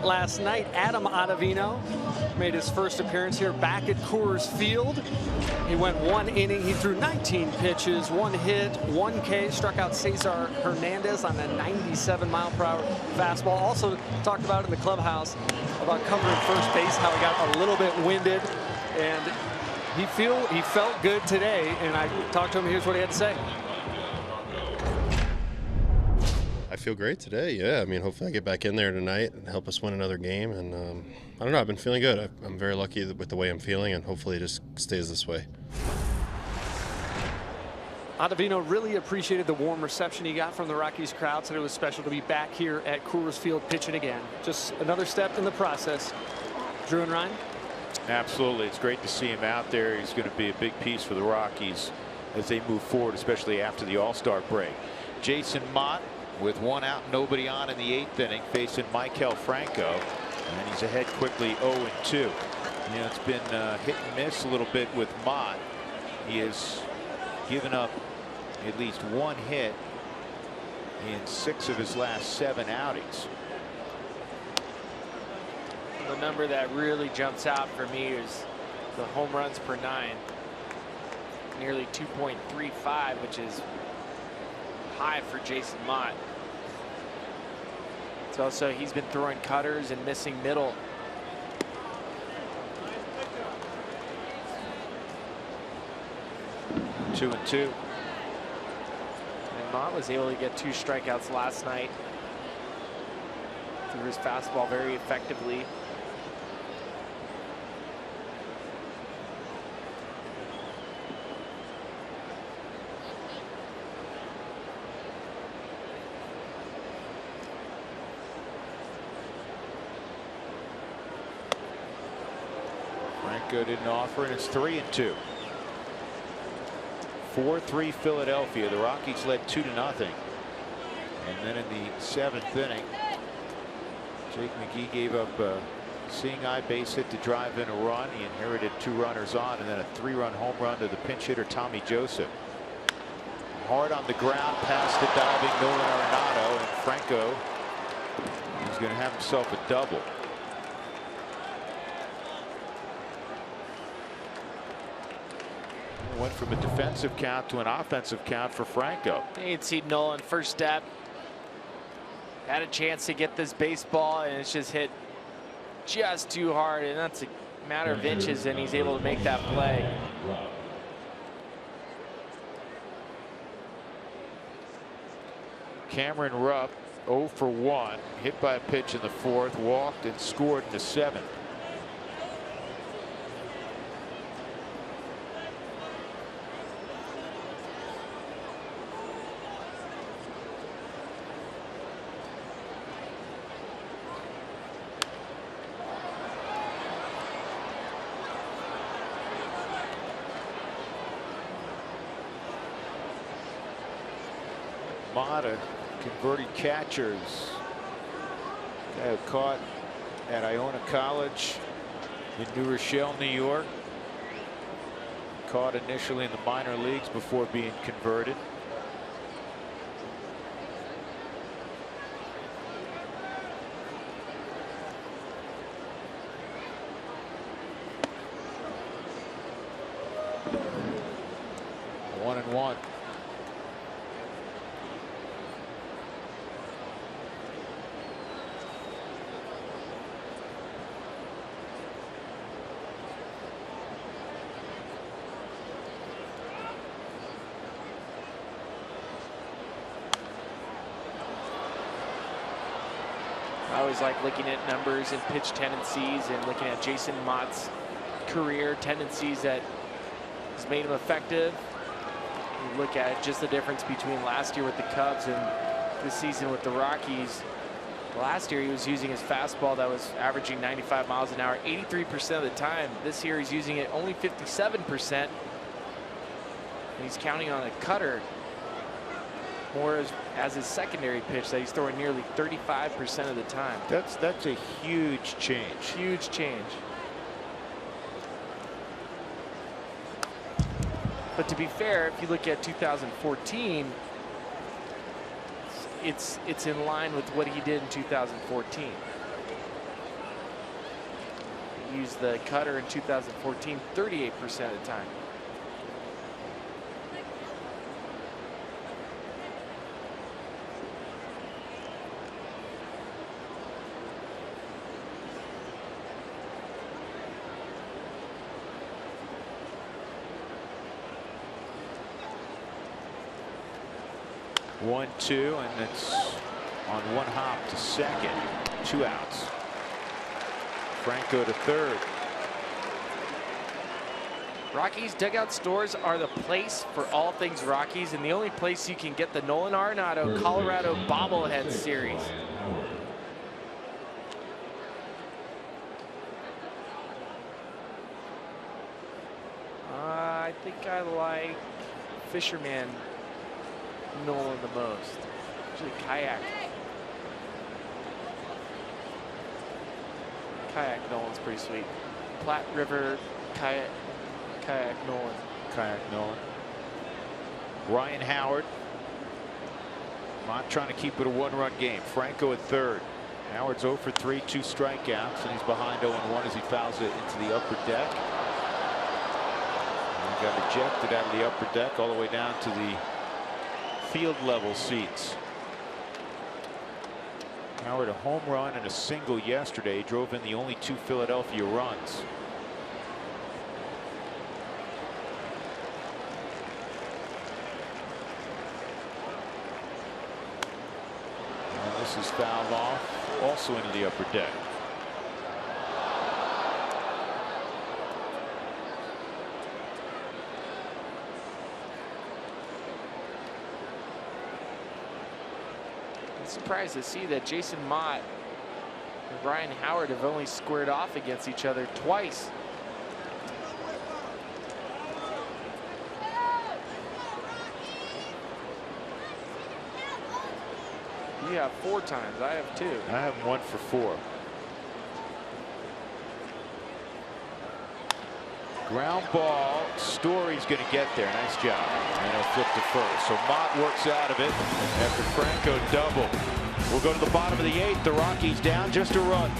Speaker 5: last night. Adam Ottavino made his first appearance here back at Coors Field. He went 1 inning. He threw 19 pitches, 1 hit, 1 K, struck out Cesar Hernandez on a 97-mile-per-hour fastball. Also talked about in the clubhouse about covering first base, how he got a little bit winded, and he felt good today. And I talked to him. Here's what he had to say.
Speaker 8: I feel great today. Yeah, I mean, hopefully I get back in there tonight and help us win another game. And I don't know, I've been feeling good. I'm very lucky with the way I'm feeling, and hopefully it just stays this way.
Speaker 5: Ottavino really appreciated the warm reception he got from the Rockies crowd. Said it was special to be back here at Coors Field pitching again. Just another step in the process. Drew and Ryan?
Speaker 2: Absolutely. It's great to see him out there. He's going to be a big piece for the Rockies as they move forward, especially after the All-Star break. Jason Mott with one out, nobody on in the 8th inning, facing Maikel Franco, and he's ahead quickly 0-2. You know, it's been hit and miss a little bit with Mott. He has given up at least one hit in 6 of his last 7 outings.
Speaker 3: The number that really jumps out for me is the home runs per 9. Nearly 2.35, which is high for Jason Mott. It's also, he's been throwing cutters and missing middle.
Speaker 2: Two and two.
Speaker 3: And Mott was able to get 2 strikeouts last night. Threw his fastball very effectively.
Speaker 2: Franco didn't offer, and it's 3-2. 4-3 Philadelphia. The Rockies led 2-0. And then in the 7th inning, Jake McGee gave up a seeing eye base hit to drive in a run. He inherited 2 runners on, and then a 3-run home run to the pinch hitter Tommy Joseph. Hard on the ground past the diving Nolan Arenado, and Franco is going to have himself a double. Went from a defensive count to an offensive count for Franco.
Speaker 3: You'd see Nolan first step. Had a chance to get this baseball, and it's just hit just too hard, and that's a matter of inches, and he's able to make that play.
Speaker 2: Cameron Rupp 0 for 1, hit by a pitch in the 4th, walked and scored in the 7th. Mott, a converted catchers. Guy who caught at Iona College in New Rochelle, New York. Caught initially in the minor leagues before being converted. One and one.
Speaker 3: I always like looking at numbers and pitch tendencies and looking at Jason Mott's career tendencies that has made him effective. You look at just the difference between last year with the Cubs and this season with the Rockies. Last year he was using his fastball that was averaging 95 miles an hour 83% of the time. This year he's using it only 57%. And he's counting on a cutter more as his secondary pitch that he's throwing nearly 35% of the time.
Speaker 2: That's a huge change.
Speaker 3: Huge change. But to be fair, if you look at 2014, it's in line with what he did in 2014. He used the cutter in 2014 38% of the time.
Speaker 2: One, two, and it's on one hop to second. 2 outs. Franco to third.
Speaker 3: Rockies dugout stores are the place for all things Rockies, and the only place you can get the Nolan Arenado Colorado bobblehead series. I think I like fisherman Nolan the most? Usually kayak. Kayak Nolan's pretty sweet. Platte River kayak Nolan.
Speaker 2: Kayak Nolan. Ryan Howard. Mott trying to keep it a one-run game. Franco at third. Howard's 0 for 3, 2 strikeouts, and he's behind 0-1 as he fouls it into the upper deck. And he got ejected out of the upper deck all the way down to the field level seats. Howard a home run and a single yesterday, drove in the only 2 Philadelphia runs. And this is fouled off, also into the upper deck.
Speaker 3: Surprised to see that Jason Mott and Ryan Howard have only squared off against each other twice. You have 4 times. I have 2.
Speaker 2: I have 1 for 4. Ground ball. Story's going to get there. Nice job. And he'll flip to first. So Mott works out of it after Franco double. We'll go to the bottom of the 8th. The Rockies down just a run.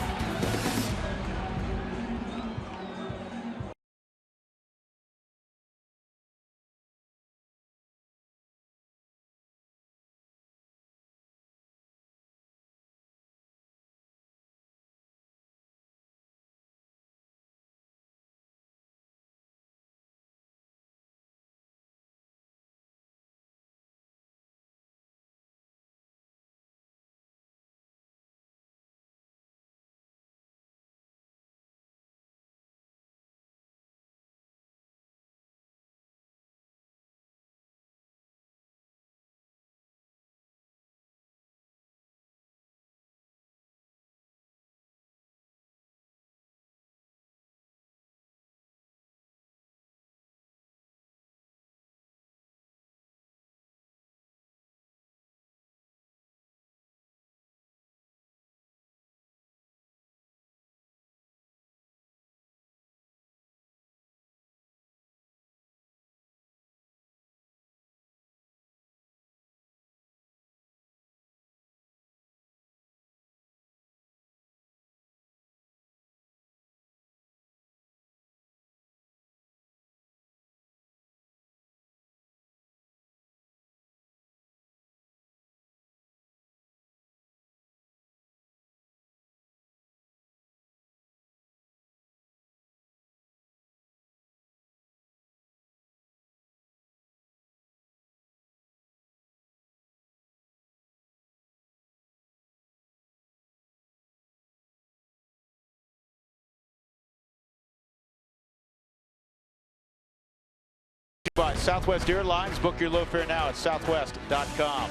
Speaker 2: By Southwest Airlines. Book your low fare now at southwest.com.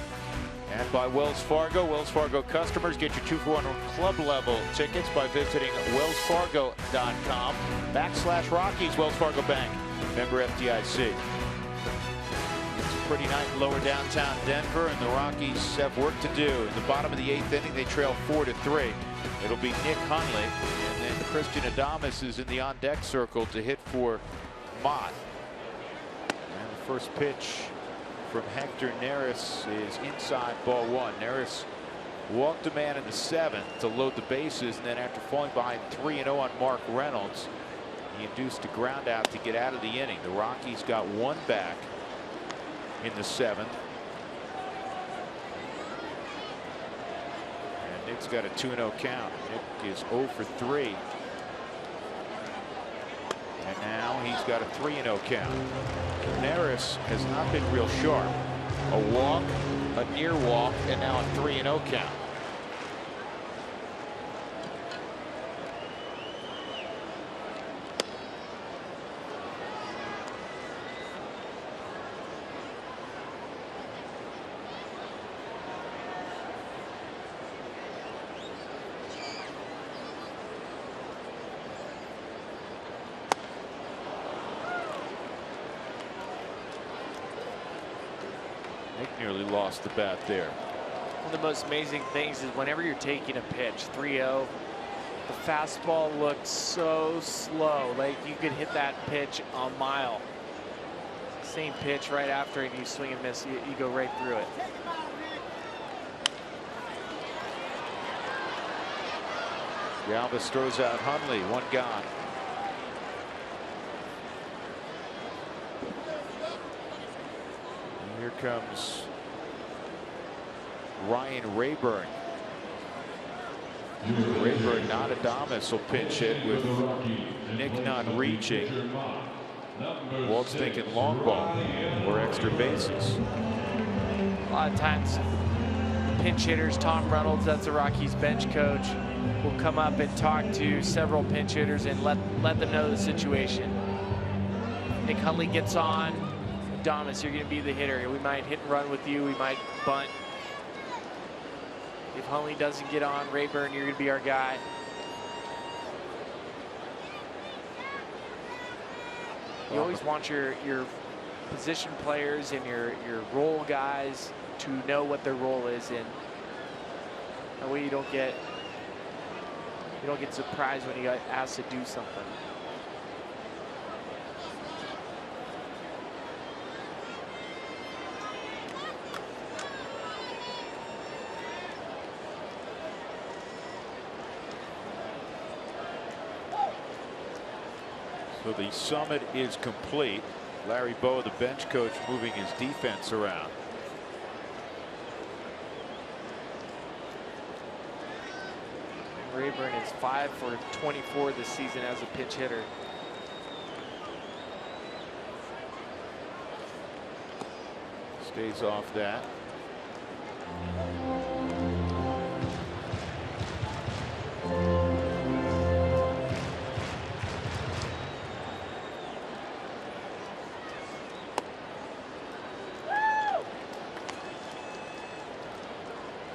Speaker 2: And by Wells Fargo. Wells Fargo customers get your 2-for-1 club level tickets by visiting wellsfargo.com/Rockies. Wells Fargo Bank, member FDIC. It's a pretty night lower downtown Denver, and the Rockies have work to do. In the bottom of the 8th inning, they trail 4-3. It'll be Nick Hundley, and then Christian Adames is in the on-deck circle to hit for Mott. And the first pitch from Hector Neris is inside, ball 1. Neris walked a man in the 7th to load the bases, and then after falling behind 3-0 on Mark Reynolds, he induced a ground out to get out of the inning. The Rockies got 1 back in the 7th. And Nick's got a 2-0 count. Nick is 0 for 3. And now he's got a 3-0 count. Neris has not been real sharp. A walk, a near walk, and now a 3-0 count. Nick nearly lost the bat there.
Speaker 3: One of the most amazing things is whenever you're taking a pitch, 3-0, the fastball looked so slow. Like you could hit that pitch a mile. Same pitch right after, and you swing and miss, you go right through it.
Speaker 2: Galvis throws out Hundley, one gone. And here comes Ryan Rayburn. Rayburn, not Adames, will pinch hit with Nick not reaching. Walt's thinking long ball or extra bases.
Speaker 3: A lot of times, pinch hitters, Tom Reynolds, that's the Rockies bench coach, will come up and talk to several pinch hitters and let them know the situation. Nick Hundley gets on, Adames, you're going to be the hitter. We might hit and run with you. We might bunt. If Hundley doesn't get on, Rayburn, you're going to be our guy. You always want your position players and your role guys to know what their role is in. That way you don't get surprised when you get asked to do something.
Speaker 2: So the summit is complete. Larry Bowa, the bench coach, moving his defense around.
Speaker 3: Rayburn is 5 for 24 this season as a pinch hitter.
Speaker 2: Stays off that.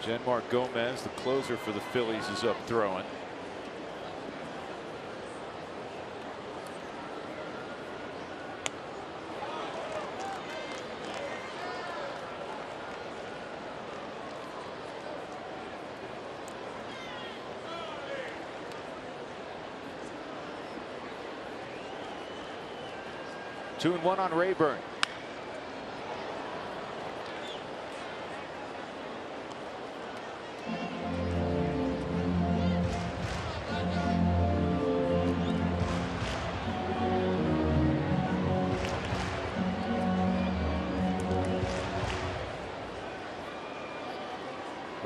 Speaker 2: Genmar Gomez, the closer for the Phillies, is up throwing. Two and one on Rayburn.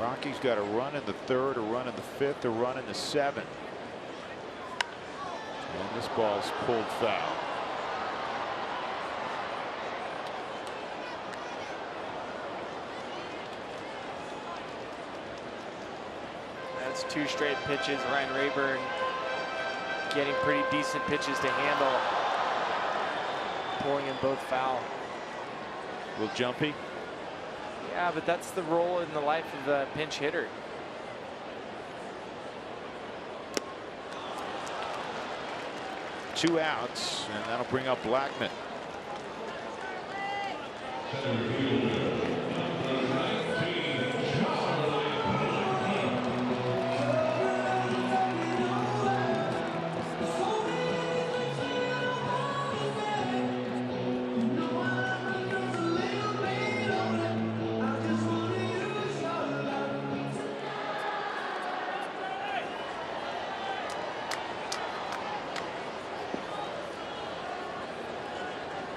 Speaker 2: Rocky's got a run in the third, a run in the fifth, a run in the seventh. And this ball's pulled foul.
Speaker 3: That's 2 straight pitches. Ryan Rayburn getting pretty decent pitches to handle. Pulling in both foul.
Speaker 2: A little jumpy.
Speaker 3: Yeah, but that's the role in the life of the pinch hitter.
Speaker 2: Two outs, and that'll bring up Blackmon.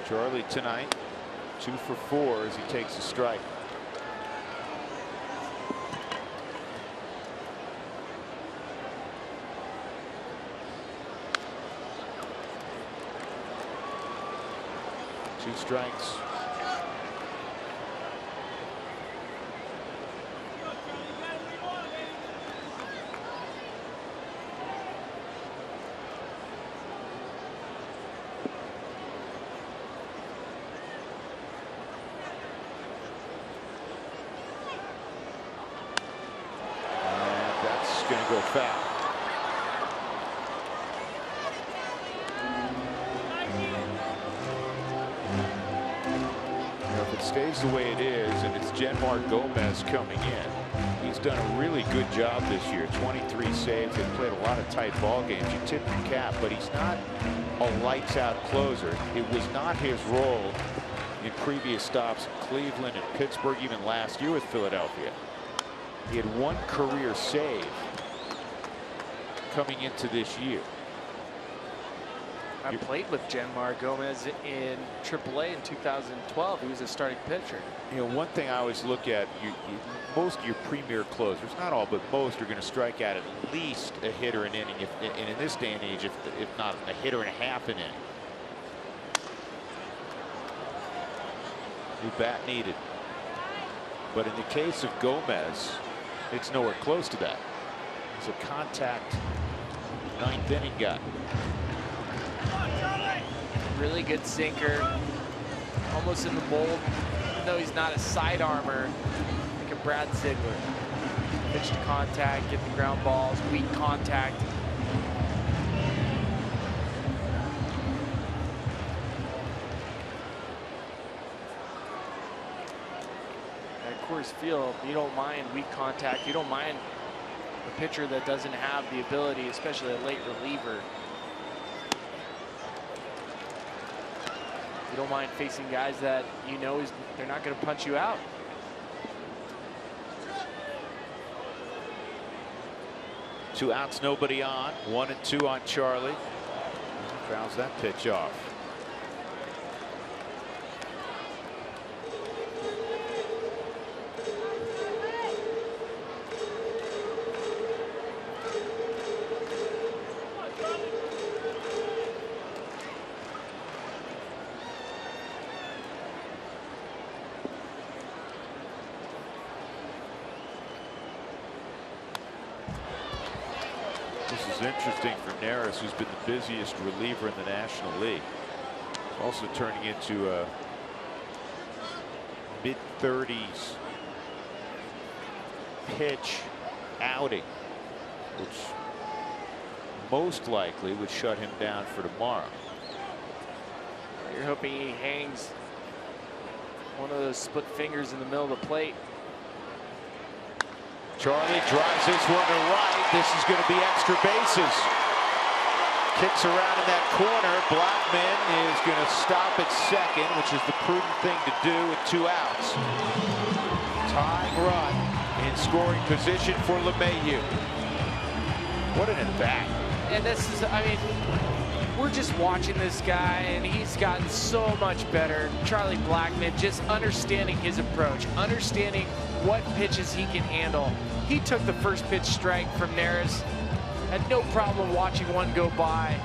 Speaker 2: Charlie tonight 2 for 4 as he takes a strike. Two strikes. Going to go foul. If it's
Speaker 9: stays the way it is, and it's Genmar Gomez coming in, he's done a really good job this year. 23 saves. They've played a lot of tight ball games. You tip your cap, but he's not a lights-out closer. It was not his role in previous stops in Cleveland and Pittsburgh, even last year with Philadelphia. He had one career save coming into this year.
Speaker 3: I played with Genmar Gomez in AAA in 2012. He was a starting pitcher.
Speaker 9: You know, one thing I always look at, most of your premier closers, not all, but most, are going to strike out at least a hitter an inning, and in this day and age, if not a hitter and a half an inning. New bat needed. But in the case of Gomez, it's nowhere close to that. It's a contact ninth inning guy.
Speaker 3: Really good sinker, almost in the mold, even though he's not a side armor, like a Brad Ziegler. Pitch to contact, get the ground balls, weak contact. At Coors Field, you don't mind weak contact. You don't mind a pitcher that doesn't have the ability, especially a late reliever. You don't mind facing guys that you know they're not going to punch you out.
Speaker 9: Two outs, nobody on. 1-2 on Charlie. Fouls that pitch off. This is interesting for Neris, who's been the busiest reliever in the National League. Also turning into a mid-30s pitch outing, which most likely would shut him down for tomorrow.
Speaker 3: You're hoping he hangs one of those split fingers in the middle of the plate.
Speaker 9: Charlie drives this one to right. This is going to be extra bases. Kicks around in that corner. Blackman is going to stop at second, which is the prudent thing to do with 2 outs. Tying run in scoring position for LeMahieu. What an at-bat.
Speaker 3: And this is, I mean, we're just watching this guy, and he's gotten so much better. Charlie Blackman, just understanding his approach, understanding what pitches he can handle. He took the first pitch strike from Neris. Had no problem watching one go by.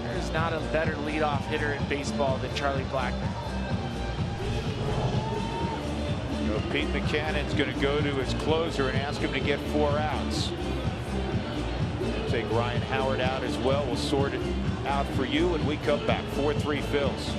Speaker 3: There's not a better leadoff hitter in baseball than Charlie Blackman.
Speaker 9: So Pete Maccannon's going to go to his closer and ask him to get 4 outs. Take Ryan Howard out as well. We'll sort it out for you when we come back. 4-3 Phils.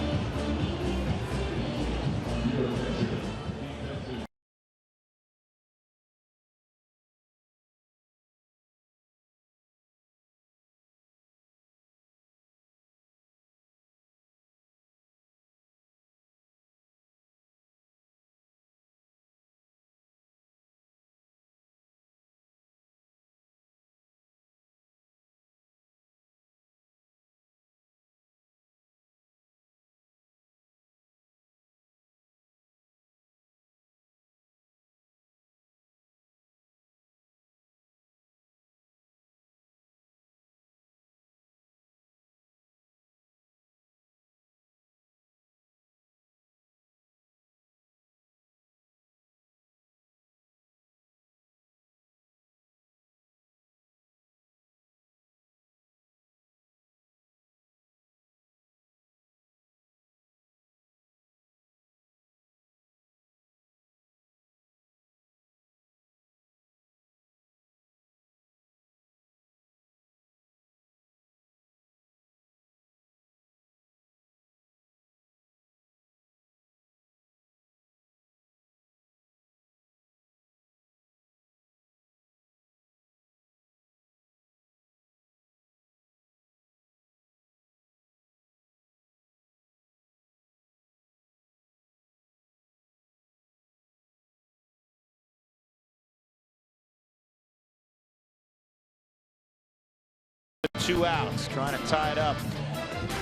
Speaker 9: 2 outs, trying to tie it up.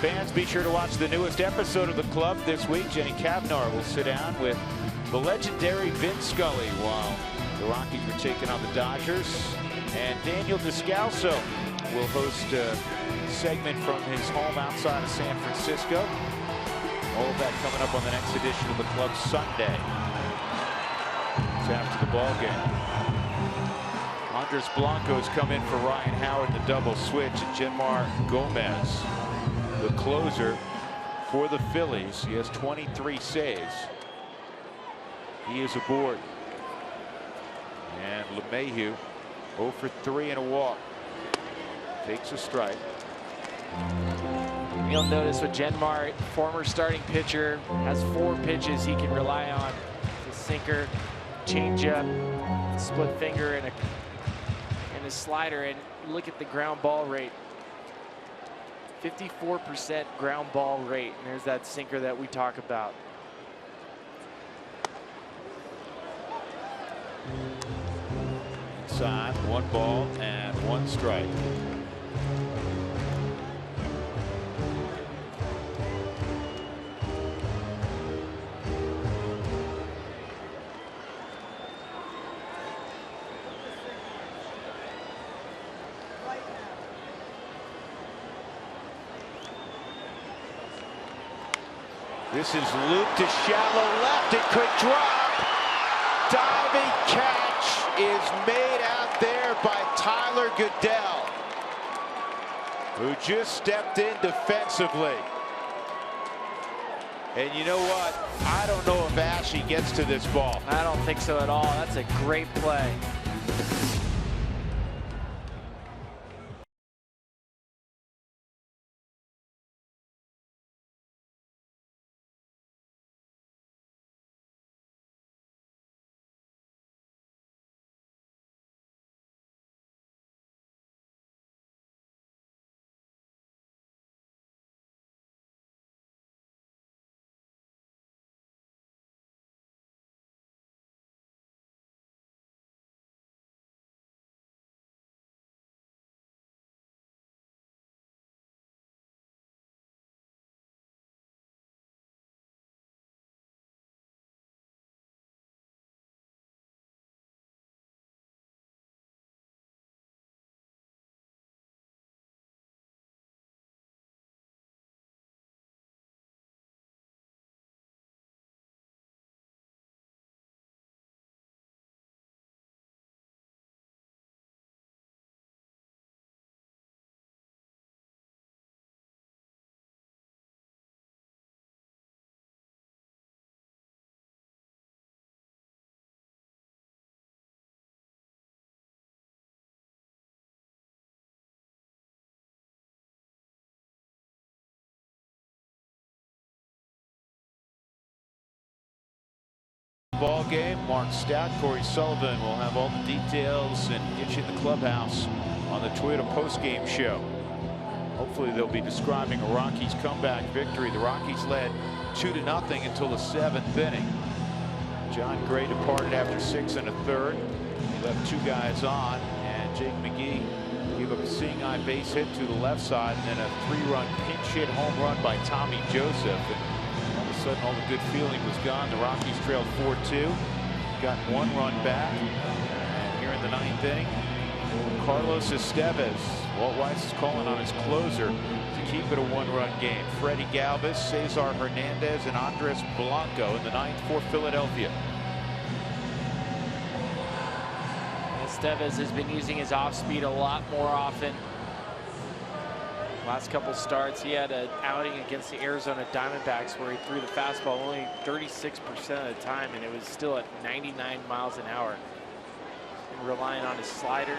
Speaker 9: Fans, be sure to watch the newest episode of the club this week. Jenny Cavnar will sit down with the legendary Vin Scully while the Rockies are taking on the Dodgers. And Daniel Descalso will host a segment from his home outside of San Francisco. All of that coming up on the next edition of the club Sunday. It's after the ball game. Andres Blanco's come in for Ryan Howard in the double switch, and Jenmar Gomez, the closer for the Phillies. He has 23 saves. He is aboard. And LeMahieu 0 for 3 and a walk. Takes a strike.
Speaker 3: You'll notice with Jenmar, former starting pitcher, has 4 pitches he can rely on. The sinker, changeup, split finger, and a slider. And look at the ground ball rate. 54% ground ball rate. And there's that sinker that we talk about.
Speaker 9: Inside, 1 ball and 1 strike. This is looped to shallow left. It could drop. Diving catch is made out there by Tyler Goodell, who just stepped in defensively. And you know what? I don't know if Ashe gets to this ball.
Speaker 3: I don't think so at all. That's a great play.
Speaker 9: Ball game. Mark Stout, Corey Sullivan will have all the details and get you in the clubhouse on the Toyota postgame show. Hopefully they'll be describing a Rockies comeback victory. The Rockies led 2-0 until the 7th inning. John Gray departed after 6 1/3. He left 2 guys on, and Jake McGee gave up a seeing-eye base hit to the left side, and then a 3-run pinch hit home run by Tommy Joseph. And all of a sudden, all the good feeling was gone. The Rockies trailed 4-2, got 1 run back, and here in the 9th inning, Carlos Estevez. Walt Weiss is calling on his closer to keep it a 1-run game. Freddie Galvis, Cesar Hernandez, and Andres Blanco in the 9th for Philadelphia.
Speaker 3: Estevez has been using his off-speed a lot more often. Last couple starts, he had an outing against the Arizona Diamondbacks where he threw the fastball only 36% of the time, and it was still at 99 miles an hour. And relying on his slider.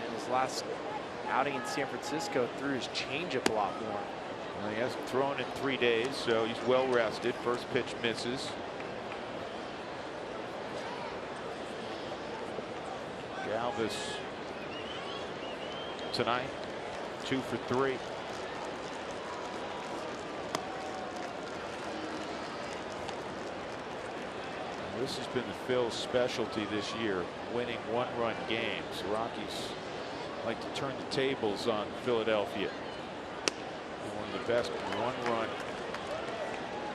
Speaker 3: And his last outing in San Francisco threw his changeup a lot more.
Speaker 9: Well, he hasn't thrown in 3 days, so he's well rested. First pitch misses. Galvis tonight, 2 for 3. This has been the Phil's specialty this year, winning 1-run games. The Rockies like to turn the tables on Philadelphia. One of the best one-run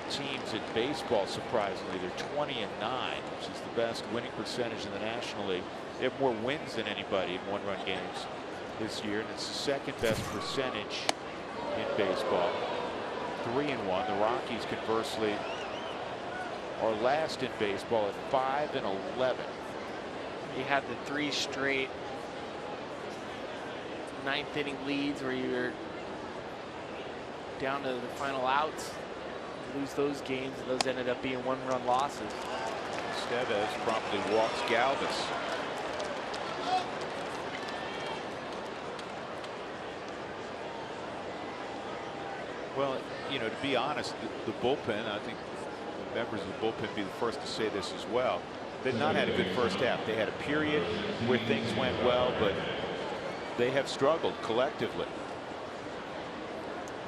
Speaker 9: teams in baseball, surprisingly. They're 20-9, which is the best winning percentage in the National League. They have more wins than anybody in one-run games this year, and it's the second best percentage in baseball. 3-1. The Rockies, conversely, are last in baseball at 5-11.
Speaker 3: You had the 3 straight ninth inning leads where you're down to the final outs. You lose those games, and those ended up being one-run losses.
Speaker 9: Estevez promptly walks Galvis. Well, you know, to be honest, the bullpen, I think the members of the bullpen be the first to say this as well. They've not had a good first half. They had a period where things went well, but they have struggled collectively.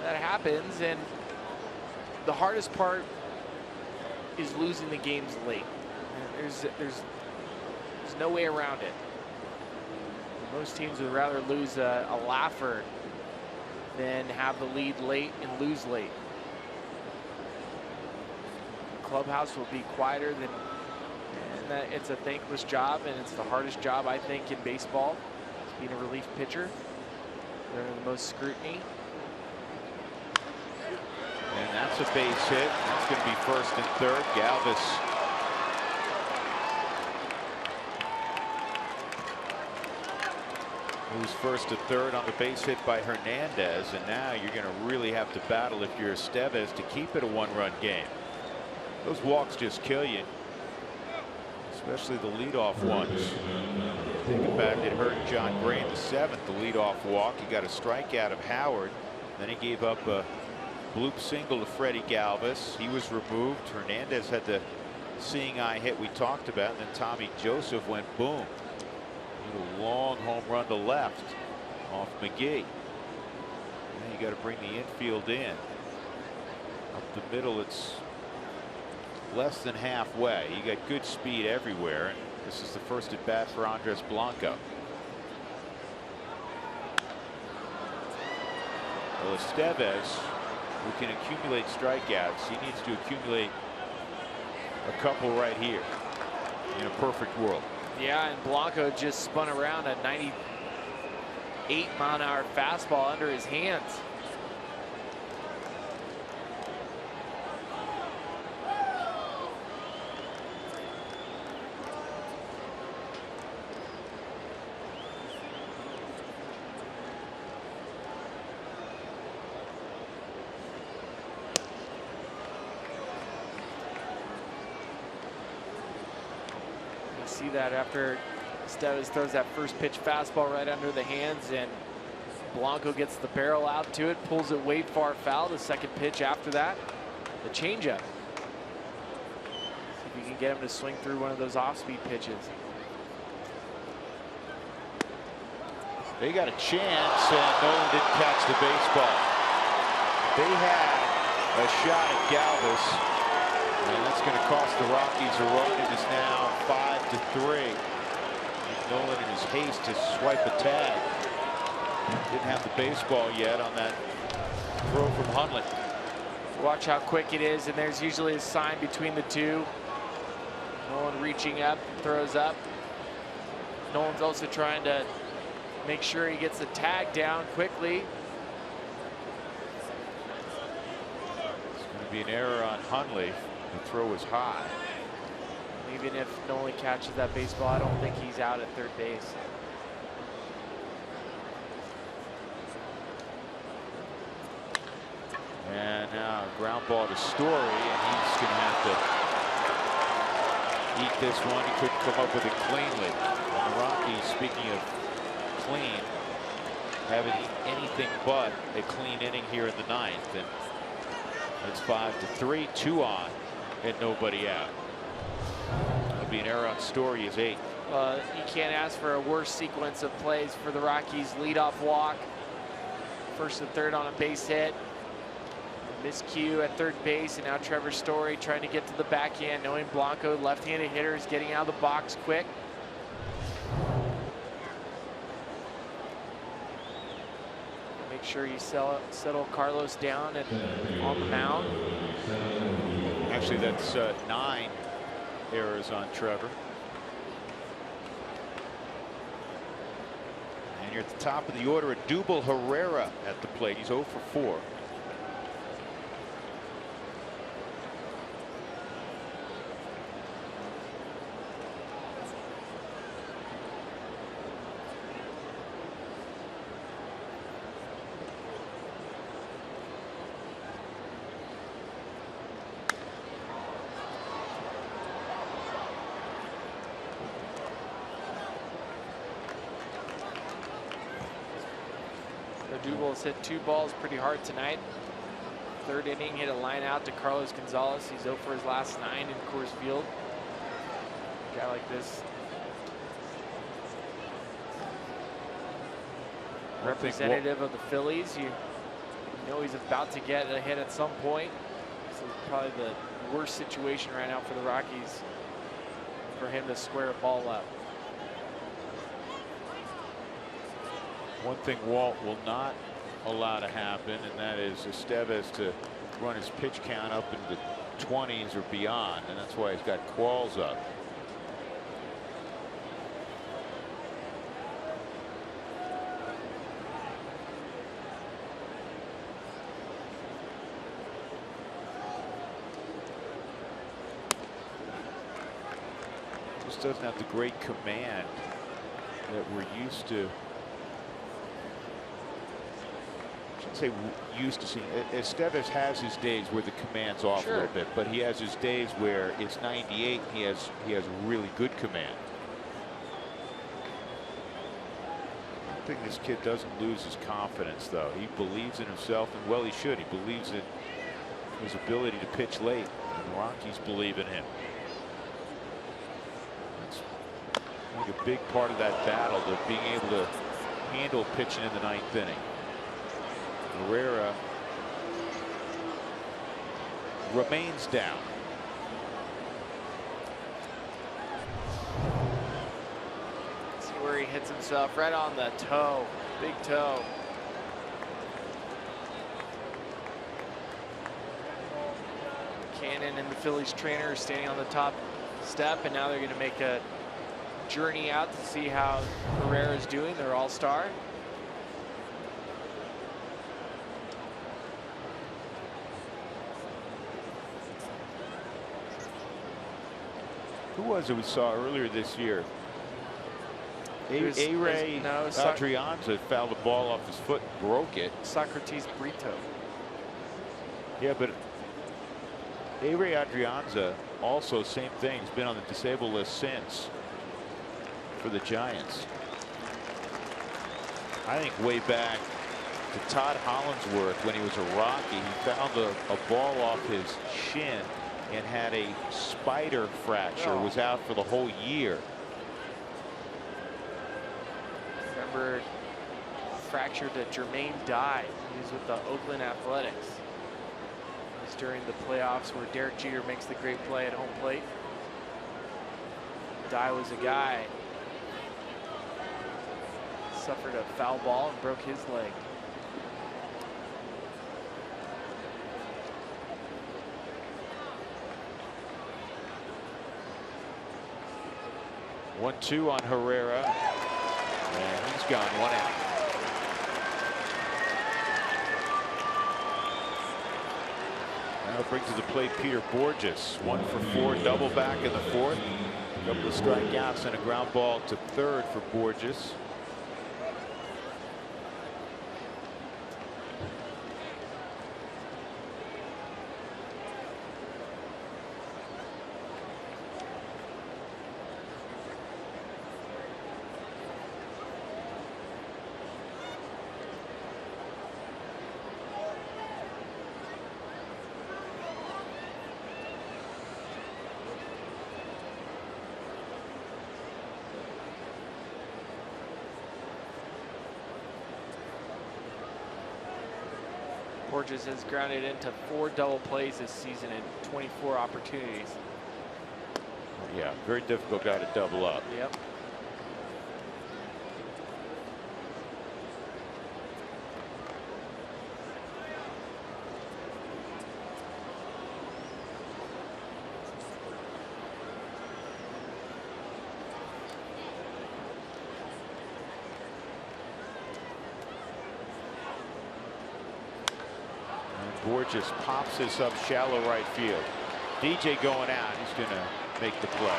Speaker 3: That happens, and the hardest part is losing the games late. There's no way around it. Most teams would rather lose a laugher than have the lead late and lose late. The clubhouse will be quieter than, and that it's a thankless job, and it's the hardest job, I think, in baseball, being a relief pitcher. They're under the most scrutiny.
Speaker 9: And that's a base hit. That's going to be first and third. Galvis moves first to third on the base hit by Hernandez, and now you're going to really have to battle if you're Estevez to keep it a one-run game. Those walks just kill you, especially the leadoff ones. Thinking back, it hurt John Gray in the 7th, the leadoff walk. He got a strikeout of Howard, then he gave up a bloop single to Freddie Galvis. He was removed. Hernandez had the seeing eye hit we talked about, and then Tommy Joseph went boom. A long home run to left off McGee. Now you got to bring the infield in. Up the middle, it's less than halfway. You got good speed everywhere, and this is the first at bat for Andres Blanco. Well, Estevez, who can accumulate strikeouts, he needs to accumulate a couple right here in a perfect world.
Speaker 3: Yeah, and Blanco just spun around a 98-mile-an-hour fastball under his hands. See that after Estevez throws that first pitch fastball right under the hands, and Blanco gets the barrel out to it, pulls it way far foul. The second pitch after that, the changeup. See if you can get him to swing through one of those off-speed pitches.
Speaker 9: They got a chance, and Nolan didn't catch the baseball. They had a shot at Galvis, and that's going to cost the Rockies a run. It is now 5-3. Nolan, in his haste to swipe a tag, didn't have the baseball yet on that throw from Hundley.
Speaker 3: Watch how quick it is, and there's usually a sign between the two. Nolan reaching up, throws up. Nolan's also trying to make sure he gets the tag down quickly.
Speaker 9: It's going to be an error on Hundley. The throw was high.
Speaker 3: Even if Nolan catches that baseball, I don't think he's out at third base.
Speaker 9: And now a ground ball to Story, and he's going to have to eat this one. He couldn't come up with it cleanly. And the Rockies, speaking of clean, haven't anything but a clean inning here in the 9th. And it's 5-3, 2 on, and nobody out. That'll be an error on Story, his 8th.
Speaker 3: You can't ask for a worse sequence of plays for the Rockies. Leadoff walk, first and third on a base hit, miscue at third base, and now Trevor Story trying to get to the backhand, knowing Blanco, left-handed hitter, is getting out of the box quick. sure you settle Carlos down on the mound.
Speaker 9: Actually, that's 9 errors on Trevor. And you're at the top of the order. Odubel Herrera at the plate. He's 0 for 4.
Speaker 3: Odubel has hit 2 balls pretty hard tonight. 3rd inning, hit a line out to Carlos Gonzalez. He's 0 for his last 9 in Coors Field. A guy like this, representative of the Phillies, you know he's about to get a hit at some point. So probably the worst situation right now for the Rockies, for him to square a ball up.
Speaker 9: One thing Walt will not allow to happen, and that is Estevez to run his pitch count up into the 20s or beyond, and that's why he's got Qualls up. Just doesn't have the great command that we're used to. Say used to seeing. Estevez has his days where the command's off a little bit, but he has his days where it's 98 and he has really good command. I think this kid doesn't lose his confidence, though. He believes in himself, and well, he should. He believes in his ability to pitch late, and the Rockies believe in him. That's, I think, a big part of that battle, to being able to handle pitching in the 9th inning. Herrera remains down.
Speaker 3: See where he hits himself, right on the toe, big toe. Cannon and the Phillies trainer are standing on the top step, and now they're going to make a journey out to see how Herrera is doing, their all-star.
Speaker 9: Who was it we saw earlier this year? A-Ray Adrianza fouled the ball off his foot and broke it.
Speaker 3: Socrates Brito.
Speaker 9: Yeah, but A-Ray Adrianza also, same thing, has been on the disabled list since for the Giants. I think way back to Todd Hollandsworth when he was a Rocky, he found a ball off his shin and had a spider fracture, was out for the whole year.
Speaker 3: Remember, fractured to Jermaine Dye. He was with the Oakland Athletics. It was during the playoffs where Derek Jeter makes the great play at home plate. Dye was a guy. Suffered a foul ball and broke his leg.
Speaker 9: One-two on Herrera, and he's gone, 1 out. Now brings to the plate Peter Bourjos, 1 for 4, double back in the 4th. A couple of strikeouts and a ground ball to 3rd for Bourjos.
Speaker 3: Bourjos has grounded into 4 double plays this season in 24 opportunities.
Speaker 9: Yeah, very difficult guy to double up.
Speaker 3: Yep.
Speaker 9: Borges pops this up shallow right field. DJ going out. He's going to make the play.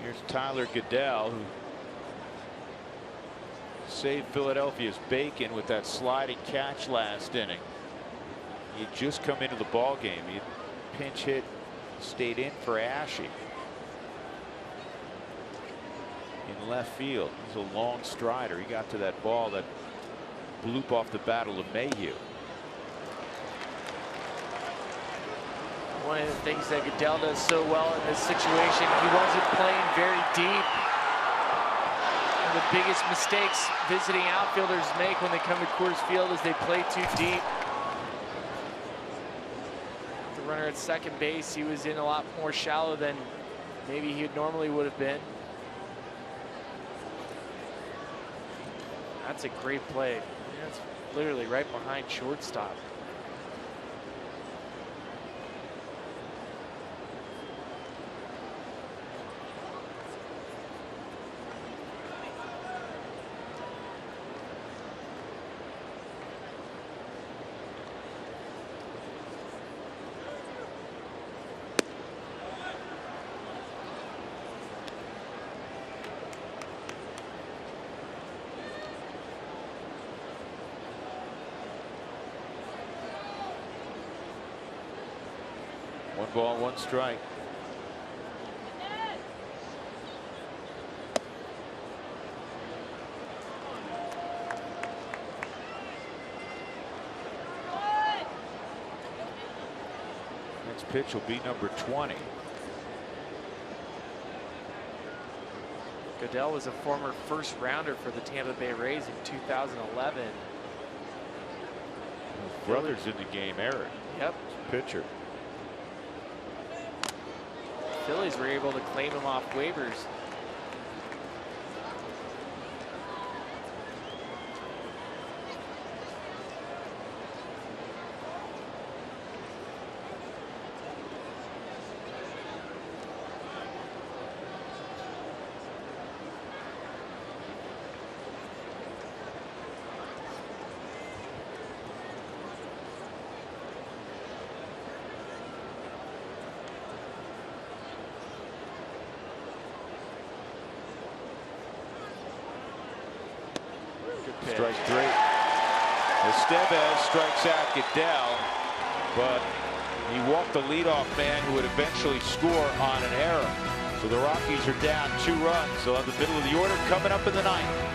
Speaker 9: Here's Tyler Goeddel, who saved Philadelphia's bacon with that sliding catch last inning. He'd just come into the ball game. He pinch hit, stayed in for Ashe in left field. He's a long strider. He got to that ball, that bloop off the bat of LeMahieu.
Speaker 3: One of the things that Goeddel does so well in this situation, he wasn't playing very deep. One of the biggest mistakes visiting outfielders make when they come to Coors Field is they play too deep. The runner at second base, he was in a lot more shallow than maybe he normally would have been. That's a great play. That's literally right behind shortstop.
Speaker 9: One ball, one strike. Next pitch will be number 20.
Speaker 3: Goeddel was a former first rounder for the Tampa Bay Rays in 2011.
Speaker 9: Brothers in the game, Eric.
Speaker 3: Yep.
Speaker 9: Pitcher.
Speaker 3: Phillies were able to claim him off waivers.
Speaker 9: Strike three. Estevez strikes out Goeddel, but he walked the leadoff man who would eventually score on an error. So the Rockies are down 2 runs. They'll have the middle of the order coming up in the ninth.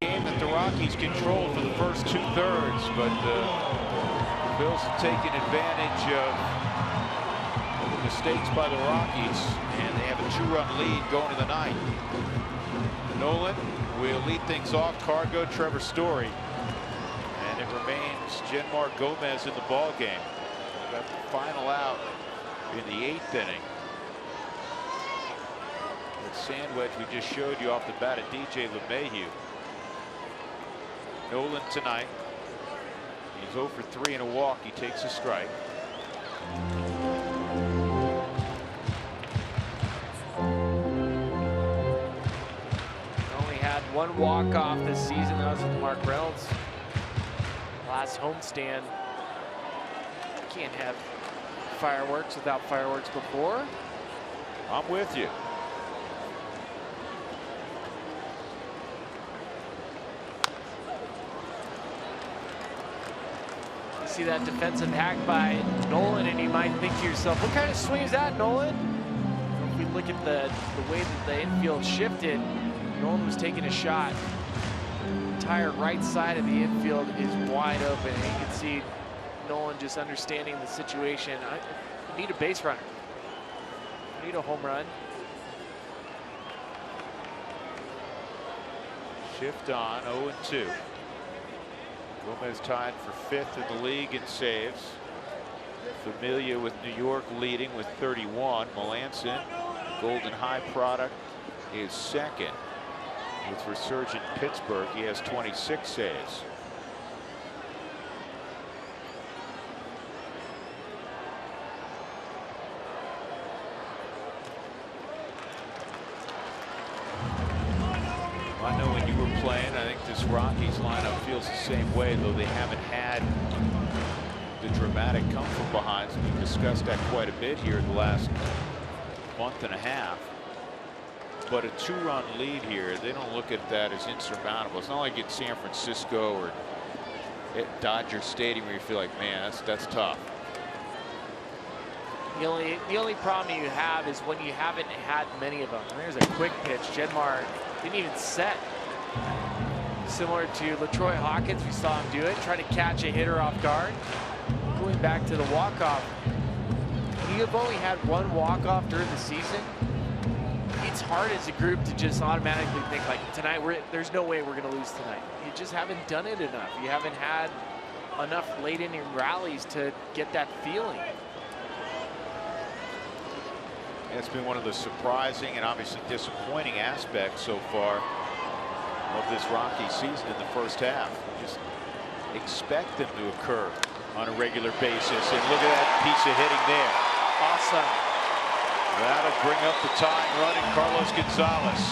Speaker 9: Game that the Rockies controlled for the first 2/3, but Bills have taken advantage of the mistakes by the Rockies, and they have a 2-run lead going to the ninth. Nolan will lead things off. Cargo, Trevor Story, and it remains Genmar Gomez in the ball game. Got the final out in the 8th inning. That sand wedge we just showed you off the bat of DJ LeMahieu. Nolan tonight. He's 0 for 3 in a walk. He takes a strike.
Speaker 3: Only had one walk-off this season. That was with Mark Reynolds. Last homestand. Can't have fireworks without fireworks before.
Speaker 9: I'm with you.
Speaker 3: You see that defensive hack by Nolan, and you might think to yourself, what kind of swing is that, Nolan? If we look at the way that the infield shifted, Nolan was taking a shot. The entire right side of the infield is wide open, and you can see Nolan just understanding the situation. I need a base runner. I need a home run.
Speaker 9: Shift on, 0-2. Gomez tied for 5th in the league in saves. Familia with New York leading with 31. Melanson, Golden High product, is 2nd. With resurgent Pittsburgh, he has 26 saves. I know when you were playing, I think this Rockies lineup feels the same way, though they haven't had the dramatic come from behinds. We've discussed that quite a bit here in the last month and a half. But a 2-run lead here, they don't look at that as insurmountable. It's not like it's San Francisco or at Dodger Stadium where you feel like, man, that's tough.
Speaker 3: The only problem you have is when you haven't had many of them. And there's a quick pitch. Genmar didn't even set. Similar to LaTroy Hawkins, we saw him do it, try to catch a hitter off guard. Going back to the walk-off, you've only had one walk-off during the season. It's hard as a group to just automatically think like, tonight there's no way we're going to lose tonight. You just haven't done it enough. You haven't had enough late inning rallies to get that feeling.
Speaker 9: It's been one of the surprising and obviously disappointing aspects so far of this Rocky season in the first half. We just expect them to occur on a regular basis, and look at that piece of hitting there.
Speaker 3: Awesome.
Speaker 9: That'll bring up the tying run in Carlos Gonzalez.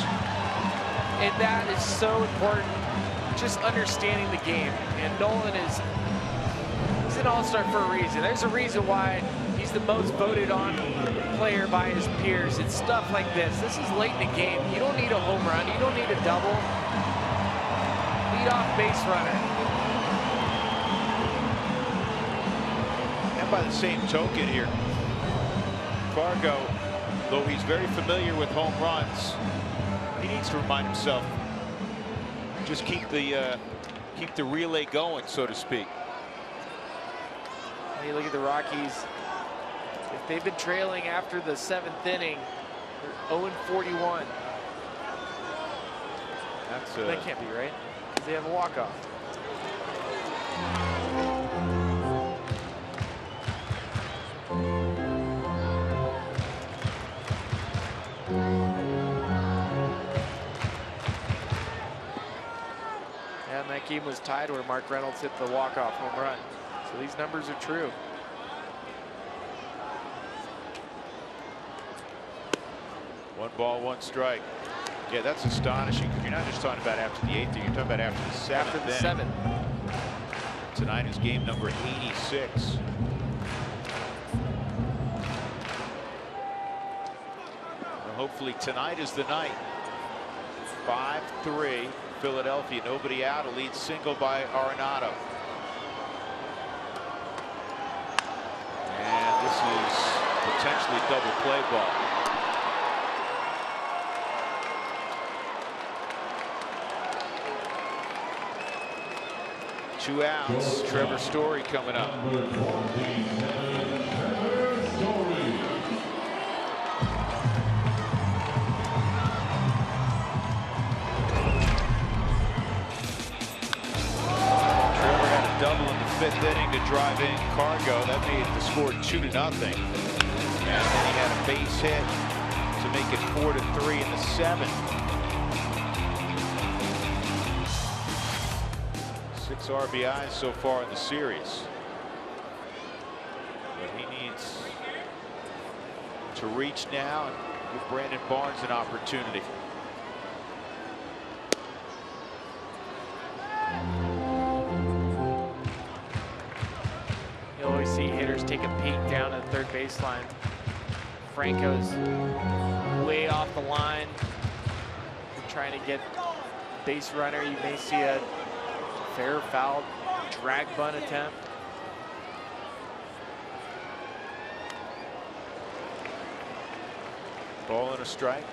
Speaker 3: And that is so important, just understanding the game. And Nolan he's an all-star for a reason. There's a reason why he's the most voted on player by his peers. It's stuff like this. This is late in the game. You don't need a home run. You don't need a double. Lead-off base runner.
Speaker 9: And by the same token here, Fargo, though he's very familiar with home runs, he needs to remind himself, just keep the relay going, so to speak.
Speaker 3: You look at the Rockies. If they've been trailing after the 7th inning, they're 0-41. That can't be right, because they have a walk-off. And that game was tied where Mark Reynolds hit the walk-off home run. So these numbers are true.
Speaker 9: One ball, one strike. Yeah, that's astonishing. You're not just talking about after the 8th, you're talking about after the 7th.
Speaker 3: After the 7th.
Speaker 9: Tonight is game number 86. Well, hopefully tonight is the night. 5-3, Philadelphia, nobody out. A lead single by Arenado. And this is potentially a double play ball. 2 outs. Trevor Story coming up. Double in the 5th inning to drive in Cargo. That made the score 2-0. And then he had a base hit to make it 4-3 in the 7th. 6 RBIs so far in the series. But he needs to reach now and give Brandon Barnes an opportunity.
Speaker 3: You always see hitters take a peek down at the third baseline. Franco's way off the line. You're trying to get base runner. You may see a fair foul drag bunt attempt.
Speaker 9: Ball and a strike.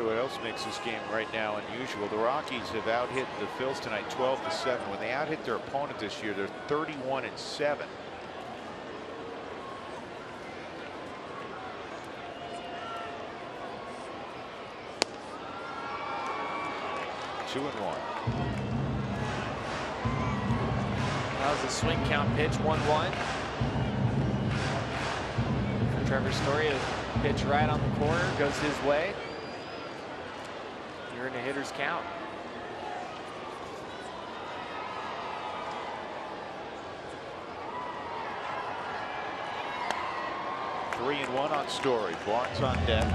Speaker 9: What else makes this game right now unusual? The Rockies have out-hit the Phils tonight 12-7. When they out-hit their opponent this year, they're 31-7. Two and one.
Speaker 3: That was a swing count pitch, 1-1. Trevor Story, a pitch right on the corner, goes his way. You're in a hitter's count.
Speaker 9: Three and one on Story. Barnes on deck.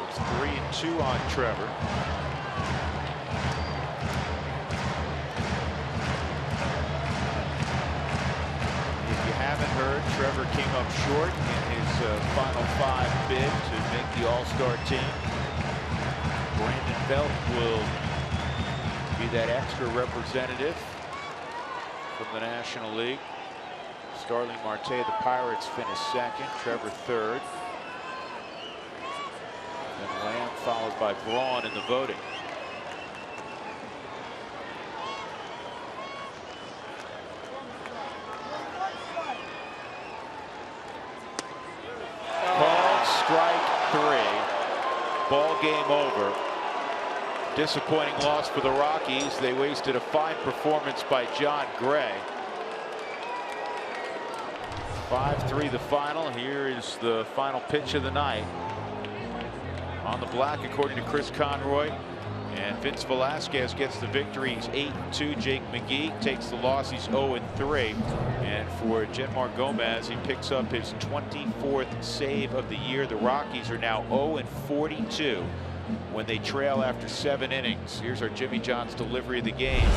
Speaker 9: It's 3-2 on Trevor. If you haven't heard, Trevor came up short in his final 5 bid to make the All-Star team. Brandon Belt will be that extra representative from the National League. Starling Marte of the Pirates finished 2nd, Trevor 3rd. And Lamb followed by Braun in the voting. Called strike 3. Ball game over. Disappointing loss for the Rockies. They wasted a fine performance by John Gray. 5-3 the final. Here is the final pitch of the night. On the black, according to Chris Conroy, and Vince Velasquez gets the victory. He's 8-2. Jake McGee takes the loss. He's 0-3. And for Jenmar Gomez, he picks up his 24th save of the year. The Rockies are now 0-42 when they trail after 7 innings. Here's our Jimmy John's delivery of the game.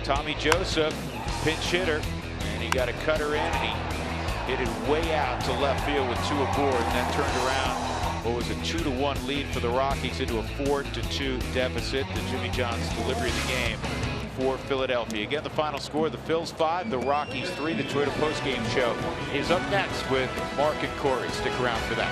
Speaker 9: Tommy Joseph, pinch hitter, and he got a cutter in, and he hit it way out to left field with 2 aboard, and then turned around what was a 2-1 lead for the Rockies into a 4-2 deficit. The Jimmy John's delivery of the game for Philadelphia. Again, the final score: the Phils 5, the Rockies 3. The Toyota postgame show is up next with Mark and Corey. Stick around for that.